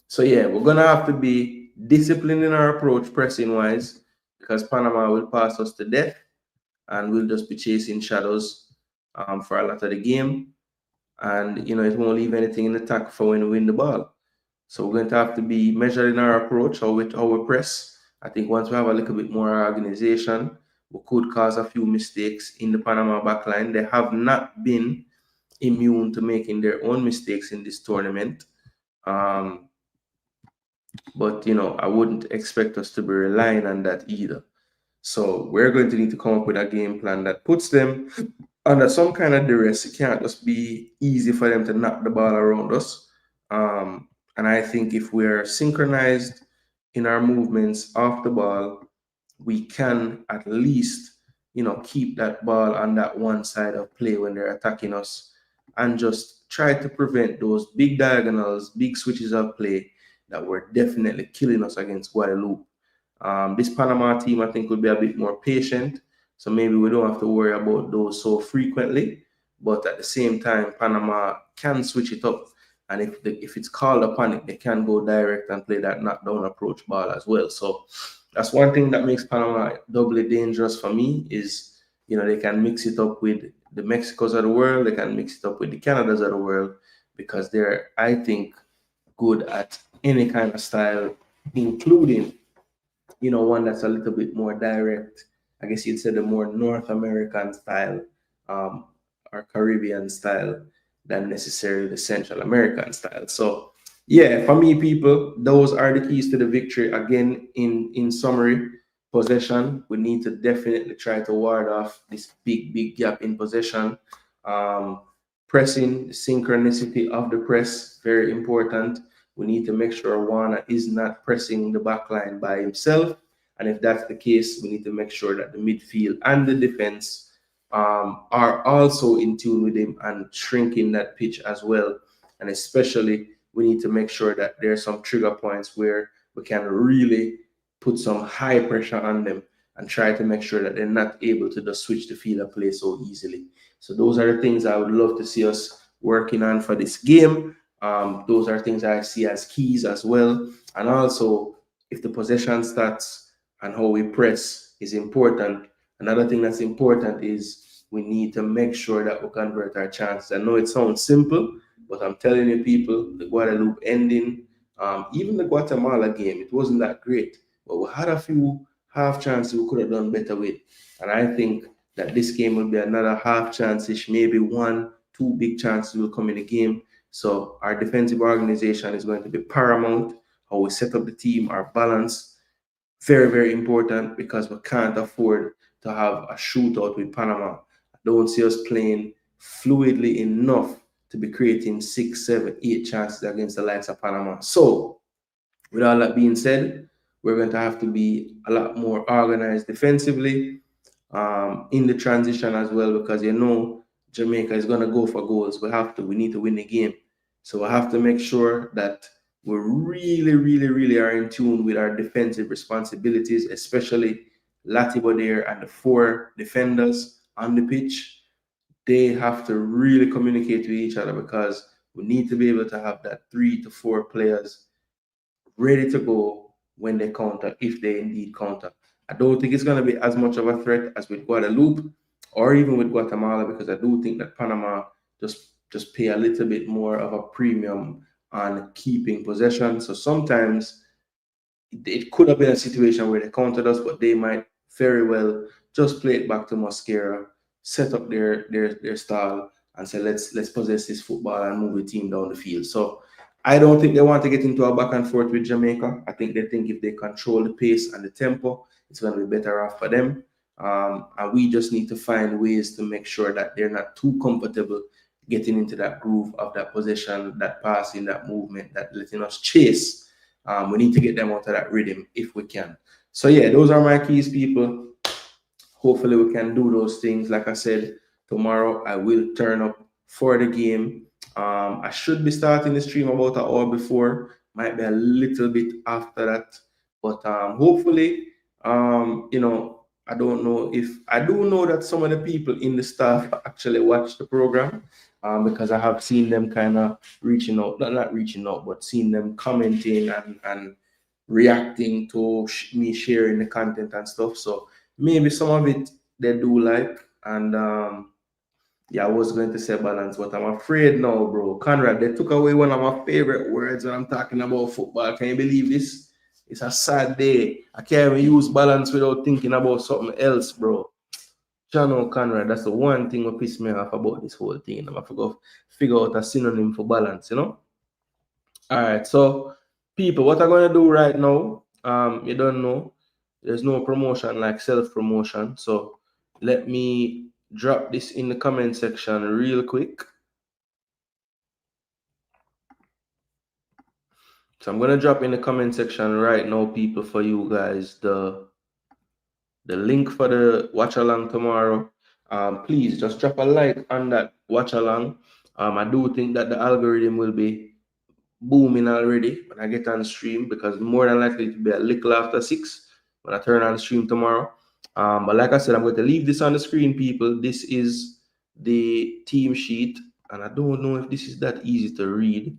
So yeah, we're going to have to be disciplined in our approach pressing-wise, because Panama will pass us to death, and we'll just be chasing shadows for a lot of the game. And, it won't leave anything in attack for when we win the ball. So we're going to have to be measured in our approach, how we press. I think once we have a little bit more organization, we could cause a few mistakes in the Panama backline. They have not been immune to making their own mistakes in this tournament. But, I wouldn't expect us to be relying on that either. So we're going to need to come up with a game plan that puts them under some kind of duress. It can't just be easy for them to knock the ball around us. And I think if we're synchronized in our movements off the ball, we can at least, keep that ball on that one side of play when they're attacking us, and just try to prevent those big diagonals, big switches of play that were definitely killing us against Guadeloupe. This Panama team, I think, will be a bit more patient. So maybe we don't have to worry about those so frequently. But at the same time, Panama can switch it up. And if it's called upon it, they can go direct and play that knockdown approach ball as well. So that's one thing that makes Panama doubly dangerous for me is, they can mix it up with the Mexicos of the world. They can mix it up with the Canadas of the world, because they're, I think, good at any kind of style, including, one that's a little bit more direct. I guess you'd say the more North American style or Caribbean style than necessarily the Central American style. So yeah, for me, people, those are the keys to the victory. Again, in summary, possession, we need to definitely try to ward off this big gap in possession. Pressing, synchronicity of the press, very important. We need to make sure Warner is not pressing the back line by himself. And if that's the case, we need to make sure that the midfield and the defense are also in tune with him and shrinking that pitch as well. And especially, we need to make sure that there are some trigger points where we can really put some high pressure on them and try to make sure that they're not able to just switch the field of play so easily. So those are the things I would love to see us working on for this game. Those are things I see as keys as well. And also, if the possession stats and how we press is important, another thing that's important is we need to make sure that we convert our chances. I know it sounds simple, but I'm telling you, people, the Guadeloupe ending, even the Guatemala game, it wasn't that great. But we had a few half chances we could have done better with. And I think that this game will be another half chance-ish, maybe 1-2 big chances will come in the game. So our defensive organization is going to be paramount. How we set up the team, our balance, very, very important, because we can't afford to have a shootout with Panama. I don't see us playing fluidly enough to be creating 6, 7, 8 chances against the likes of Panama. So with all that being said, we're going to have to be a lot more organized defensively in the transition as well, because Jamaica is going to go for goals. We need to win the game. So we have to make sure that we really, really, really are in tune with our defensive responsibilities, especially Latibo there and the 4 defenders on the pitch. They have to really communicate with each other, because we need to be able to have that 3 to 4 players ready to go when they counter, if they indeed counter. I don't think it's going to be as much of a threat as with Guadeloupe or even with Guatemala, because I do think that Panama just pay a little bit more of a premium on keeping possession. So sometimes it could have been a situation where they countered us, but they might very well just play it back to Mosquera, set up their style, and say, let's possess this football and move the team down the field. So I don't think they want to get into a back and forth with Jamaica. I think they think if they control the pace and the tempo, it's going to be better off for them. And we just need to find ways to make sure that they're not too comfortable getting into that groove of that possession, that passing, that movement, that letting us chase. We need to get them out of that rhythm if we can. So yeah, those are my keys, people. Hopefully we can do those things. Like I said, tomorrow I will turn up for the game. I should be starting the stream about an hour before, might be a little bit after that, but hopefully, I don't know if I do know that some of the people in the staff actually watch the program, because I have seen them kind of reaching out, not reaching out, but seeing them commenting and reacting to me sharing the content and stuff. So maybe some of it they do like, and yeah, I was going to say balance, but I'm afraid now, bro. Conrad, they took away one of my favorite words when I'm talking about football. Can you believe this? It's a sad day. I can't even use balance without thinking about something else, bro. John Conrad, that's the one thing that pissed me off about this whole thing. I'm going to figure out a synonym for balance, All right, so people, what I'm going to do right now, you don't know, there's no promotion like self-promotion. So let me drop this in the comment section real quick. So I'm gonna drop in the comment section right now, people, for you guys the link for the watch along tomorrow. Please just drop a like on that watch along. I do think that the algorithm will be booming already when I get on stream, because more than likely to be a little after 6 when I turn on stream tomorrow. But like I said, I'm going to leave this on the screen, people. This is the team sheet, and I don't know if this is that easy to read.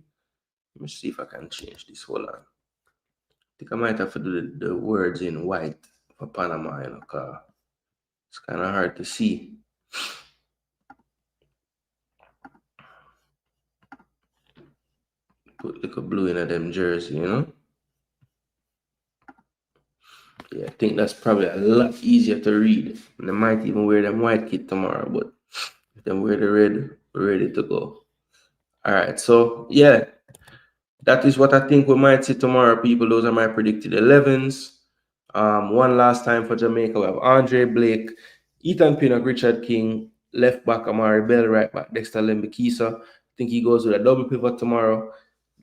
Let me see if I can change this. Hold on. I think I might have to do the words in white for Panama, because it's kind of hard to see. Put like a blue in them jersey, Yeah, I think that's probably a lot easier to read. And they might even wear them white kit tomorrow, but if they wear the red, we're ready to go. All right, so yeah, that is what I think we might see tomorrow, people. Those are my predicted 11s. One last time for Jamaica, we have Andre Blake, Ethan Pinnock, Richard King, left back Amari Bell, right back Dexter Lembikisa. I think he goes with a double pivot tomorrow.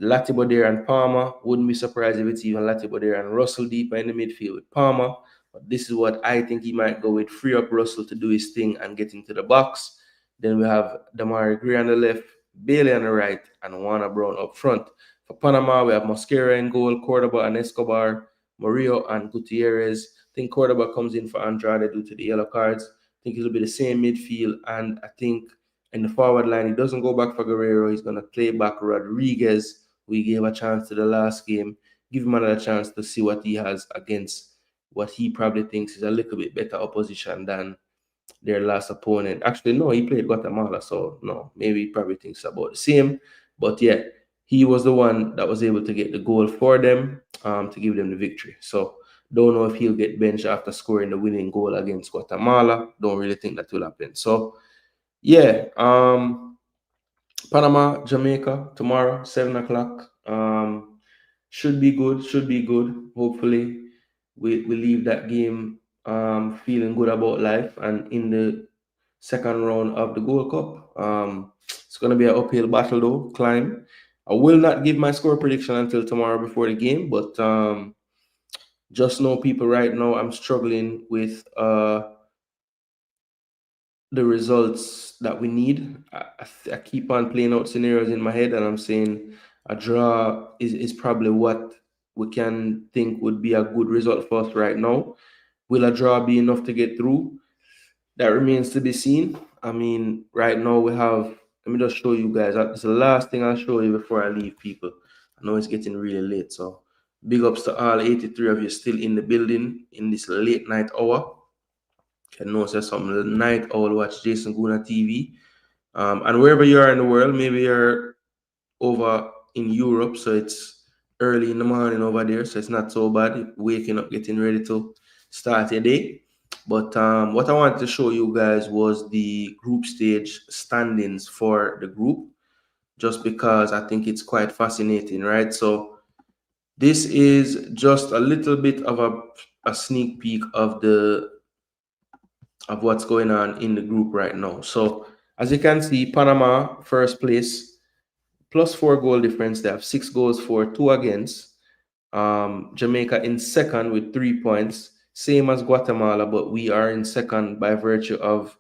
Latibo there and Palmer. Wouldn't be surprised if it's even Latibo there and Russell deeper in the midfield with Palmer. But this is what I think he might go with. Free up Russell to do his thing and get into the box. Then we have Damari Gray on the left, Bailey on the right, and Warner Brown up front. For Panama, we have Mosquera in goal, Cordoba and Escobar, Murillo and Gutierrez. I think Cordoba comes in for Andrade due to the yellow cards. I think it'll be the same midfield, and I think in the forward line, he doesn't go back for Guerrero. He's going to play back Rodriguez, who he gave a chance to the last game. Give him another chance to see what he has against what he probably thinks is a little bit better opposition than their last opponent. Actually, no, he played Guatemala, so no, maybe he probably thinks about the same. But yeah, he was the one that was able to get the goal for them to give them the victory. So Don't know if he'll get benched after scoring the winning goal against Guatemala. Don't really think that will happen. So, yeah, Panama, Jamaica tomorrow, 7 o'clock. Should be good. Should be good. Hopefully, we leave that game feeling good about life and in the second round of the Gold Cup. It's going to be an uphill battle, though, climb. I will not give my score prediction until tomorrow before the game, but just know, people, right now I'm struggling with the results that we need. I keep on playing out scenarios in my head, and I'm saying a draw is probably what we can think would be a good result for us right now. Will a draw be enough to get through? That remains to be seen. I mean, right now we have, let me just show you guys. It's the last thing I'll show you before I leave, people. I know it's getting really late, so big ups to all 83 of you still in the building in this late night hour. I know there's some night owl watch Jason Gooner TV. And wherever you are in the world, maybe you're over in Europe, so it's early in the morning over there, so it's not so bad. Waking up, getting ready to start your day. But what I wanted to show you guys was the group stage standings for the group, just because I think it's quite fascinating, right? So this is just a little bit of a sneak peek of what's going on in the group right now. So as you can see, Panama first place, +4 goal difference. They have 6 goals for, 2 against. Jamaica in second with 3 points, same as Guatemala, but we are in second by virtue of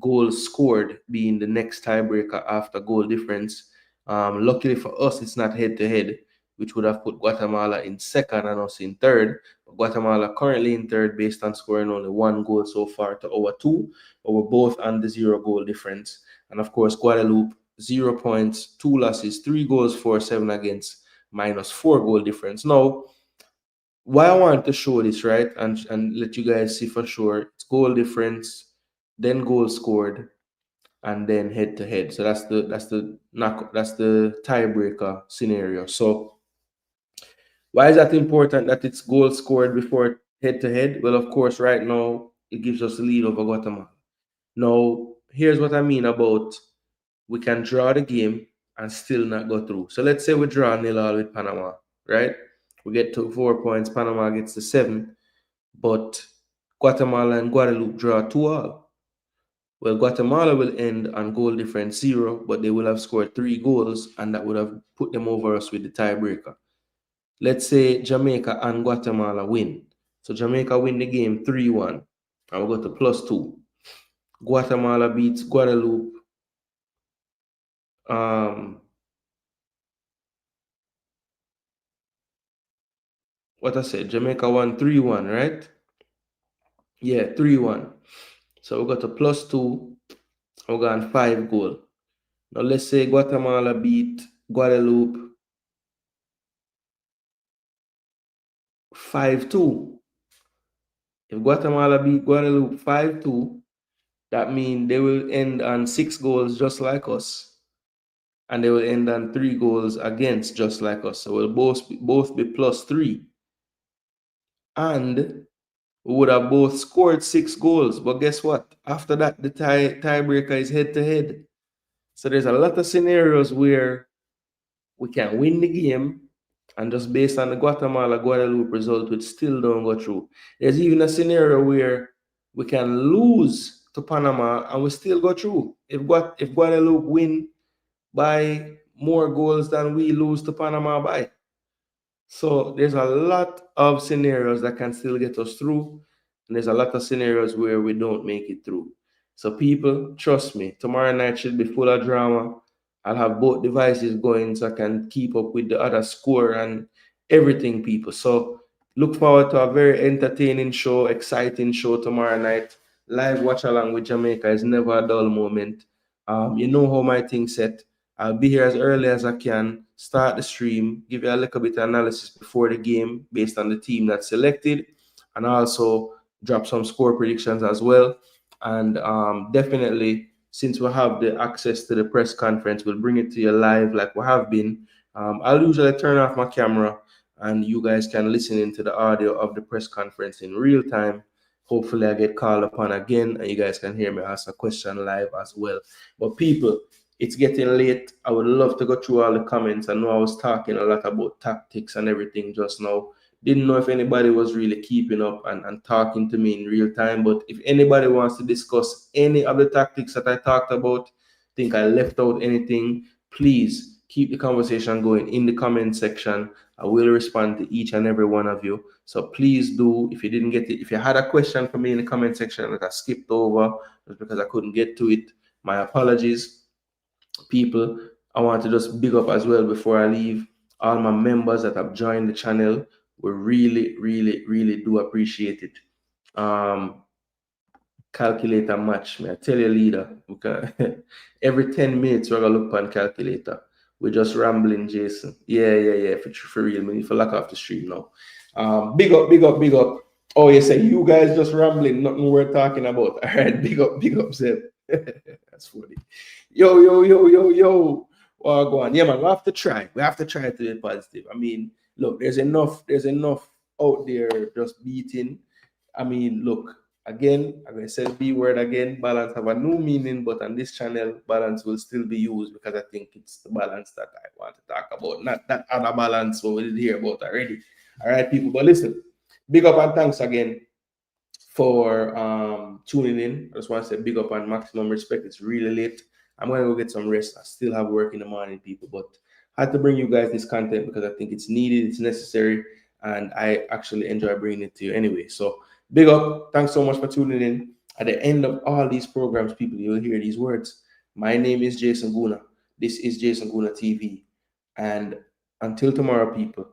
goals scored being the next tiebreaker after goal difference. Luckily for us, it's not head-to-head, which would have put Guatemala in second and us in third. But Guatemala currently in third based on scoring only 1 goal so far to our 2, but we're both on the 0 goal difference. And of course, Guadeloupe, 0 points, 2 losses, 3 goals for, 7 against, -4 goal difference. Now, why I want to show this, right, and let you guys see for sure, it's goal difference, then goal scored, and then head-to-head. So that's the tiebreaker scenario. So why is that important that it's goal scored before head-to-head? Well, of course, right now it gives us the lead over Guatemala. Now, here's what I mean about we can draw the game and still not go through. So let's say we draw 0-0 with Panama, right? We get to 4 points, Panama gets to 7, but Guatemala and Guadeloupe draw 2-2. Well, Guatemala will end on goal difference 0, but they will have scored 3 goals, and that would have put them over us with the tiebreaker. Let's say Jamaica and Guatemala win. So Jamaica win the game 3-1, and we go to +2. Guatemala beats Guadeloupe what I said, Jamaica won 3-1, right? Yeah, 3-1. So we got a +2. We got 5 goal. Now let's say Guatemala beat Guadeloupe 5-2. If Guatemala beat Guadeloupe 5-2, that means they will end on 6 goals just like us. And they will end on 3 goals against just like us. So we'll both be +3. And we would have both scored 6 goals. But guess what? After that, the tiebreaker is head-to-head. So there's a lot of scenarios where we can win the game, and just based on the Guatemala-Guadeloupe result, we still don't go through. There's even a scenario where we can lose to Panama and we still go through. If Guadeloupe win by more goals than we lose to Panama by. So there's a lot of scenarios that can still get us through, and there's a lot of scenarios where we don't make it through. So people, trust me, tomorrow night should be full of drama. I'll have both devices going so I can keep up with the other score and everything, people. So look forward to a very entertaining show, exciting show tomorrow night. Live watch along with Jamaica is never a dull moment. You know how my thing set. I'll be here as early as I can, start the stream, give you a little bit of analysis before the game based on the team that's selected, and also drop some score predictions as well. And definitely, since we have the access to the press conference, we'll bring it to you live like we have been. I'll usually turn off my camera and you guys can listen into the audio of the press conference in real time. Hopefully I get called upon again and you guys can hear me ask a question live as well. But people, it's getting late. I would love to go through all the comments. I know I was talking a lot about tactics and everything just now. Didn't know if anybody was really keeping up and talking to me in real time. But if anybody wants to discuss any of the tactics that I talked about, think I left out anything, please keep the conversation going in the comment section. I will respond to each and every one of you. So please do, if you didn't get it, if you had a question for me in the comment section that I skipped over just because I couldn't get to it, my apologies. People, I want to just big up as well before I leave all my members that have joined the channel. We really do appreciate it. Calculator match, me I tell you, leader, every 10 minutes we're gonna look on calculator. We're just rambling, Jason. Yeah, for real, man. If you lock off the stream now. Big up. Oh, you say you guys just rambling, nothing we're talking about. All right, big up, Zeb. That's funny. Yo. Oh, go on. Yeah, man, we have to try. We have to try to be positive. I mean, look, there's enough out there just beating. I mean, look, again, I'm going to say the B word again, balance have a new meaning, but on this channel, balance will still be used because I think it's the balance that I want to talk about, not that other balance what we did hear about already. All right, people, but listen, big up and thanks again for tuning in. I just want to say big up and maximum respect. It's really late. I'm going to go get some rest. I still have work in the morning, people, but I had to bring you guys this content because I think it's needed, it's necessary, and I actually enjoy bringing it to you anyway. So big up. Thanks so much for tuning in. At the end of all these programs, people, you'll hear these words. My name is Jason Gooner. This is Jason Gooner TV. And until tomorrow, people,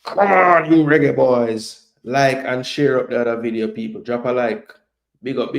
come on, you Reggae Boyz. Like and share up the other video, people. Drop a like. Big up.